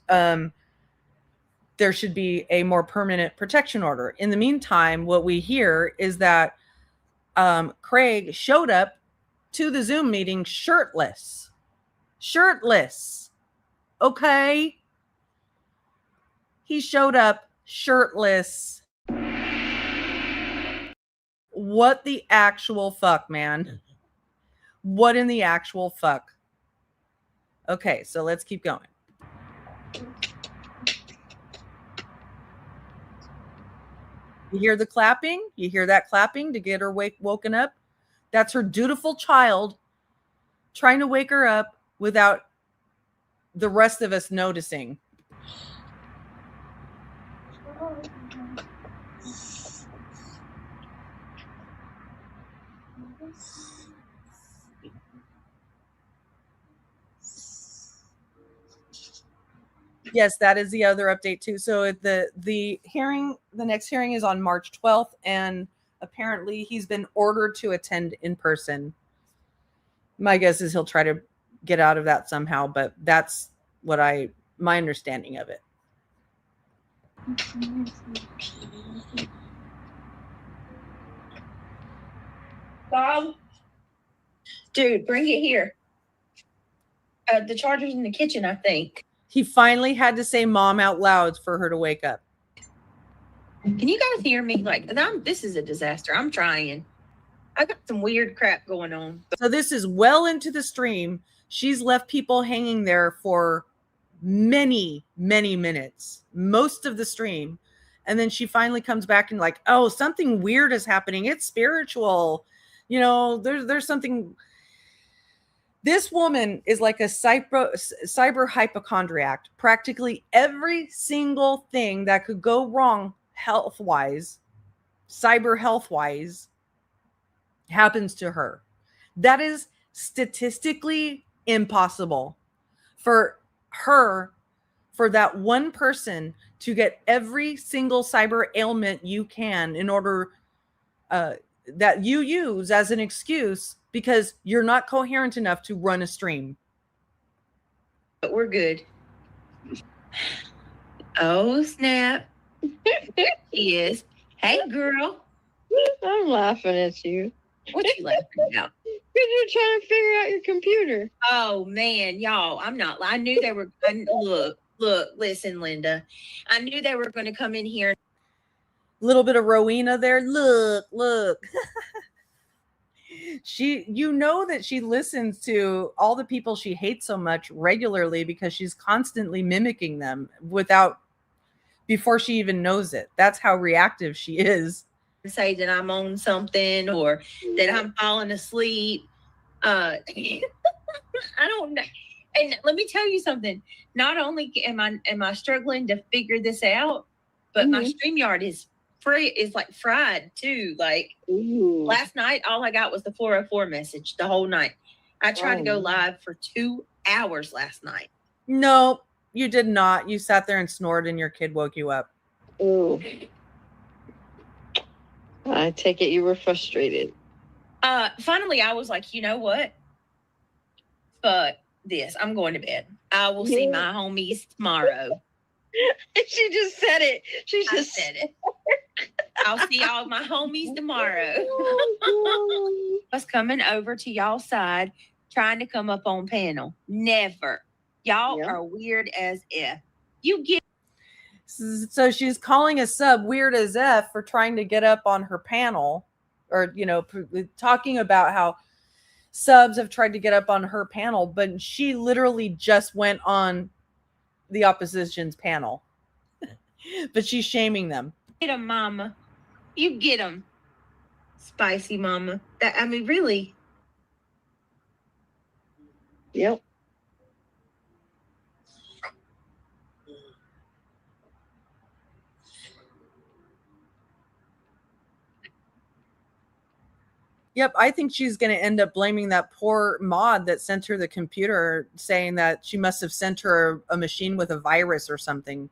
there should be a more permanent protection order. In the meantime, what we hear is that Craig showed up to the Zoom meeting shirtless. Okay. He showed up shirtless. What the actual fuck, man? What in the actual fuck? Okay, so let's keep going. You hear the clapping? You hear that clapping to get her woken up? That's her dutiful child trying to wake her up without the rest of us noticing. Yes, that is the other update too. So the next hearing is on March 12th, and apparently he's been ordered to attend in person. My guess is he'll try to get out of that somehow, but that's my understanding of it. Bob, dude, bring it here. The charger's in the kitchen, I think. He finally had to say "mom" out loud for her to wake up. Can you guys hear me? This is a disaster. I'm trying. I got some weird crap going on. So this is well into the stream. She's left people hanging there for many, many minutes, most of the stream. And then she finally comes back and oh, something weird is happening. It's spiritual. There's something. This woman is like a cyber hypochondriac. Practically every single thing that could go wrong health-wise, cyber health-wise, happens to her. That is statistically impossible for that one person to get every single cyber ailment you can in order that you use as an excuse because you're not coherent enough to run a stream. But we're good. Oh, snap. Yes. Hey, girl. I'm laughing at you. What you laughing about? Because you're trying to figure out your computer. Oh, man, y'all. I'm not. I knew they were. Look, listen, Linda. I knew they were going to come in here. Little bit of Rowena there. Look. That she listens to all the people she hates so much regularly because she's constantly mimicking them before she even knows it. That's how reactive she is. Say that I'm on something or that I'm falling asleep. I don't know. And let me tell you something. Not only am I struggling to figure this out, but my StreamYard is fried too. Last night, all I got was the 404 message the whole night. I tried to go live for 2 hours last night. No, you did not. You sat there and snored and your kid woke you up. Ooh. I take it you were frustrated. Finally, I was like, you know what? Fuck this. I'm going to bed. I will see my homies tomorrow. She just said it. I said it. I'll see all my homies tomorrow. I was coming over to y'all's side, trying to come up on panel. Never. Y'all are weird as F. You get. So she's calling a sub weird as F for trying to get up on her panel, or talking about how subs have tried to get up on her panel, but she literally just went on the opposition's panel. But she's shaming them. Get them, mama. You get them. spicy mama. That, I mean, really. Yep. Yep, I think she's going to end up blaming that poor mod that sent her the computer, saying that she must have sent her a machine with a virus or something,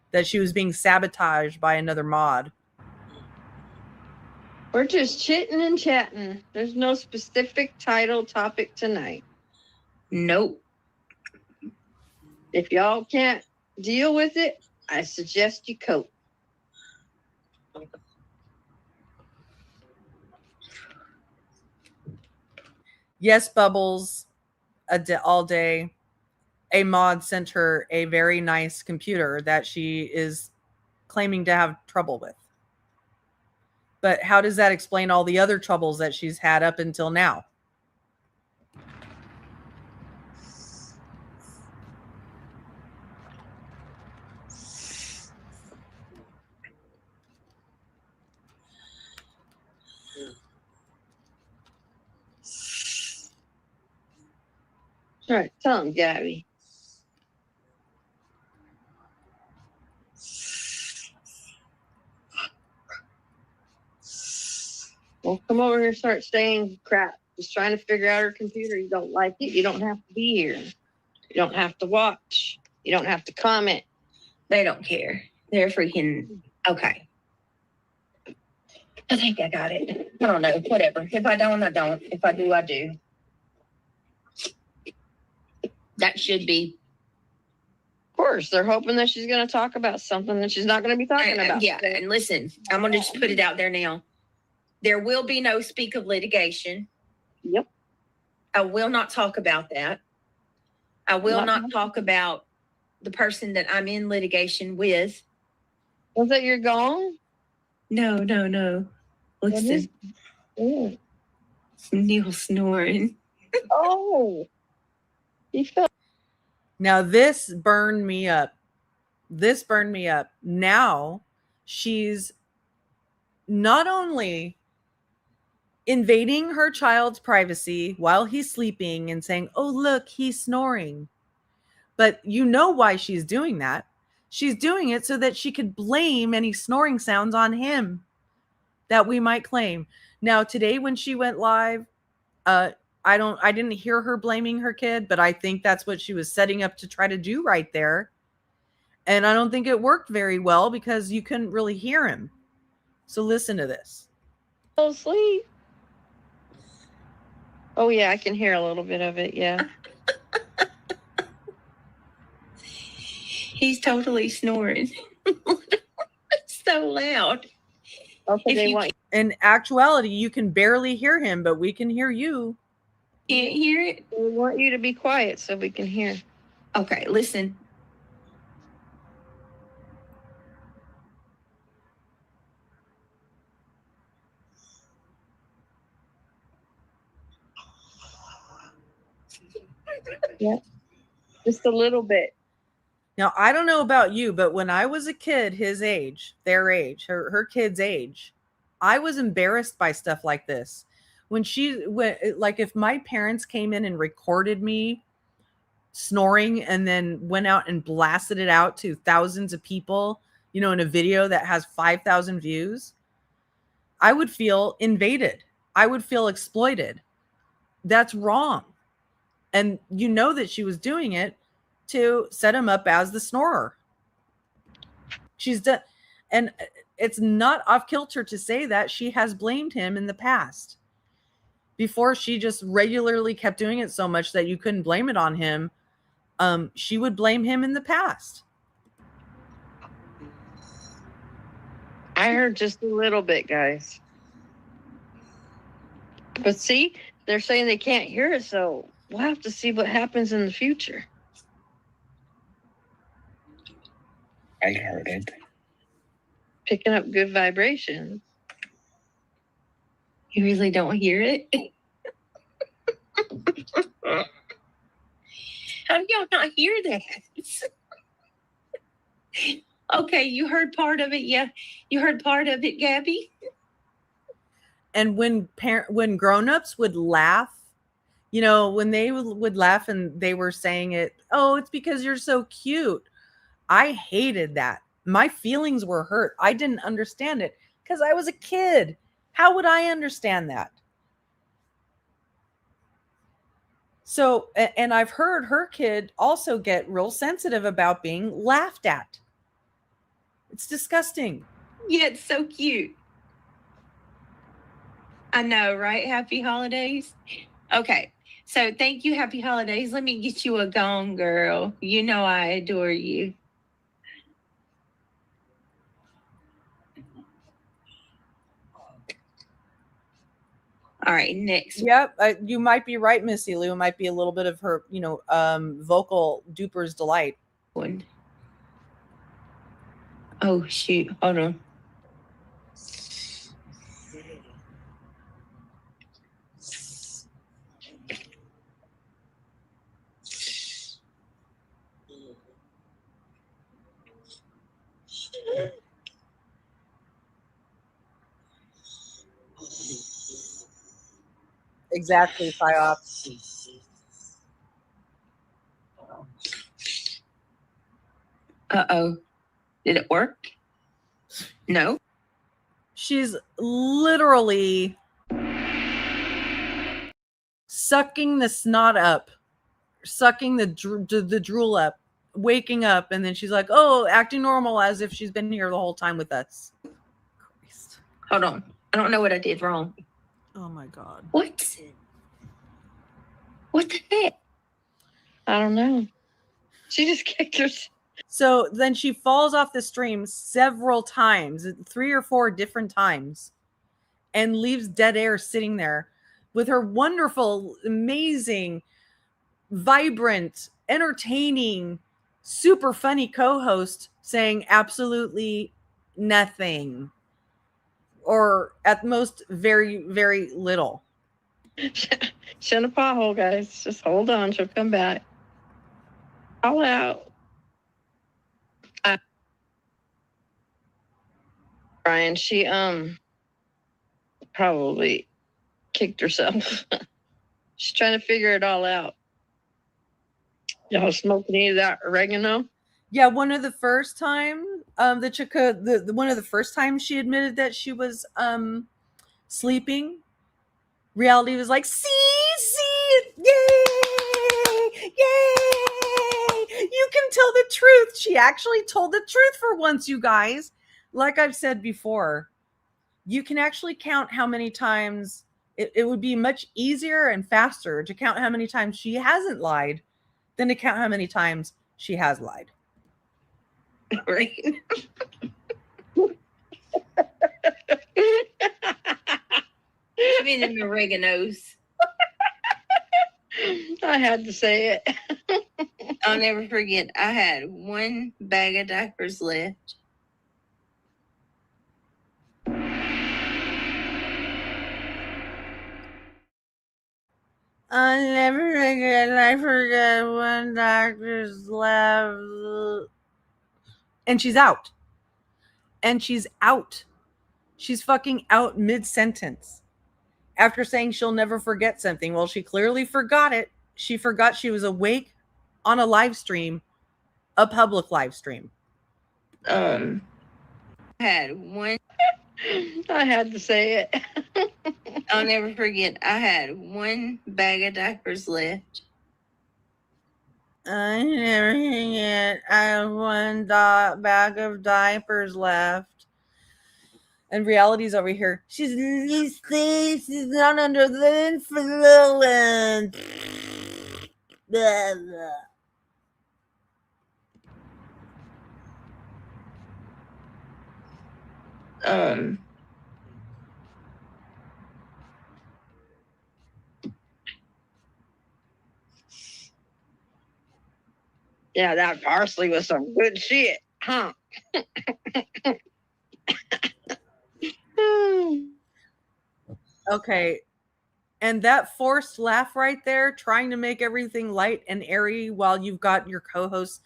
that she was being sabotaged by another mod. We're just chitting and chatting. There's no specific title topic tonight. Nope. If y'all can't deal with it, I suggest you cope. Yes, Bubbles, all day. A mod sent her a very nice computer that she is claiming to have trouble with. But how does that explain all the other troubles that she's had up until now? All right, tell him, Gabby. Well, come over here and start saying crap. Just trying to figure out her computer. You don't like it. You don't have to be here. You don't have to watch. You don't have to comment. They don't care. They're freaking okay. I think I got it. I don't know. Whatever. If I don't, I don't. If I do, I do. That should be. Of course, they're hoping that she's going to talk about something that she's not going to be talking about. Yeah, and listen, I'm going to just put it out there now. There will be no speak of litigation. Yep. I will not talk about that. I will not talk about the person that I'm in litigation with. Was that your gong? No. Listen. Neil snoring. Oh. He felt. Now this burned me up. Now she's not only invading her child's privacy while he's sleeping and saying, oh, look, he's snoring. But you know why she's doing that. She's doing it so that she could blame any snoring sounds on him that we might claim. Now, today when she went live, I didn't hear her blaming her kid, but I think that's what she was setting up to try to do right there. And I don't think it worked very well because you couldn't really hear him. So listen to this. Fell asleep. Oh, yeah, I can hear a little bit of it. Yeah. He's totally snoring. It's so loud. Okay, in actuality, you can barely hear him, but we can hear you. Can't hear it? We want you to be quiet so we can hear. Okay, listen. Yeah, just a little bit. Now, I don't know about you, but when I was a kid, his age, their age, her kid's age, I was embarrassed by stuff like this. When like if my parents came in and recorded me snoring and then went out and blasted it out to thousands of people, in a video that has 5,000 views, I would feel invaded. I would feel exploited. That's wrong. And you know that she was doing it to set him up as the snorer. She's done, and it's not off kilter to say that she has blamed him in the past. Before she just regularly kept doing it so much that you couldn't blame it on him, she would blame him in the past. I heard just a little bit, guys. But see, they're saying they can't hear it, so we'll have to see what happens in the future. I heard it. Picking up good vibrations. You really don't hear it? How do y'all not hear that? Okay, you heard part of it. Yeah, you heard part of it, Gabby. And when grown-ups would laugh, you know, when they would laugh and they were saying it, oh, it's because you're so cute. I hated that. My feelings were hurt. I didn't understand it because I was a kid. How would I understand that? So, and I've heard her kid also get real sensitive about being laughed at. It's disgusting. Yeah, it's so cute. I know, right? Happy holidays. Okay. So thank you. Happy holidays. Let me get you a gong, girl. You know I adore you. All right, next. Yep, you might be right, Missy Lou. It might be a little bit of her, you know, vocal duper's delight. One. Oh, shoot. Hold on. Exactly, PsyOps. Uh-oh. Did it work? No. She's literally sucking the snot up, sucking the drool up, waking up, and then she's like, oh, acting normal as if she's been here the whole time with us. Christ. Hold on. I don't know what I did wrong. Oh my God. What? What the heck? I don't know. She just kicked her. So then she falls off the stream several times, 3 or 4 different times, and leaves dead air sitting there with her wonderful, amazing, vibrant, entertaining, super funny co-host saying absolutely nothing, or at most very, very little. She's in a pothole, guys. Just hold on. She'll come back. All out. Brian, she probably kicked herself. She's trying to figure it all out. Y'all smoke any of that oregano? Yeah, one of the first time, one of the first times she admitted that she was sleeping, Reality was like, see, yay, you can tell the truth. She actually told the truth for once, you guys. Like I've said before, you can actually count how many times. It would be much easier and faster to count how many times she hasn't lied than to count how many times she has lied. Right. I mean, them oreganos. I had to say it. I'll never forget. I had 1 bag of diapers left. I'll never forget. I forget when doctors left. And she's out. She's fucking out mid-sentence after saying she'll never forget something. Well, she clearly forgot it. She forgot she was awake on a live stream, a public live stream. I had 1. I had to say it. I'll never forget. I had 1 bag of diapers left. I never forget. I have 1 bag of diapers left. And Reality's over here. She's not under the influence. Blah, blah. Yeah, that parsley was some good shit, huh? Okay. And that forced laugh right there, trying to make everything light and airy while you've got your co-host,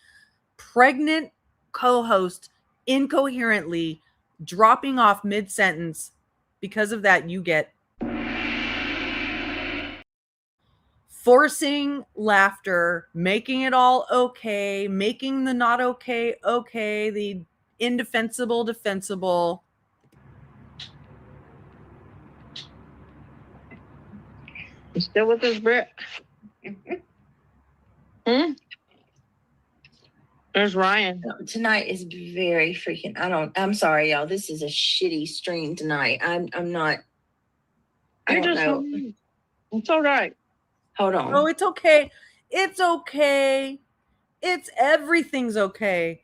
pregnant co-host, incoherently dropping off mid-sentence. Because of that, you get forcing laughter, making it all okay, making the not okay okay, the indefensible defensible. You still with us, Britt? There's Ryan. Tonight is very freaking. I'm sorry, y'all. This is a shitty stream tonight. I'm not. I don't know. It's all right. Hold on. Oh, it's okay. It's okay. Everything's okay.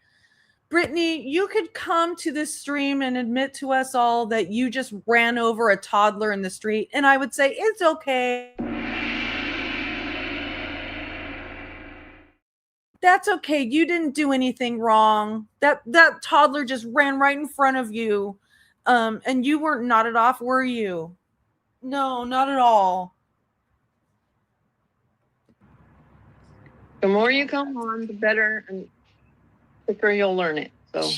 Brittany, you could come to this stream and admit to us all that you just ran over a toddler in the street, and I would say it's okay. That's okay. You didn't do anything wrong. That toddler just ran right in front of you. And you weren't nodded off, were you? No, not at all. The more you come on, the better and quicker you'll learn it. So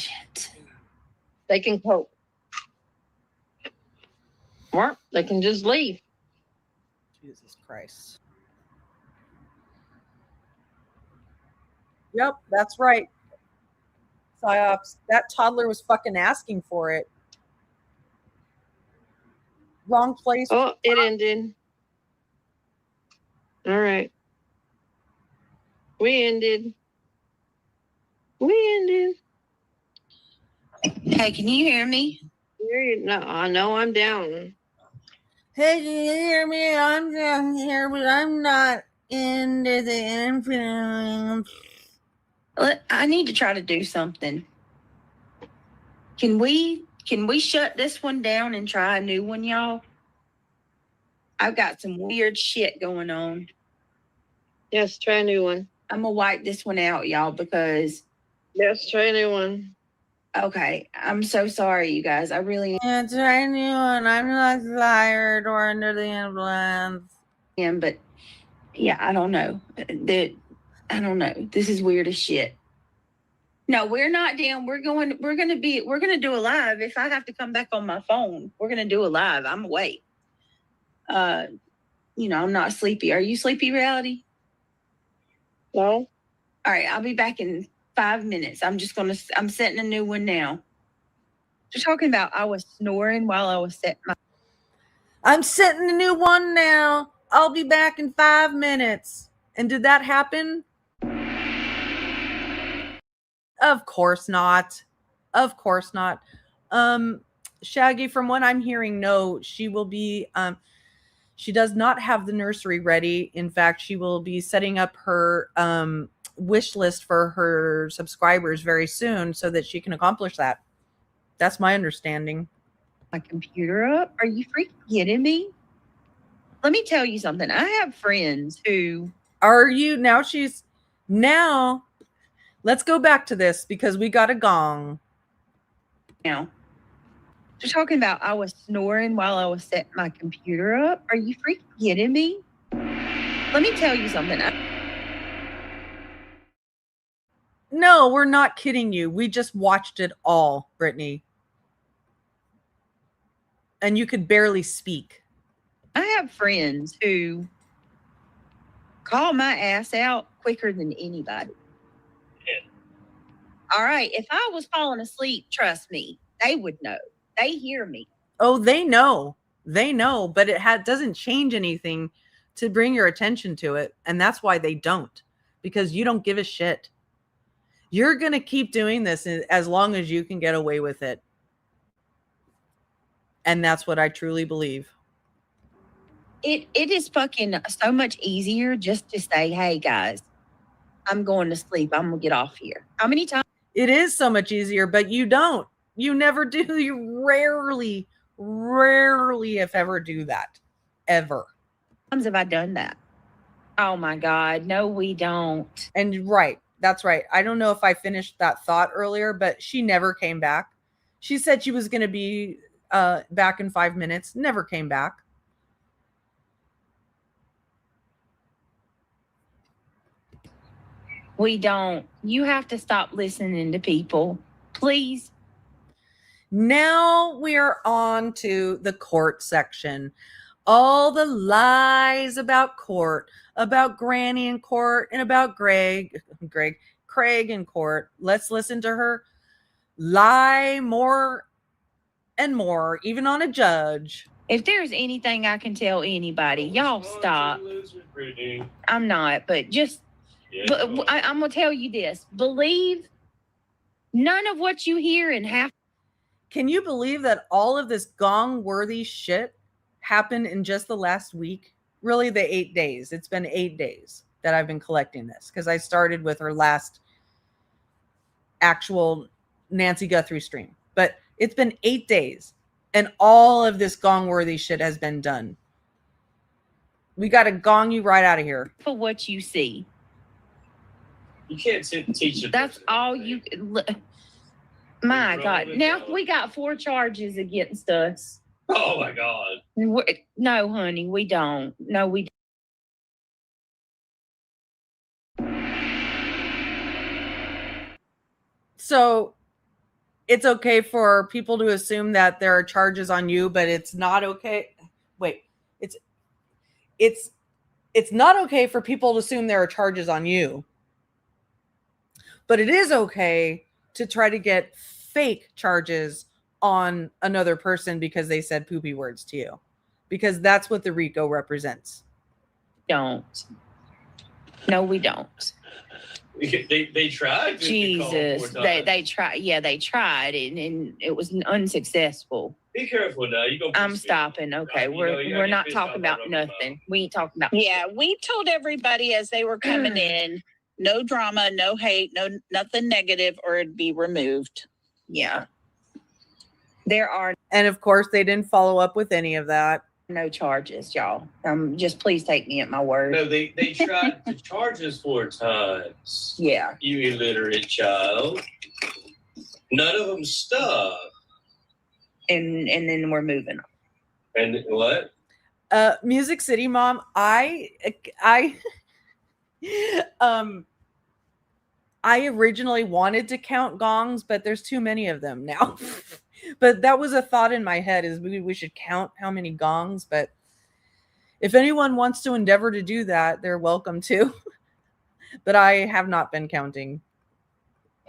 they can cope. Or they can just leave. Jesus Christ. Yep, that's right. PsyOps. That toddler was fucking asking for it. Wrong place. Oh, it ended. All right. We ended. Hey, can you hear me? No, I know I'm down. Hey, can you hear me? I'm down here, but I'm not into the infinite. I need to try to do something. Can we shut this one down and try a new one, y'all? I've got some weird shit going on. Yes, try a new one. I'm gonna wipe this one out, y'all, because. Yes, try a new one. Okay, I'm so sorry, you guys. I really Yeah, try a new one. I'm not tired or under the influence. am, but yeah, I don't know. I don't know. This is weird as shit. No, we're not down. We're gonna do a live. If I have to come back on my phone, we're gonna do a live. I'm awake. I'm not sleepy. Are you sleepy, Reality? No. All right, I'll be back in 5 minutes. I'm setting a new one now. You're talking about I was snoring while I was setting my. I'm setting a new one now. I'll be back in 5 minutes. And did that happen? Of course not. Of course not. Shaggy, from what I'm hearing, no, she will be, she does not have the nursery ready. In fact, she will be setting up her wish list for her subscribers very soon so that she can accomplish that. That's my understanding. My computer up? Are you freaking kidding me? Let me tell you something. I have friends who. Are you? Now, let's go back to this because we got a gong. Now, you're talking about I was snoring while I was setting my computer up. Are you freaking kidding me? Let me tell you something. No, we're not kidding you. We just watched it all, Brittany. And you could barely speak. I have friends who call my ass out quicker than anybody. Yeah. All right. If I was falling asleep, trust me, they would know. They hear me. Oh, they know. They know, but it doesn't change anything to bring your attention to it. And that's why they don't, because you don't give a shit. You're going to keep doing this as long as you can get away with it. And that's what I truly believe. It is fucking so much easier just to say, hey, guys, I'm going to sleep. I'm going to get off here. How many times? It is so much easier, but you don't. You never do. You rarely, if ever, do that. Ever. How many times have I done that? Oh, my God. No, we don't. And right. That's right. I don't know if I finished that thought earlier, but she never came back. She said she was going to be back in 5 minutes. Never came back. We don't. You have to stop listening to people. Please. Now we are on to the court section. all the lies about court, about Granny in court, and about Craig in court. Let's listen to her lie more and more, even on a judge. If there's anything I can tell anybody, y'all stop. I'm not, but just, I'm going to tell you this. Believe none of what you hear and half. Can you believe that all of this Gong-worthy shit happened in just the last week? Really, the 8 days. It's been 8 days that I've been collecting this because I started with her last actual Nancy Guthrie stream. But it's been 8 days and all of this Gong-worthy shit has been done. We got to gong you right out of here. For what you see. You can't teach it. That's all you. My God. Now we got 4 charges against us. Oh my God. No, honey, we don't. No, we don't. So it's okay for people to assume that there are charges on you, but it's not okay. Wait, it's not okay for people to assume there are charges on you, but it is okay to try to get fake charges on another person because they said poopy words to you, because that's what the RICO represents. Don't. No, we don't. They tried. Jesus, they tried. Yeah, they tried, and it was unsuccessful. Be careful now. I'm stopping. Okay, we're not talking about nothing. We ain't talking about. Yeah, we told everybody as they were coming in, no drama, no hate, no nothing negative, or it'd be removed. Yeah, there are, and of course they didn't follow up with any of that. No charges, y'all. Just please take me at my word. No, they tried to charge us 4 times. Yeah. You illiterate child. None of them stuck. And then we're moving on. And what? Music City Mom, I originally wanted to count gongs, but there's too many of them now. But that was a thought in my head, is maybe we should count how many gongs. But if anyone wants to endeavor to do that, they're welcome to. But I have not been counting.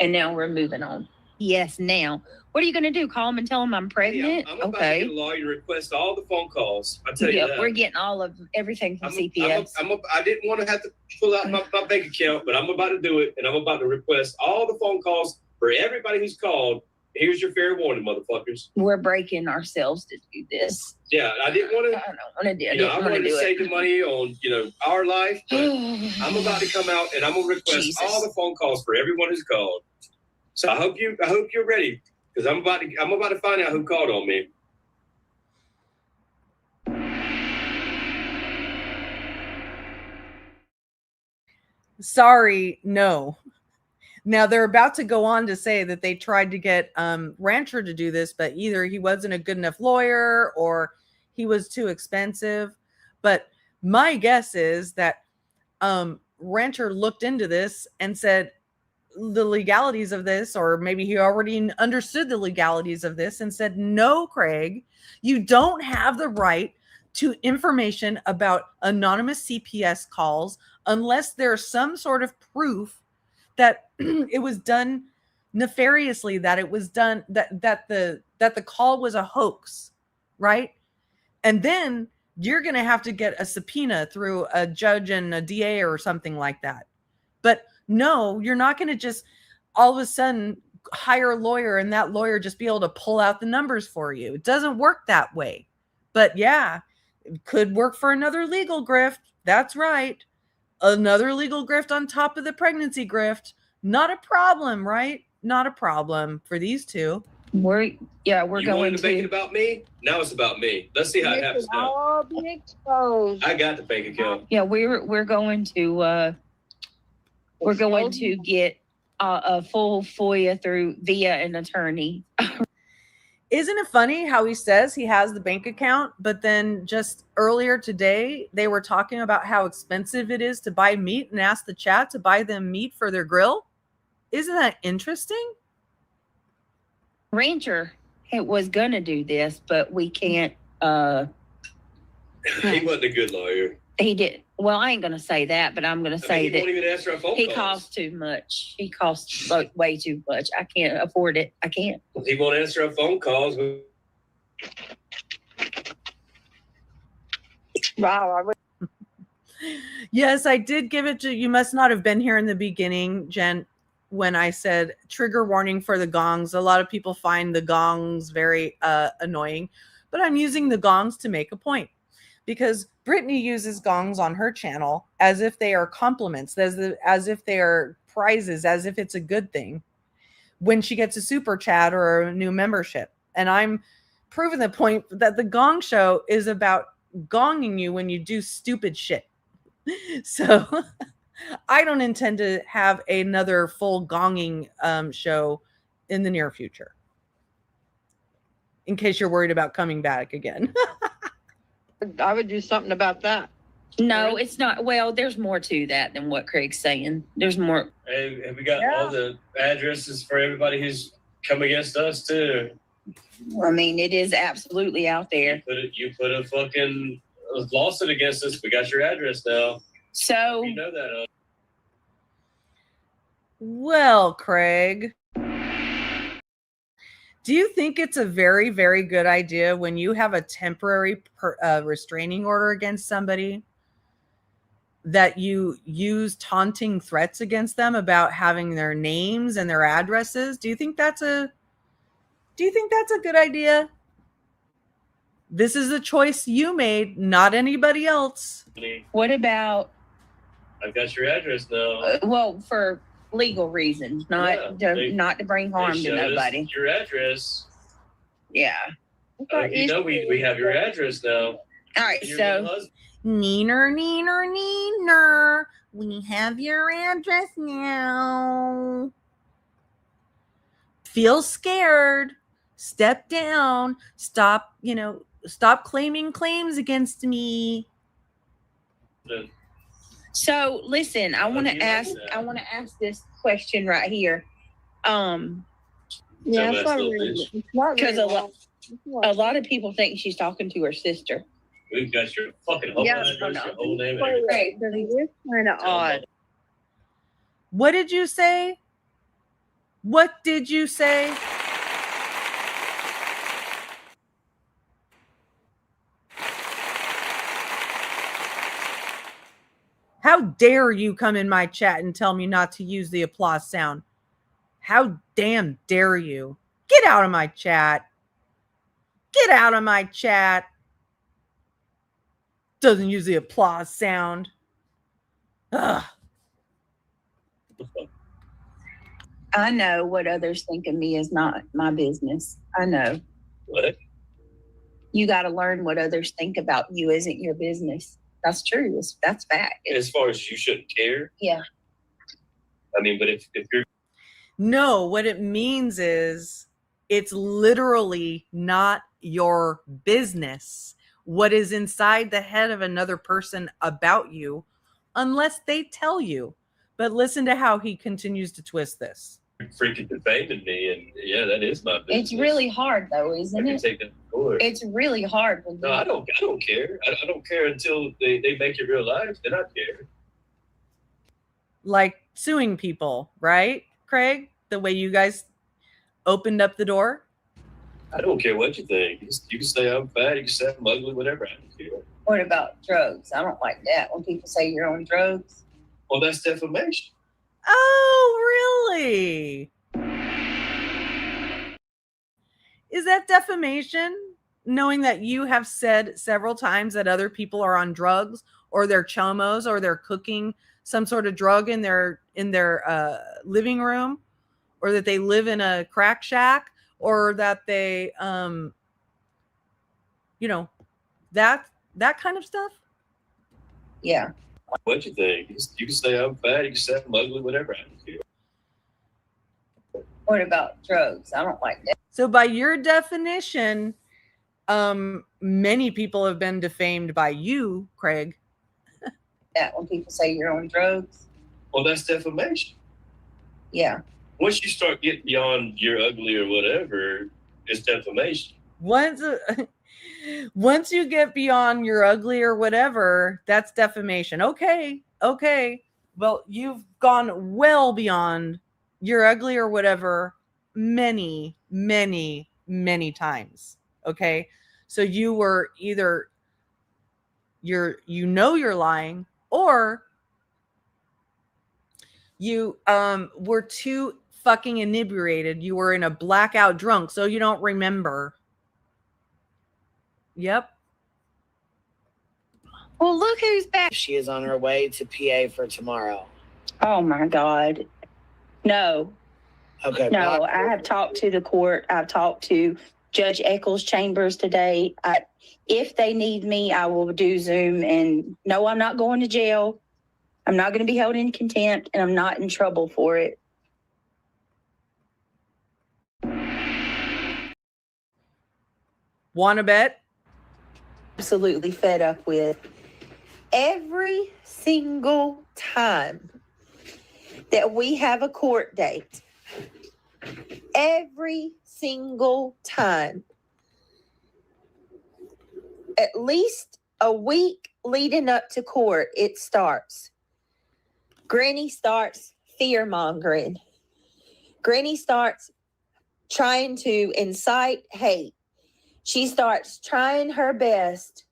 And now we're moving on. Yes, now. What are you going to do? Call them and tell them I'm pregnant? Yeah, I'm about to get a lawyer to request all the phone calls. I tell you that. We're getting all of everything from CPS. I didn't want to have to pull out my bank account, but I'm about to do it, and I'm about to request all the phone calls for everybody who's called. Here's your fair warning, motherfuckers. We're breaking ourselves to do this. Yeah, I didn't want to. I don't want to do it. I wanted to save the money on, our life. But I'm about to come out and I'm gonna request all the phone calls for everyone who's called. So I hope you're ready, because I'm about to find out who called on me. Sorry, no. Now, they're about to go on to say that they tried to get Rancher to do this, but either he wasn't a good enough lawyer or he was too expensive. But my guess is that Rancher looked into this and said the legalities of this, or maybe he already understood the legalities of this and said, no, Craig, you don't have the right to information about anonymous CPS calls unless there's some sort of proof that it was done nefariously, that it was done, that the call was a hoax, right? And then you're going to have to get a subpoena through a judge and a DA or something like that. But no, you're not going to just all of a sudden hire a lawyer and that lawyer just be able to pull out the numbers for you. It doesn't work that way. But yeah, it could work for another legal grift. That's right. Another legal grift on top of the pregnancy grift. Not a problem, right? Not a problem for these two. We're going to make it about me. Now it's about me. Let's see how it happens now. All be exposed. I got the bank account. Yeah, we're going to get a full FOIA via an attorney. Isn't it funny how he says he has the bank account, but then just earlier today, they were talking about how expensive it is to buy meat and ask the chat to buy them meat for their grill? Isn't that interesting? Rancher was going to do this, but we can't He wasn't a good lawyer. He did. Well, I ain't going to say that, but I'm going to say he that won't even answer our phone he calls. costs too much. He costs like way too much. I can't afford it. I can't. He won't answer our phone calls. Wow. Yes, I did give it to you. Must not have been here in the beginning, Jen, when I said trigger warning for the gongs. A lot of people find the gongs very annoying, but I'm using the gongs to make a point, because Brittany uses gongs on her channel as if they are compliments, as if they are prizes, as if it's a good thing when she gets a super chat or a new membership. And I'm proving the point that the Gong Show is about gonging you when you do stupid shit. So I don't intend to have another full gonging show in the near future, in case you're worried about coming back again. I would do something about that. No, it's not. Well, there's more to that than what Craig's saying. There's more. Hey, have we got all the addresses for everybody who's come against us too? I mean, it is absolutely out there. You put a fucking lawsuit against us. We got your address now. So you know that. Well, Craig, do you think it's a very, very good idea when you have a temporary restraining order against somebody that you use taunting threats against them about having their names and their addresses? Do you think that's a good idea? This is a choice you made, not anybody else. What about? I've got your address now. Well, for legal reasons, not to bring harm to nobody. Your address. Yeah. You know we have your address now. All right, so neener, neener, neener. We have your address now. Feel scared. Step down. Stop claiming claims against me. So listen, I want to ask this question right here. Yeah, it's not really. Because a lot of people think she's talking to her sister. We've got your fucking whole address, your whole name. Right, it's kind of odd. What did you say? What did you say? How dare you come in my chat and tell me not to use the applause sound? How damn dare you? Get out of my chat. Get out of my chat. Doesn't use the applause sound. Ugh. I know what others think of me is not my business. I know. What? You got to learn what others think about you isn't your business. That's true. That's fact. As far as you shouldn't care. Yeah. I mean, but if you're. No, what it means is it's literally not your business what is inside the head of another person about you, unless they tell you. But listen to how he continues to twist this. Freaking defaming me, and yeah, that is my business. It's really hard, though, isn't it? Take that to court. It's really hard. When no, I don't care. I don't care until they make it real life. Then I care. Like suing people, right, Craig? The way you guys opened up the door. I don't care what you think. You can say I'm fat. You can say I'm ugly. Whatever. I don't care. What about drugs? I don't like that when people say you're on drugs. Well, that's defamation. Oh, really? Is that defamation? Knowing that you have said several times that other people are on drugs or they're chomos or they're cooking some sort of drug in their living room, or that they live in a crack shack, or that they that kind of stuff? Yeah. What you think? You can say I'm fat. You can say I'm ugly. Whatever. I don't care. What about drugs? I don't like that. So by your definition, many people have been defamed by you, Craig. That when people say you're on drugs. Well, that's defamation. Yeah. Once you start getting beyond you're ugly or whatever, it's defamation. Once you get beyond you're ugly or whatever, that's defamation. Okay. Well, you've gone well beyond you're ugly or whatever many times. Okay. So you were either you're lying, or you were too fucking inebriated. You were in a blackout drunk, so you don't remember. Yep. Well, look who's back. She is on her way to PA for tomorrow. Oh my God. No. Okay. No, I have talked to the court. I've talked to Judge Eccles Chambers today. If they need me, I will do Zoom. And no, I'm not going to jail. I'm not going to be held in contempt, and I'm not in trouble for it. Want to bet? Absolutely fed up with. Every single time that we have a court date, every single time, at least a week leading up to court, it starts. Granny starts fear-mongering. Granny starts trying to incite hate. She starts trying her best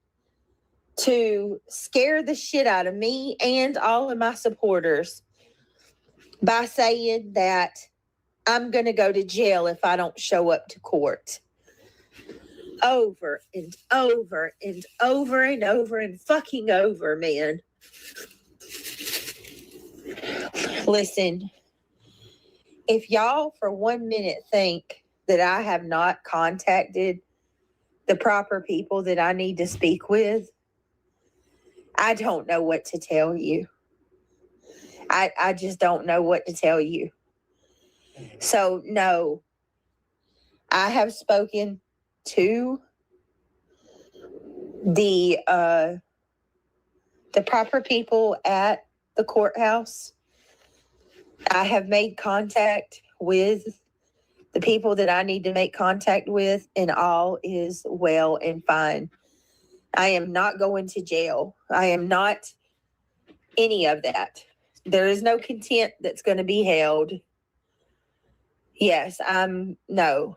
to scare the shit out of me and all of my supporters by saying that I'm going to go to jail if I don't show up to court. Over and over and over and over and fucking over, man. Listen, if y'all for 1 minute think that I have not contacted the proper people that I need to speak with, I don't know what to tell you. I just don't know what to tell you. So, no, I have spoken to the proper people at the courthouse. I have made contact with the people that I need to make contact with, and all is well and fine. I am not going to jail. I am not any of that. There is no contempt that's going to be held. Yes, no.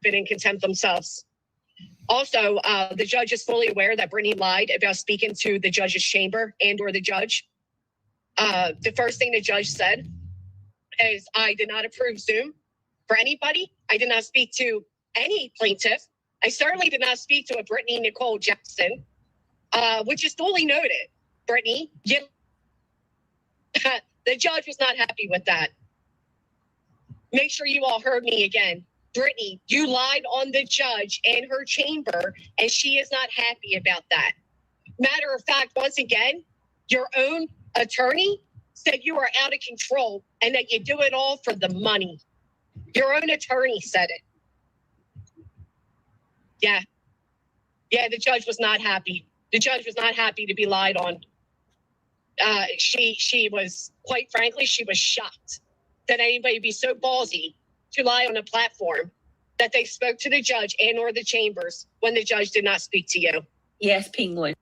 Been in contempt themselves. Also, the judge is fully aware that Brittney lied about speaking to the judge's chamber and or the judge. The first thing the judge said is, I did not approve Zoom for anybody. I did not speak to any plaintiff. I certainly did not speak to a Brittney Nicole Jackson, which is duly noted. Brittney, the judge was not happy with that. Make sure you all heard me again. Brittney, you lied on the judge and her chamber, and she is not happy about that. Matter of fact, once again, your own attorney said you are out of control and that you do it all for the money. Your own attorney said it. Yeah, the judge was not happy. The judge was not happy to be lied on. She was, quite frankly, she was shocked that anybody be so ballsy to lie on a platform that they spoke to the judge and or the chambers when the judge did not speak to you. Yes, Penguin.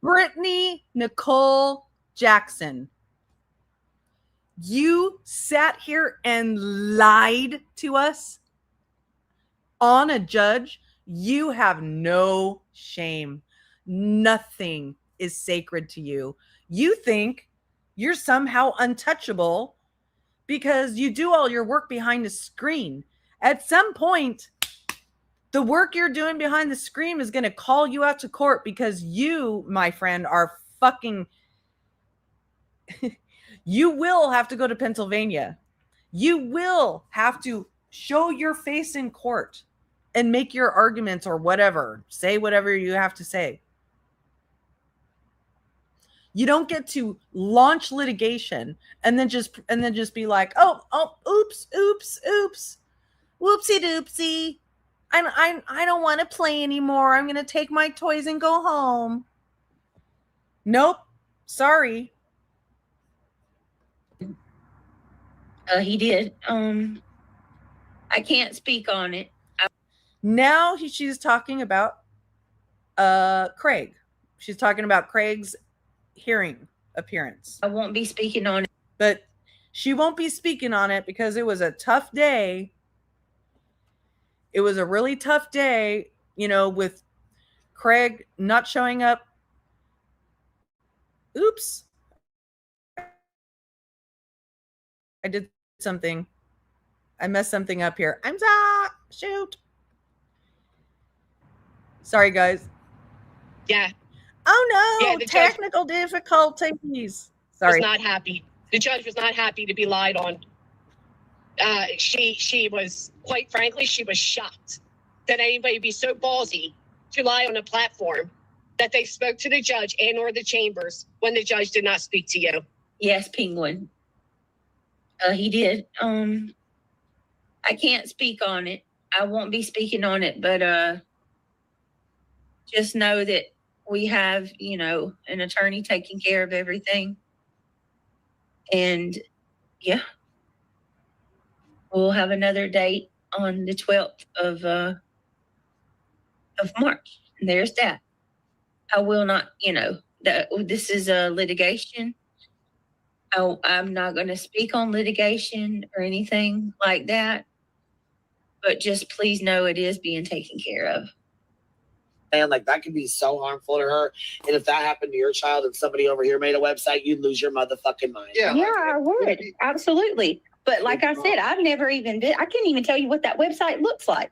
Brittney Nicole Jackson, you sat here and lied to us on a judge. You have no shame. Nothing is sacred to you. You think you're somehow untouchable because you do all your work behind the screen. At some point, the work you're doing behind the screen is going to call you out to court because you, my friend, are fucking... You will have to go to Pennsylvania. You will have to show your face in court and make your arguments or whatever. Say whatever you have to say. You don't get to launch litigation and then just be like, oh, oops, whoopsie doopsie. I don't want to play anymore. I'm going to take my toys and go home. Nope. Sorry. He did. I can't speak on it. Now she's talking about Craig. She's talking about Craig's hearing appearance. I won't be speaking on it. But she won't be speaking on it because it was a tough day. It was a really tough day, you know, with Craig not showing up. Oops. I did something. I messed something up here. I'm sorry. Shoot. Sorry, guys. Yeah. Oh no, Yeah, the technical difficulties. Sorry. Was not happy. The judge was not happy to be lied on. She was, quite frankly, she was shocked that anybody be so ballsy to lie on a platform that they spoke to the judge and or the chambers when the judge did not speak to you. Yes, Penguin. He did. I can't speak on it. I won't be speaking on it, but just know that we have, you know, an attorney taking care of everything. And yeah, we'll have another date on the 12th of March. And there's that. I will not, you know, this is a litigation. I'm not going to speak on litigation or anything like that. But just please know it is being taken care of. And like that could be so harmful to her. And if that happened to your child and somebody over here made a website, you'd lose your motherfucking mind. Yeah, I would. Absolutely. But like I said, I've never even been, I can't even tell you what that website looks like.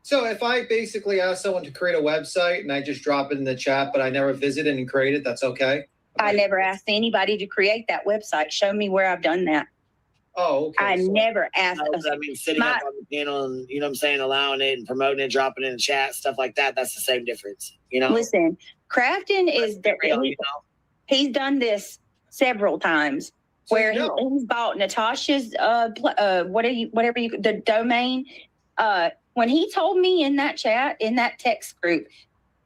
So if I basically ask someone to create a website and I just drop it in the chat, but I never visit it and create it, that's okay? I never asked anybody to create that website. Show me where I've done that. Oh, okay. I never asked. I mean, sitting up on the panel and, you know what I'm saying, allowing it and promoting it, dropping it in the chat, stuff like that, that's the same difference, you know? Listen, Crafton is, he's done this several times where he's bought Natasha's, the domain. When he told me in that chat, in that text group,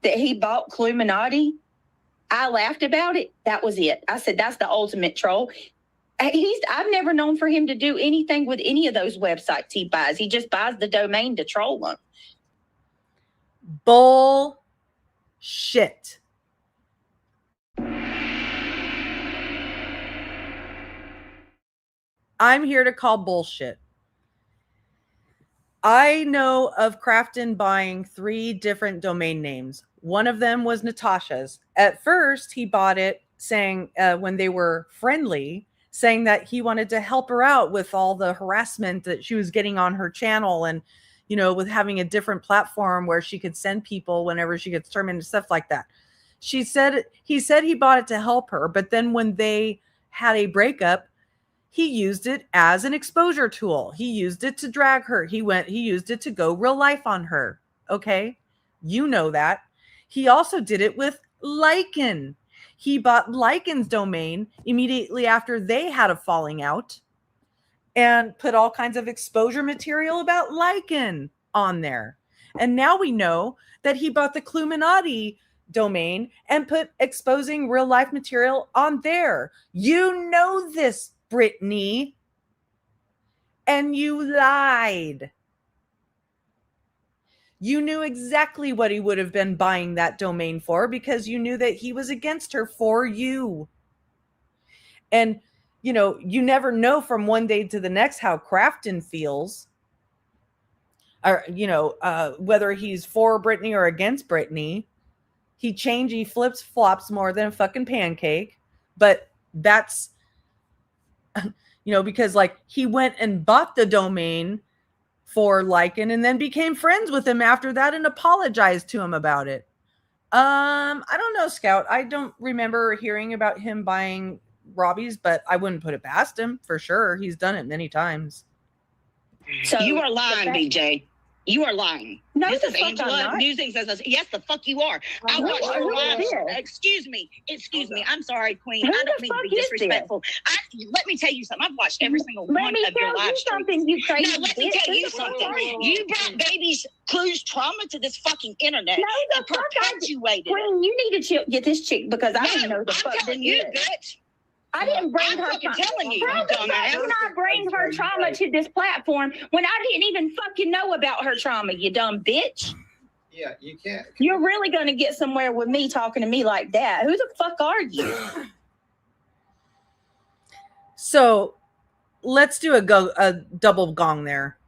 that he bought Cluminati, I laughed about it. That was it. I said, that's the ultimate troll. I've never known for him to do anything with any of those websites he buys. He just buys the domain to troll them. Bullshit. I'm here to call bullshit. I know of Crafton buying 3 different domain names. One of them was Natasha's. At first, he bought it saying when they were friendly, saying that he wanted to help her out with all the harassment that she was getting on her channel and, you know, with having a different platform where she could send people whenever she gets terminated, stuff like that. He said he bought it to help her, but then when they had a breakup, he used it as an exposure tool. He used it to drag her. He used it to go real life on her. Okay. You know that. He also did it with Lycan. He bought Lycan's domain immediately after they had a falling out and put all kinds of exposure material about Lycan on there. And now we know that he bought the Cluminati domain and put exposing real life material on there. You know this, Brittany. And you lied. You knew exactly what he would have been buying that domain for because you knew that he was against her for you. And, you know, you never know from one day to the next how Crafton feels. Or, you know, whether he's for Brittany or against Brittany. He flips flops more than a fucking pancake. But that's, you know, because like he went and bought the domain for Lycan and then became friends with him after that and apologized to him about it. I don't know, Scout. I don't remember hearing about him buying Robbie's, but I wouldn't put it past him for sure. He's done it many times. So you are lying, BJ. You are lying. No, this is the fuck Angela. I'm not. Musing says, yes, the fuck you are. I watched your live. Excuse me. I'm sorry, Queen. I don't mean to be disrespectful. Let me tell you something. I've watched every single one of your live streams. You crazy now, let me tell you something. You brought baby's clues trauma to this fucking internet and perpetuated it. Queen, you need to get this chick because I don't know the fuck. I'm telling you, bitch. I didn't bring her fucking trauma. telling you, How you the fuck dumbass. did I bring her trauma to this platform when I didn't even fucking know about her trauma, you dumb bitch? Yeah, you can't. You're really going to get somewhere with me talking to me like that. Who the fuck are you? So let's do a double gong there.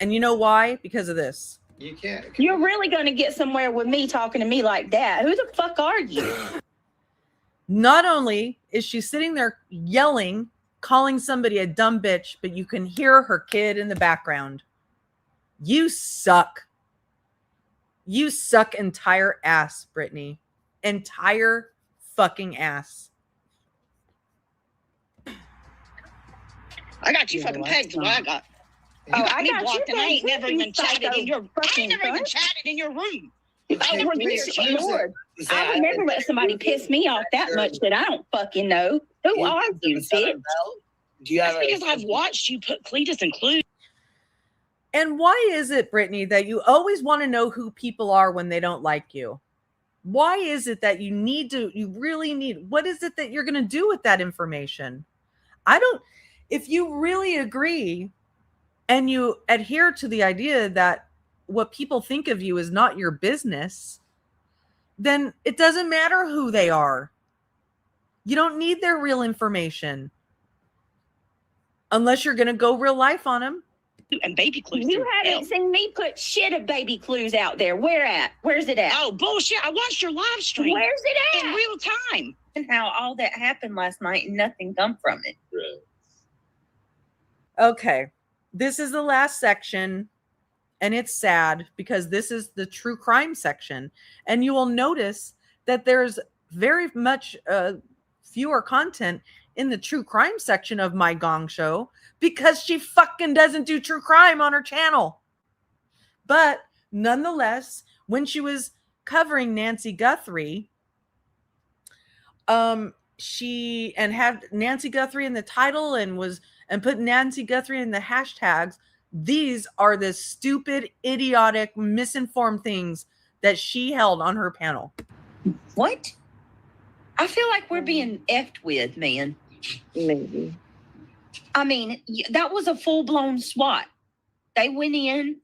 And you know why? Because of this. You can't. You're really going to get somewhere with me talking to me like that. Who the fuck are you? Not only is she sitting there yelling, calling somebody a dumb bitch, but you can hear her kid in the background. You suck. You suck entire ass, Brittany. Entire fucking ass. I got you fucking pegged. What I got? Oh, You got I me got blocked, you and I ain't pegged never too, even you chatted in your. I fucking ain't never even cunt. chatted in your room. Oh, Lord. I would never let somebody piss me off that much that I don't fucking know. Who are you, bitch? Do you have That's because I've watched you put Cletus and Clue. And why is it, Brittany, that you always want to know who people are when they don't like you? Why is it that you really need, what is it that you're going to do with that information? If you really agree and you adhere to the idea that what people think of you is not your business, then it doesn't matter who they are. You don't need their real information unless you're going to go real life on them. And baby clues. You haven't seen me put shit of baby clues out there. Where at? Where's it at? Oh, bullshit. I watched your live stream. Where's it at? In real time. And how all that happened last night and nothing come from it. Okay. This is the last section. And it's sad because this is the true crime section. And you will notice that there's very much fewer content in the true crime section of my Gong show because she fucking doesn't do true crime on her channel. But nonetheless, when she was covering Nancy Guthrie, she had Nancy Guthrie in the title and put Nancy Guthrie in the hashtags. These are the stupid, idiotic, misinformed things that she held on her panel. What? I feel like we're being effed with, man. Maybe. I mean, that was a full-blown SWAT. They went in.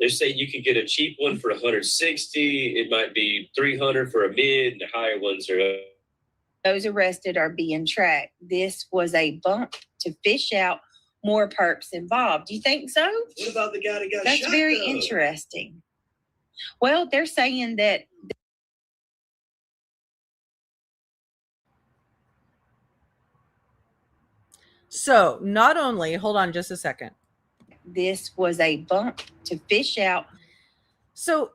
They're saying you could get a cheap one for 160. It might be 300 for a mid. The higher ones are. Those arrested are being tracked. This was a bump to fish out more perps involved. Do you think so? What about the guy that got That's shot? very though? interesting. Well, they're saying that So not only, hold on just a second. this was a bump to fish out. So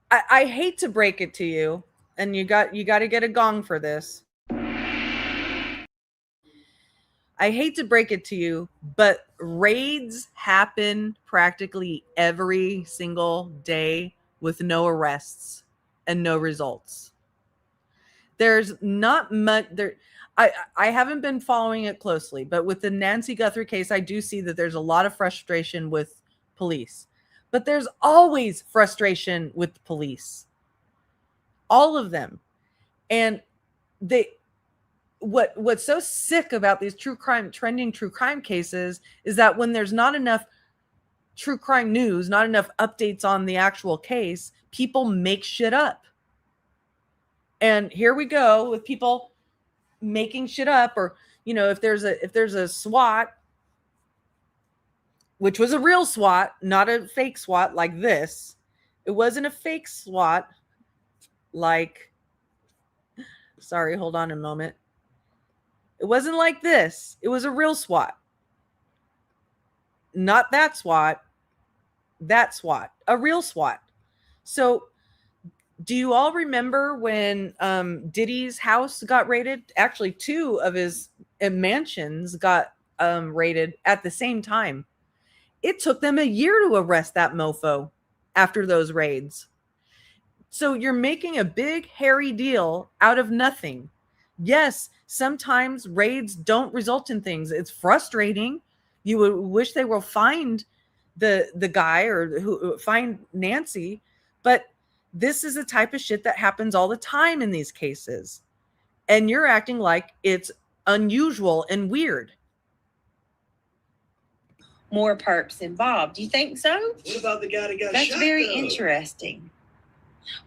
I hate to break it to you, and you got to get a gong for this. I hate to break it to you, but raids happen practically every single day with no arrests and no results. There's not much there. I haven't been following it closely, but with the Nancy Guthrie case, I do see that there's a lot of frustration with police. But there's always frustration with the police. All of them. And what's so sick about these trending true crime cases is that when there's not enough true crime news, not enough updates on the actual case, people make shit up. And here we go with people making shit up, or if there's a SWAT, which was a real SWAT, not a fake SWAT like this. It wasn't a fake SWAT like, sorry, hold on a moment. It wasn't like this. It was a real SWAT. Not that SWAT. That SWAT. A real SWAT. So do you all remember when Diddy's house got raided? Actually, 2 of his mansions got raided at the same time. It took them a year to arrest that mofo after those raids. So you're making a big, hairy deal out of nothing. Yes, sometimes raids don't result in things. It's frustrating. You would wish they will find the guy or who find Nancy, but this is the type of shit that happens all the time in these cases. And you're acting like it's unusual and weird. More perps involved. Do you think so? What about the guy that got That's shot? very though? interesting.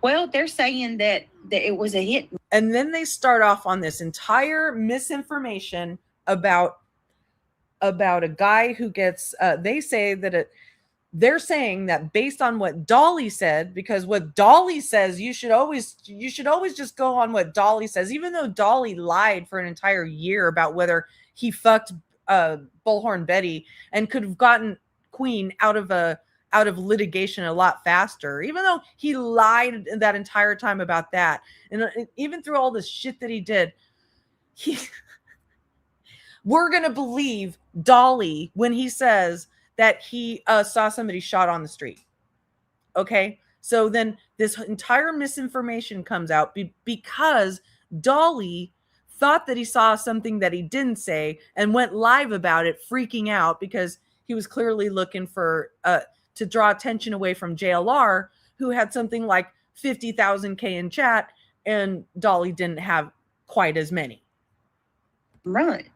Well, they're saying that it was a hit. And then they start off on this entire misinformation about a guy who gets they say that they're saying that based on what Dolly said, because what Dolly says, you should always just go on what Dolly says, even though Dolly lied for an entire year about whether he fucked Bullhorn Betty and could have gotten Queen out of litigation a lot faster, even though he lied that entire time about that. And even through all this shit that he did, we're going to believe Dolly when he says that he saw somebody shot on the street. Okay. So then this entire misinformation comes out because Dolly thought that he saw something that he didn't say and went live about it, freaking out because he was clearly looking for to draw attention away from JLR, who had something like 50,000 K in chat, and Dolly didn't have quite as many. Right.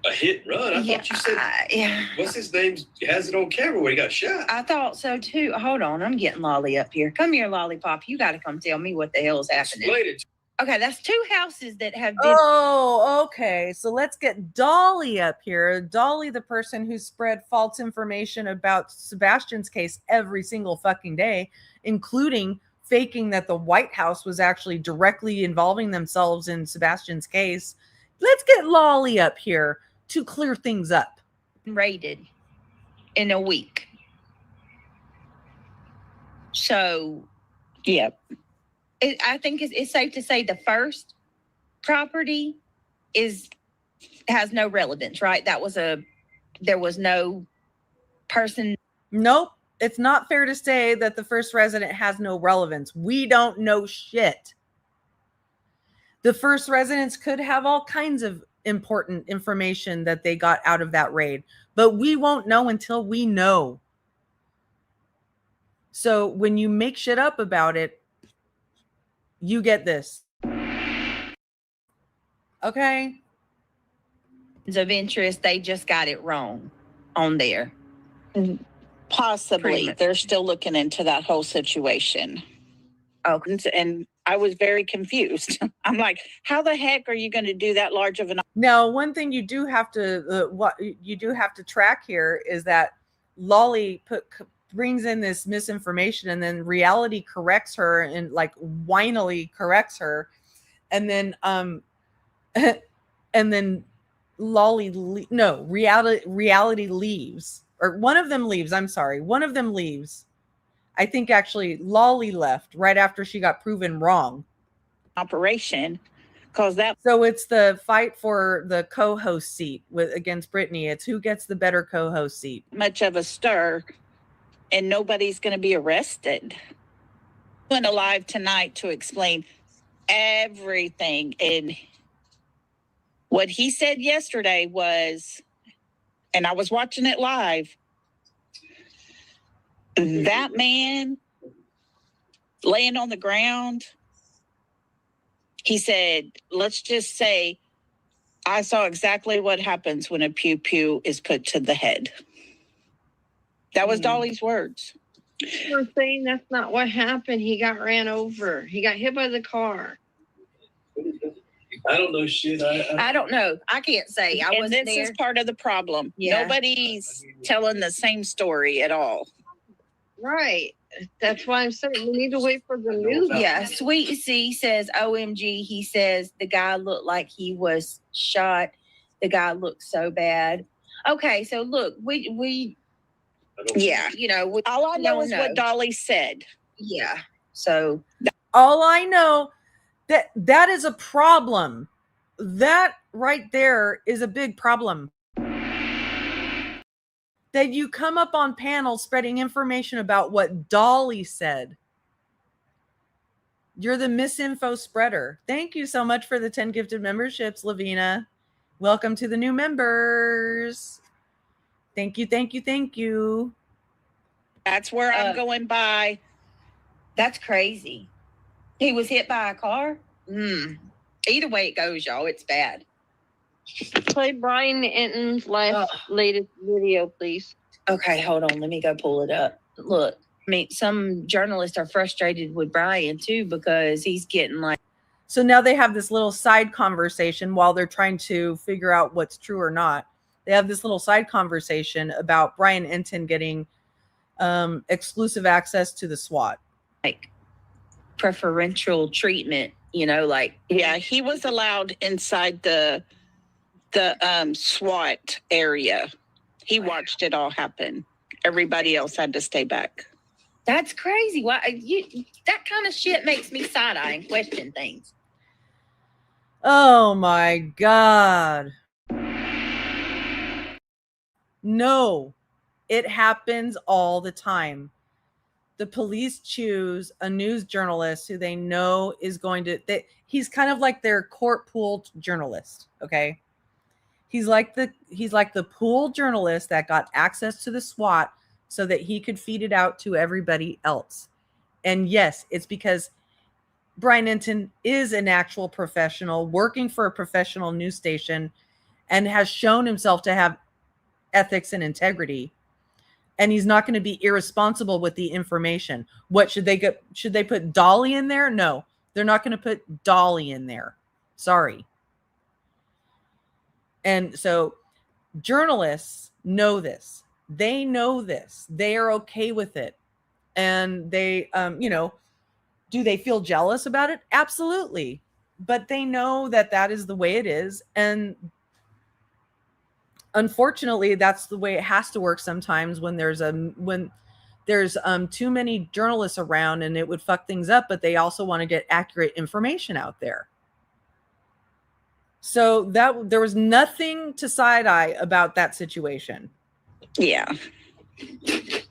A hit and run? I thought you said, yeah. What's his name? Has it on camera where he got shot. I thought so too. Hold on, I'm getting Lolly up here. Come here, Lollipop. You got to come tell me what the hell is happening. Explain it. Okay, that's two houses that have been. Oh, okay. So let's get Dolly up here. Dolly, the person who spread false information about Sebastian's case every single fucking day, including faking that the White House was actually directly involving themselves in Sebastian's case. Let's get Lolly up here to clear things up. Raided in a week. So, yeah. I think it's safe to say the first property has no relevance, right? There was no person. Nope. It's not fair to say that the first resident has no relevance. We don't know shit. The first residents could have all kinds of important information that they got out of that raid, but we won't know until we know. So when you make shit up about it, you get this. Okay. Of interest, they just got it wrong on there. Possibly. They're still looking into that whole situation. Oh, and I was very confused. I'm like, how the heck are you going to do that large of an? Now, one thing you do have to track here is that Lolly brings in this misinformation, and then reality corrects her and like whinily corrects her, and then and then reality leaves, or one of them leaves. I'm sorry, one of them leaves. I think actually Lolly left right after she got proven wrong. Operation, because that. So it's the fight for the co-host seat against Brittany. It's who gets the better co-host seat. Much of a stir, and nobody's going to be arrested. Went alive tonight to explain everything, and what he said yesterday was, and I was watching it live. That man laying on the ground, he said, let's just say I saw exactly what happens when a pew pew is put to the head. That was Dolly's words. We're saying that's not what happened. He got ran over. He got hit by the car. I don't know shit. I don't know. I can't say. I wasn't this there. Is part of the problem. Yeah. Nobody's telling the same story at all. Right. That's why I'm saying we need to wait for the news. Yeah. Sweet C says, OMG. He says the guy looked like he was shot. The guy looked so bad. Okay. So look, we yeah. You know, all I know is what Dolly said. Yeah. So all I know that is a problem. That right there is a big problem. That you come up on panels spreading information about what Dolly said. You're the misinfo spreader. Thank you so much for the 10 gifted memberships, Lavina. Welcome to the new members. Thank you, thank you, thank you. That's where I'm going by. That's crazy. He was hit by a car? Either way it goes, y'all, it's bad. Play Brian Enton's latest video, please. Okay, hold on. Let me go pull it up. Look, I mean, some journalists are frustrated with Brian too because he's getting like. So now they have this little side conversation while they're trying to figure out what's true or not. They have this little side conversation about Brian Enton getting exclusive access to the SWAT. Like preferential treatment, you know, like. Yeah, he was allowed inside the SWAT area. He watched it all happen. Everybody else had to stay back. That's crazy. Why that kind of shit makes me side-eye and question things. Oh my God. No, it happens all the time. The police choose a news journalist who they know is going to, he's kind of like their court pooled journalist. Okay. He's like the pool journalist that got access to the SWAT so that he could feed it out to everybody else. And yes, it's because Brian Enton is an actual professional working for a professional news station and has shown himself to have ethics and integrity. And he's not going to be irresponsible with the information. What should they get? Should they put Dolly in there? No, they're not going to put Dolly in there. Sorry. And so journalists know this. They know this. They are okay with it. And they, do they feel jealous about it? Absolutely. But they know that that is the way it is. And unfortunately, that's the way it has to work sometimes when there's too many journalists around, and it would fuck things up, but they also want to get accurate information out there. So that there was nothing to side eye about that situation. Yeah.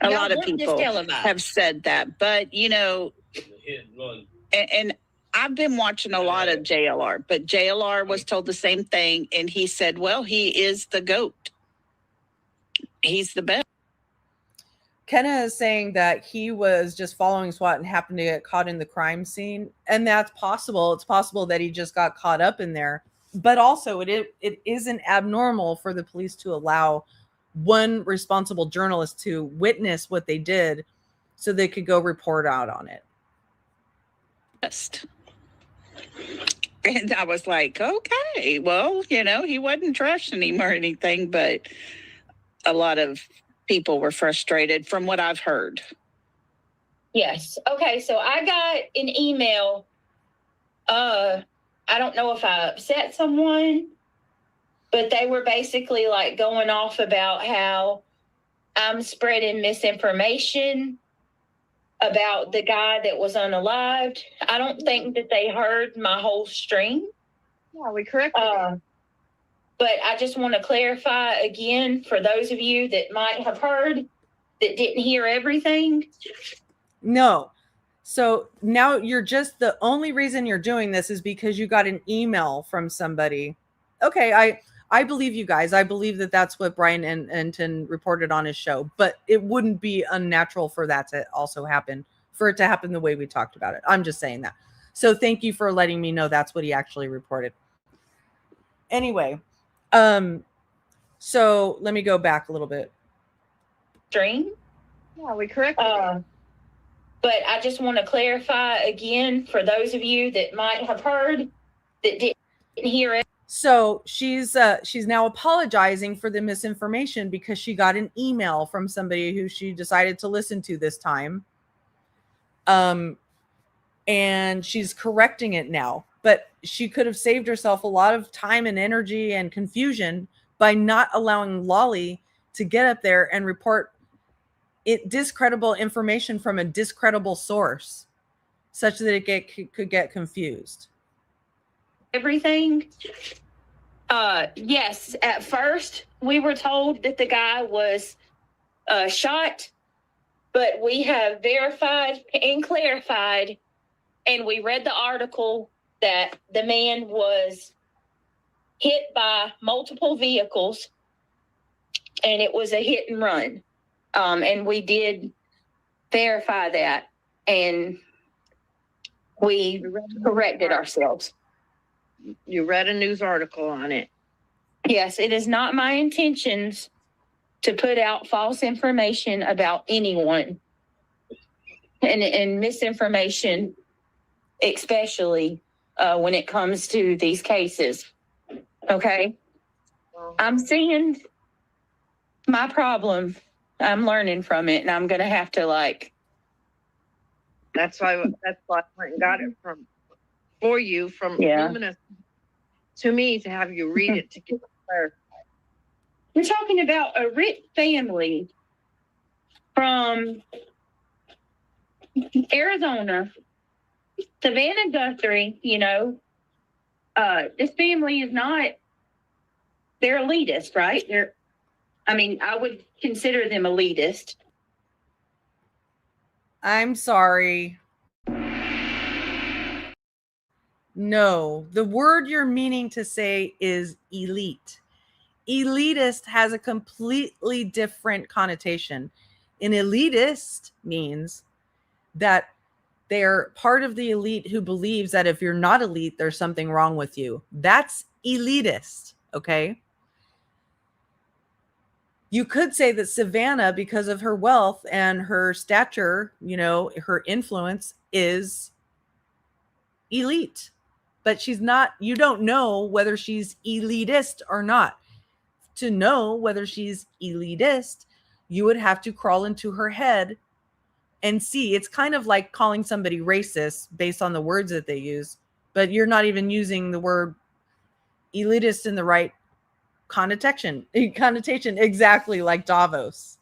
A lot of people have said that, but and I've been watching a lot of JLR, but JLR was told the same thing. And he said, well, he is the GOAT. He's the best. Kenna is saying that he was just following SWAT and happened to get caught in the crime scene. And that's possible. It's possible that he just got caught up in there. But also it isn't abnormal for the police to allow one responsible journalist to witness what they did so they could go report out on it. And I was like, okay, well, he wasn't trashing him or anything, but a lot of people were frustrated from what I've heard. Yes. Okay. So I got an email. I don't know if I upset someone, but they were basically like going off about how I'm spreading misinformation about the guy that was unalived. I don't think that they heard my whole stream. Yeah, we corrected it. But I just want to clarify again for those of you that might have heard that didn't hear everything. No. So now the only reason you're doing this is because you got an email from somebody. Okay, I believe you guys. I believe that that's what Brian Enton reported on his show, but it wouldn't be unnatural for that to also happen, for it to happen the way we talked about it. I'm just saying that. So thank you for letting me know that's what he actually reported. Anyway, so let me go back a little bit. Stream? Yeah, we corrected it. But I just want to clarify again for those of you that might have heard that didn't hear it. So she's now apologizing for the misinformation because she got an email from somebody who she decided to listen to this time. And she's correcting it now, but she could have saved herself a lot of time and energy and confusion by not allowing Lolli to get up there and report discreditable information from a discreditable source such that it could get confused. Everything. Yes, at first we were told that the guy was shot, but we have verified and clarified, and we read the article that the man was hit by multiple vehicles and it was a hit and run. And we did verify that, and we corrected ourselves. You read a news article on it. Yes, it is not my intentions to put out false information about anyone, and misinformation, especially when it comes to these cases. Okay? I'm seeing my problem. I'm learning from it, and I'm going to have to That's why I went and got it for you from Luminous to me to have you read it to get it clarified. We're talking about a rich family from Arizona, Savannah Guthrie. This family is not, they're elitist, right? I would consider them elitist. I'm sorry. No, the word you're meaning to say is elite. Elitist has a completely different connotation. An elitist means that they're part of the elite who believes that if you're not elite, there's something wrong with you. That's elitist, okay? You could say that Savannah, because of her wealth and her stature, her influence, is elite. But she's not, you don't know whether she's elitist or not. To know whether she's elitist, you would have to crawl into her head and see. It's kind of like calling somebody racist based on the words that they use, but you're not even using the word elitist in the right connotation, exactly like Davos.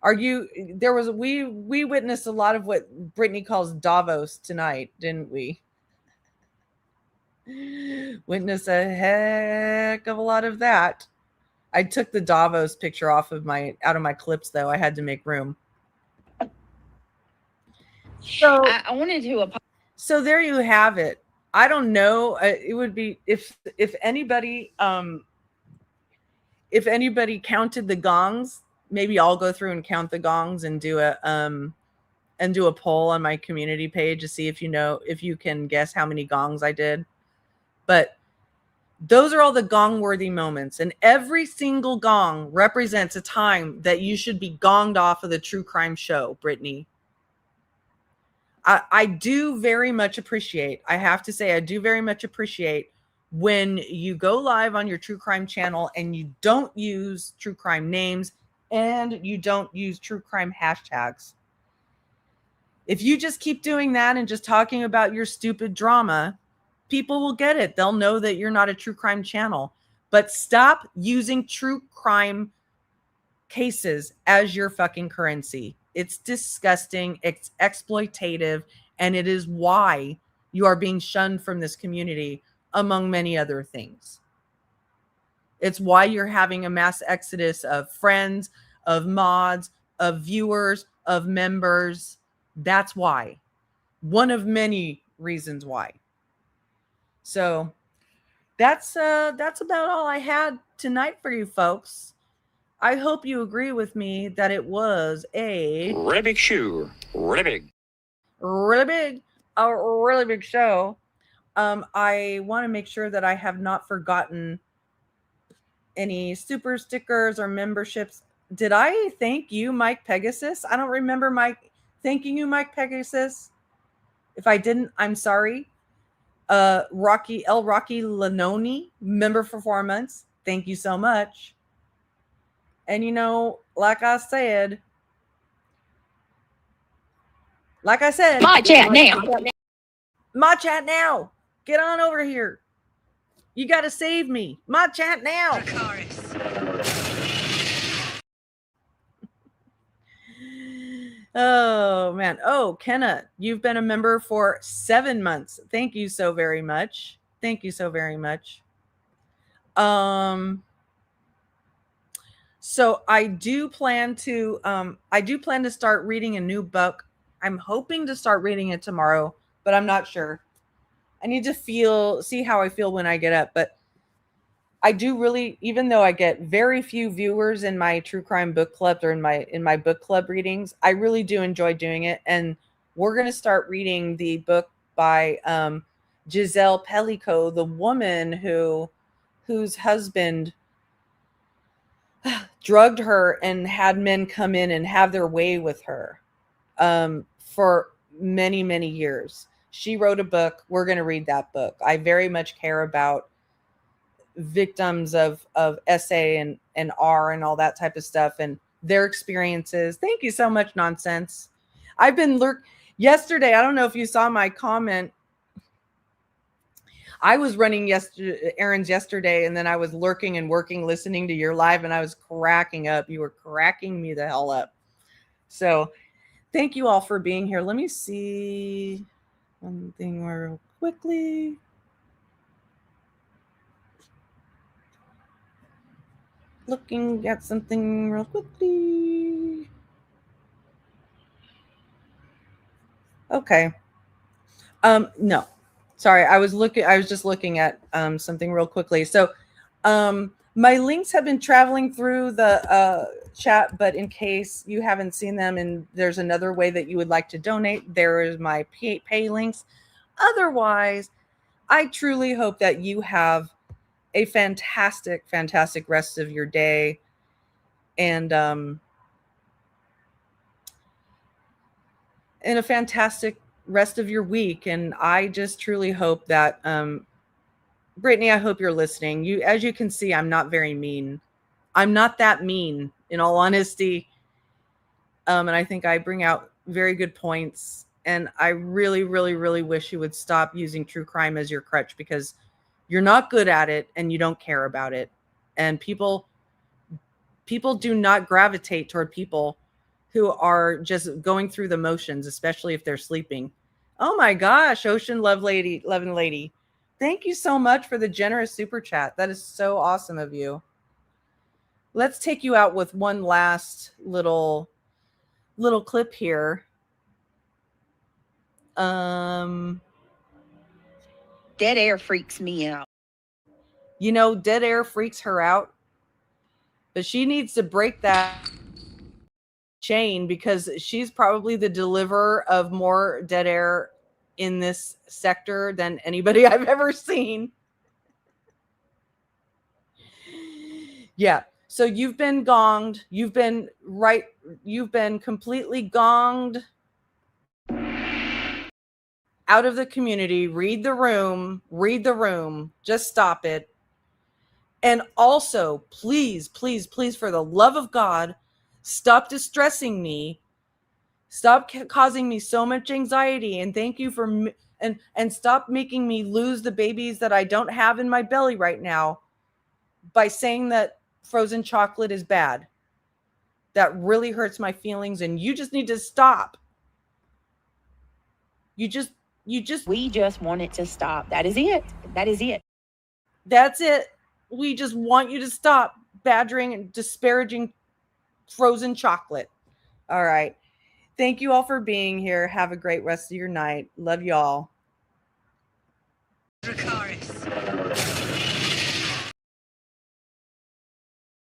We witnessed a lot of what Brittany calls Davos tonight, didn't we? Witness a heck of a lot of that. I took the Davos picture out of my clips, though. I had to make room. So I wanted to. So there you have it. I don't know. It would be if anybody counted the gongs. Maybe I'll go through and count the gongs and do a poll on my community page to see if you can guess how many gongs I did. But those are all the gong-worthy moments, and every single gong represents a time that you should be gonged off of the true crime show, Brittany. I do very much appreciate, I have to say, I do very much appreciate when you go live on your true crime channel and you don't use true crime names and you don't use true crime hashtags. If you just keep doing that and just talking about your stupid drama, people will get it. They'll know that you're not a true crime channel. But stop using true crime cases as your fucking currency. It's disgusting. It's exploitative. And it is why you are being shunned from this community, among many other things. It's why you're having a mass exodus of friends, of mods, of viewers, of members. That's why. One of many reasons why. So that's about all I had tonight for you folks. I hope you agree with me that it was a Really big shoe. Really big. A really big show. I want to make sure that I have not forgotten any super stickers or memberships. Did I thank you, Mike Pegasus? I don't remember thanking you, Mike Pegasus. If I didn't, I'm sorry. Rocky Lanoni, member for 4 months. Thank you so much. And like I said, My chat now. My chat now. Get on over here. You got to save me. My chat now. Oh, man. Oh, Kenna, you've been a member for 7 months. Thank you so very much. Thank you so very much. So I do plan to start reading a new book. I'm hoping to start reading it tomorrow, but I'm not sure. I need to see how I feel when I get up. But I do really, even though I get very few viewers in my true crime book clubs or in my book club readings, I really do enjoy doing it. And we're going to start reading the book by Giselle Pellico, the woman whose husband drugged her and had men come in and have their way with her for many, many years. She wrote a book. We're going to read that book. I very much care about victims of SA and R and all that type of stuff and their experiences. Thank you so much, Nonsense. I've been yesterday. I don't know if you saw my comment. I was running errands yesterday, and then I was lurking and working, listening to your live, and I was cracking up. You were cracking me the hell up. So thank you all for being here. Let me see one thing real quickly. Looking at something real quickly. Okay. No. Sorry, I was just looking at something real quickly. So my links have been traveling through the chat, but in case you haven't seen them and there's another way that you would like to donate, there is my pay links. Otherwise, I truly hope that you have a fantastic, fantastic rest of your day. And a fantastic rest of your week. And I just truly hope that, Brittany, I hope you're listening. As you can see, I'm not very mean. I'm not that mean, in all honesty. And I think I bring out very good points. And I really, really, really wish you would stop using true crime as your crutch, because you're not good at it and you don't care about it. And people do not gravitate toward people who are just going through the motions, especially if they're sleeping. Oh my gosh, Ocean Love and Lady. Thank you so much for the generous super chat. That is so awesome of you. Let's take you out with one last little clip here. Dead air freaks me out. You know, dead air freaks her out. But she needs to break that chain, because she's probably the deliverer of more dead air in this sector than anybody I've ever seen. Yeah. So you've been gonged. You've been completely gonged out of the community. Read the room. Just stop it. And also, please, please, please, for the love of God, stop distressing me. Stop causing me so much anxiety. And thank you for, and stop making me lose the babies that I don't have in my belly right now by saying that frozen chocolate is bad. That really hurts my feelings, and you just need to stop. We just want it to stop. That is it. That's it. We just want you to stop badgering and disparaging frozen chocolate. All right. Thank you all for being here. Have a great rest of your night. Love y'all. Dracarys.